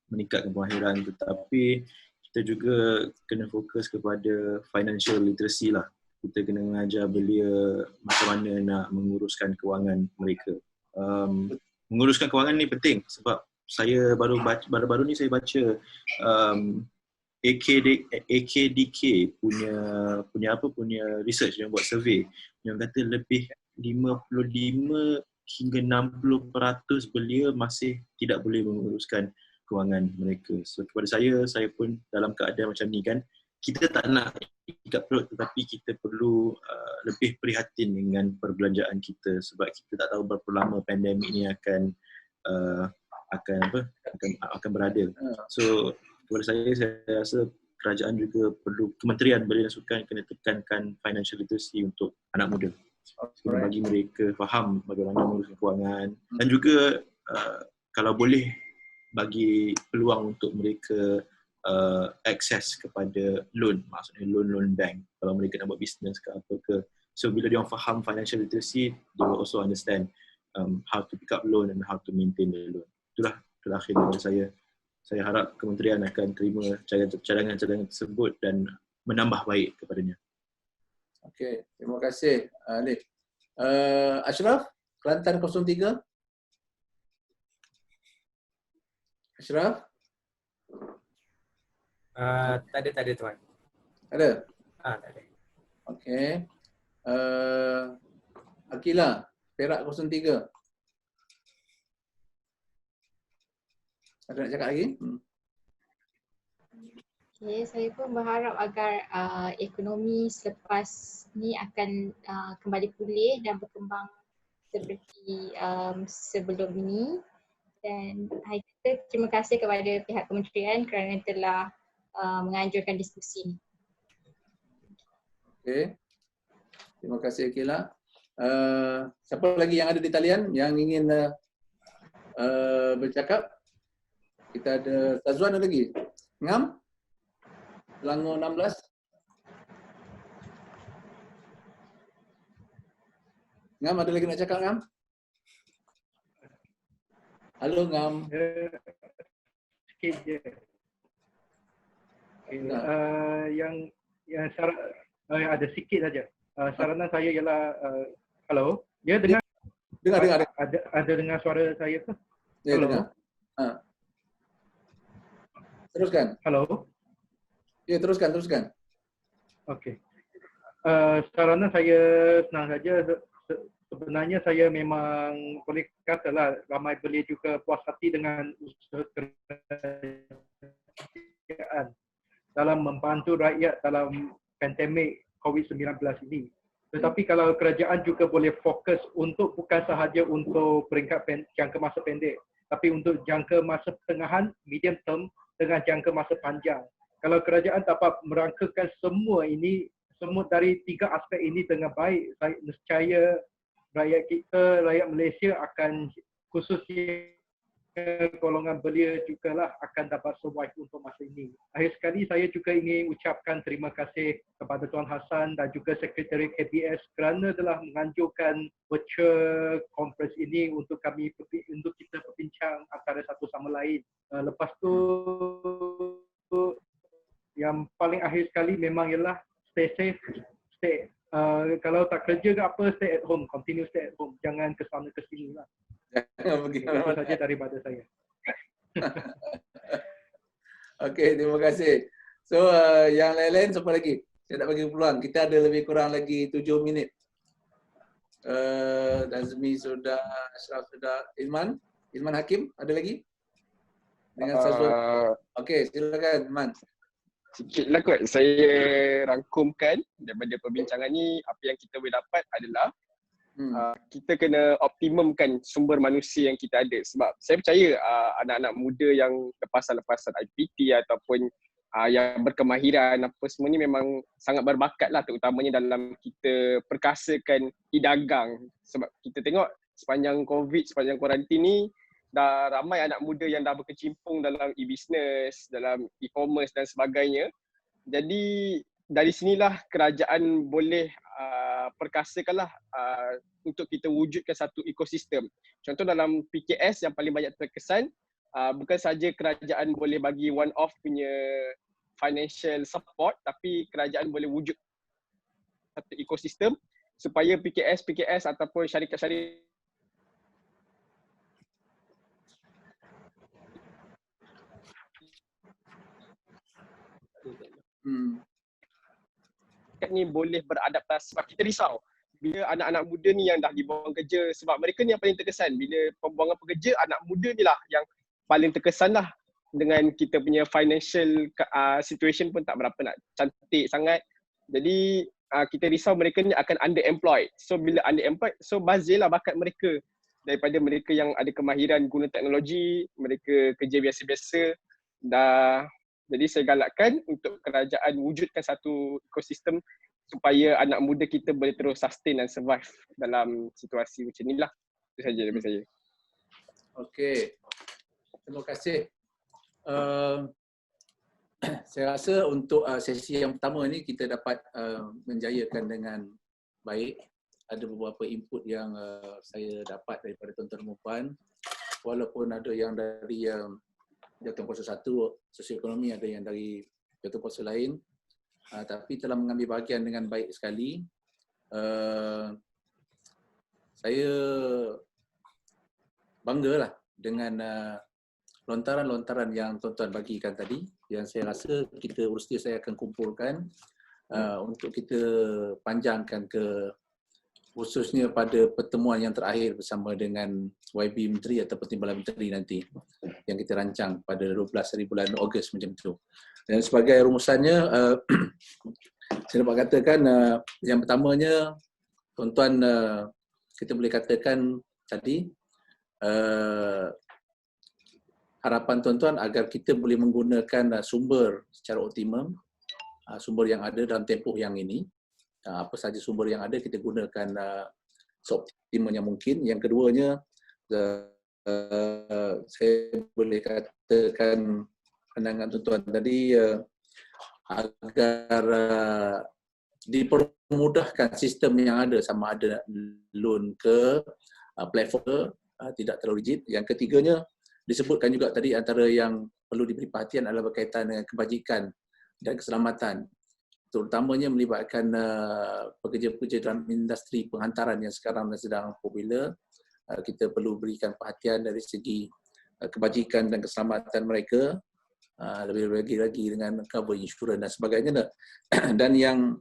Speaker 4: meningkatkan pemahiran, tetapi kita juga kena fokus kepada financial literacy lah. Kita kena mengajar belia macam mana nak menguruskan kewangan mereka. Menguruskan kewangan ni penting sebab saya baru-baru ni saya baca AKDK punya research yang buat survey yang kata lebih 55 hingga 60% belia masih tidak boleh menguruskan kewangan mereka. So kepada saya pun dalam keadaan macam ni kan, kita tak nak ikat perut tetapi kita perlu lebih prihatin dengan perbelanjaan kita sebab kita tak tahu berapa lama pandemik ni akan berada. So kepada saya rasa kerajaan juga perlu, Kementerian Belia dan Sukan kena tekankan financial literacy untuk anak muda. Bagi mereka faham bagaimana menguruskan kewangan dan juga kalau boleh bagi peluang untuk mereka akses kepada loan, maksudnya loan bank kalau mereka nak buat bisnes ke apa ke. So bila dia orang faham financial literacy, they will also understand how to pick up loan and how to maintain the loan. Itulah terakhir dari saya. Saya harap kementerian akan terima cadangan-cadangan tersebut dan menambah baik kepadanya.
Speaker 2: Okey, terima kasih Alif. Ashraf, Kelantan 03. Ashraf?
Speaker 15: Tak ada tuan.
Speaker 2: Ada?
Speaker 15: Tak ada.
Speaker 2: Okey. Akila, Perak 03. Ada nak cakap lagi?
Speaker 11: Okay, saya pun berharap agar ekonomi selepas ni akan kembali pulih dan berkembang seperti sebelum ini. Dan saya kata terima kasih kepada pihak kementerian kerana telah menganjurkan diskusi ini.
Speaker 2: Okey. Terima kasih Akila. Siapa lagi yang ada di talian yang ingin bercakap? Kita ada Tazwan ada lagi. Ngam? Selangor 16. Ngam ada lagi nak cakap Ngam? Halo Ngam.
Speaker 10: Sikit je. Yang syarat ada sikit saja. Saranan saya ialah halo. Ya dengar?
Speaker 2: Dengar.
Speaker 10: Ada dengar suara saya ke?
Speaker 2: Ya,
Speaker 10: halo.
Speaker 2: dengar. Teruskan.
Speaker 10: Halo.
Speaker 2: Ya, teruskan.
Speaker 10: Okey. Saranan saya senang saja. Sebenarnya saya memang boleh katalah ramai belia juga puas hati dengan usaha kerajaan dalam membantu rakyat dalam pandemik COVID-19 ini. Tetapi kalau kerajaan juga boleh fokus untuk bukan sahaja untuk peringkat jangka masa pendek, tapi untuk jangka masa pertengahan, medium term dengan jangka masa panjang. Kalau kerajaan dapat merangkakan semua ini, semua dari 3 aspek ini dengan baik, saya nescaya rakyat kita, rakyat Malaysia akan khususnya golongan belia jugalah akan dapat survive untuk masa ini. Akhir sekali saya juga ingin ucapkan terima kasih kepada Tuan Hassan dan juga Sekretariat KBS kerana telah menganjurkan virtual conference ini untuk kita berbincang antara satu sama lain. Lepas tu yang paling akhir sekali memang ialah stay safe, kalau tak kerja ke apa, stay at home, continue stay at home. Jangan ke sana ke sini lah.
Speaker 2: Jangan pergi
Speaker 10: itu saja daripada saya.
Speaker 2: Okey, terima kasih. So, yang lain-lain siapa lagi? Saya nak bagi peluang. Kita ada lebih kurang lagi 7 minit. Nazmi sudah, Ashraf sudah, Ilman Hakim, ada lagi? Dengan Sazwan. Okey, silakan Ilman.
Speaker 18: Sikitlah kot saya rangkumkan daripada perbincangan ni, apa yang kita boleh dapat adalah kita kena optimumkan sumber manusia yang kita ada. Sebab saya percaya anak-anak muda yang lepasan IPT ataupun yang berkemahiran apa semua ni memang sangat berbakat lah, terutamanya dalam kita perkasakan e-dagang. Sebab kita tengok sepanjang COVID, sepanjang kuarantin ni, dah ramai anak muda yang dah berkecimpung dalam e-business, dalam e-commerce dan sebagainya. Jadi dari sinilah kerajaan boleh perkasakanlah untuk kita wujudkan satu ekosistem. Contoh dalam PKS yang paling banyak terkesan, bukan saja kerajaan boleh bagi one off punya financial support, tapi kerajaan boleh wujud satu ekosistem supaya PKS ataupun syarikat-syarikat ni boleh beradaptasi. Sebab kita risau bila anak-anak muda ni yang dah dibuang kerja, sebab mereka ni yang paling terkesan. Bila pembuangan pekerja, anak muda ni lah yang paling terkesan lah dengan kita punya financial situation pun tak berapa nak cantik sangat. Jadi kita risau mereka ni akan underemployed. So bila underemployed, so bazirlah bakat mereka daripada mereka yang ada kemahiran guna teknologi, mereka kerja biasa-biasa. Jadi saya galakkan untuk kerajaan wujudkan satu ekosistem supaya anak muda kita boleh terus sustain dan survive dalam situasi macam inilah. Itu saja daripada saya.
Speaker 2: Okey. Terima kasih. Saya rasa untuk sesi yang pertama ni kita dapat menjayakan dengan baik. Ada beberapa input yang saya dapat daripada tuan-tuan dan puan. Walaupun ada yang dari jawatan kuasa 1 sosioekonomi, ada yang dari jawatan kuasa lain, tapi telah mengambil bahagian dengan baik sekali. Saya banggalah dengan lontaran-lontaran yang tuan-tuan bagikan tadi, yang saya rasa kita urusnya saya akan kumpulkan untuk kita panjangkan ke khususnya pada pertemuan yang terakhir bersama dengan YB Menteri ataupun Timbalan Menteri nanti yang kita rancang pada 12 hari bulan Ogos macam tu. Dan sebagai rumusannya, saya dapat katakan yang pertamanya, tuan-tuan, kita boleh katakan tadi, harapan tuan-tuan agar kita boleh menggunakan sumber secara optimum, sumber yang ada dalam tempoh yang ini. Apa sahaja sumber yang ada kita gunakan seoptimum yang mungkin. Yang keduanya, saya boleh katakan pandangan tuan-tuan tadi agar dipermudahkan sistem yang ada, sama ada loan ke platform tidak terlalu rigid. Yang ketiganya disebutkan juga tadi antara yang perlu diberi perhatian adalah berkaitan dengan kebajikan dan keselamatan, terutamanya melibatkan pekerja-pekerja dalam industri penghantaran yang sekarang sedang popular. Kita perlu berikan perhatian dari segi kebajikan dan keselamatan mereka, lebih lagi dengan cover insurans dan sebagainya. Dan yang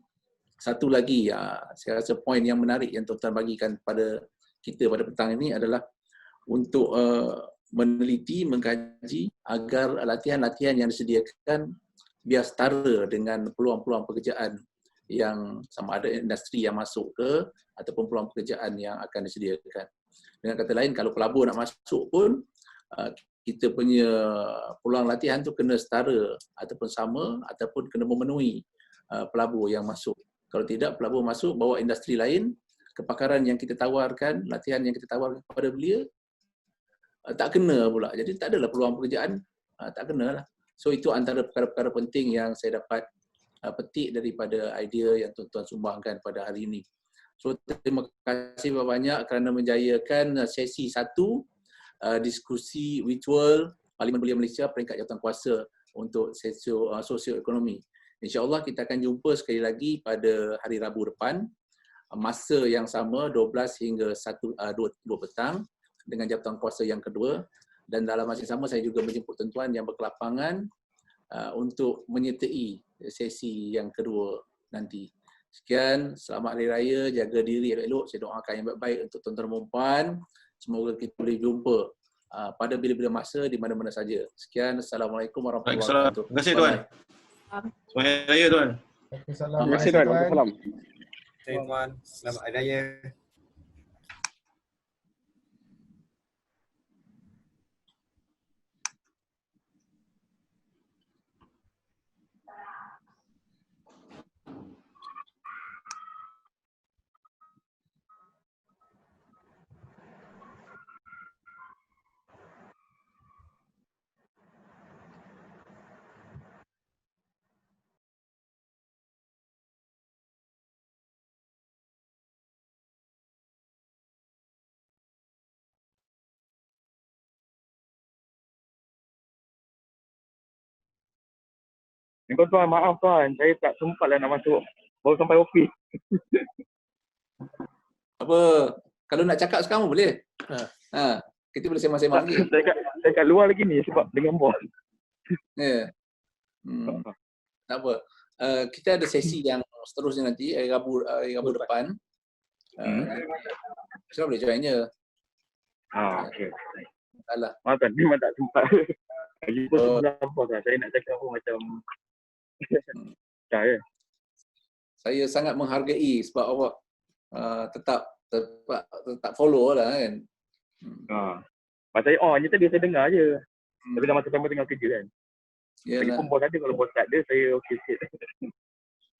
Speaker 2: satu lagi, saya rasa poin yang menarik yang tuan-tuan bagikan pada kita pada petang ini adalah untuk meneliti, mengkaji agar latihan-latihan yang disediakan biar setara dengan peluang-peluang pekerjaan yang sama ada industri yang masuk ke ataupun peluang pekerjaan yang akan disediakan. Dengan kata lain, kalau pelabur nak masuk pun, kita punya peluang latihan tu kena setara ataupun sama ataupun kena memenuhi pelabur yang masuk. Kalau tidak, pelabur masuk bawa industri lain, kepakaran yang kita tawarkan, latihan yang kita tawarkan kepada belia tak kena pula. Jadi tak adalah peluang pekerjaan, tak kena lah. So itu antara perkara-perkara penting yang saya dapat petik daripada idea yang tuan-tuan sumbangkan pada hari ini. So terima kasih banyak kerana menjayakan sesi 1 diskusi virtual Parlimen Belia Malaysia peringkat jawatankuasa untuk sosioekonomi. InsyaAllah kita akan jumpa sekali lagi pada hari Rabu depan, masa yang sama 12 hingga 2 petang dengan jawatankuasa yang kedua. Dan dalam masa yang sama saya juga menjemput tuan-tuan yang berkelapangan untuk menyertai sesi yang kedua nanti. Sekian, selamat Hari Raya, jaga diri elok-elok. Saya doakan yang baik-baik untuk tuan-tuan dan puan. Semoga kita boleh jumpa pada bila-bila masa di mana-mana saja. Sekian, Assalamualaikum warahmatullahi wabarakatuh.
Speaker 4: Terima kasih tuan. Selamat Hari Raya tuan.
Speaker 18: Terima kasih tuan. Waalaikumsalam.
Speaker 15: Tuan, selamat Hari Raya.
Speaker 14: Tuan, maaf tuan, saya tak sempatlah nak masuk. Baru sampai ofis.
Speaker 2: Apa? Kalau nak cakap sekarang boleh. Kita boleh sembang-sembang lagi.
Speaker 14: Saya kat luar lagi ni sebab dengan bos.
Speaker 2: Ya. Tak apa. Kita ada sesi yang seterusnya nanti, hari Rabu depan. Saya boleh join je.
Speaker 14: Okey.
Speaker 2: Salah.
Speaker 14: Maaf tuan, memang tak sempat. Lagi pun sebelah bos lah. Saya nak cakap pun macam ya.
Speaker 2: Saya sangat menghargai sebab awak tetap follow lah kan.
Speaker 14: Pasal hanya tadi saya dengar je. Tapi dah masa tengah kerja kan. Lagi pun bos ada, kalau bos tak ada saya okey sikit.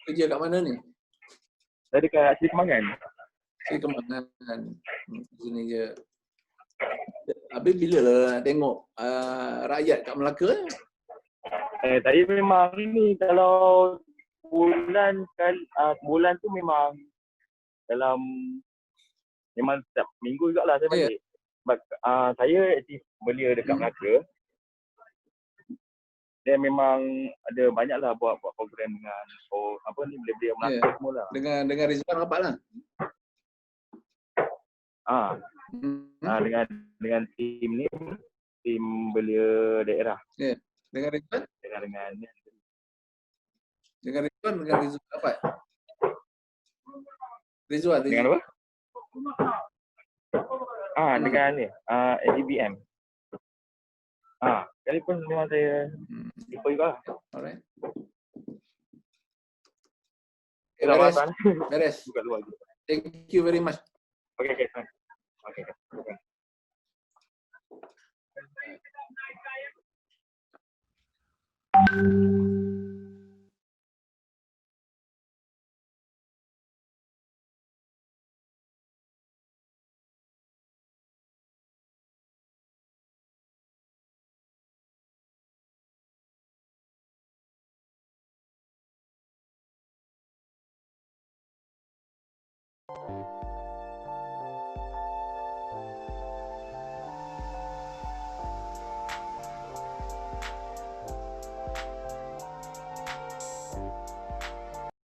Speaker 2: Kerja kat mana ni?
Speaker 14: Saya dekat Seri Kemangan.
Speaker 2: Seri Kemangan. Sini je. Habis bila lah nak tengok rakyat kat Melaka?
Speaker 14: Saya memang ini kalau bulan tu memang dalam memang setiap minggu jugalah saya balik. Sebab saya aktif belia dekat Melaka. Dan memang ada banyaklah buat program dengan belia-belia Melaka semua lah.
Speaker 2: Dengan Rizwan rapat lah.
Speaker 14: Dengan tim ni, tim belia daerah.
Speaker 2: Dengan Rizwan?
Speaker 14: Dengan
Speaker 2: Rizwan rapat? Rizwan.
Speaker 14: Dengan apa? Dengan ni, ADBM. Telefon memang saya lupa juga lah.
Speaker 2: Alright.
Speaker 14: Selamat
Speaker 2: Beres.
Speaker 14: Tuan.
Speaker 2: Beres.
Speaker 14: Buka luar je.
Speaker 2: Thank you very much.
Speaker 14: Okay, fine. Okay.
Speaker 2: Thank you.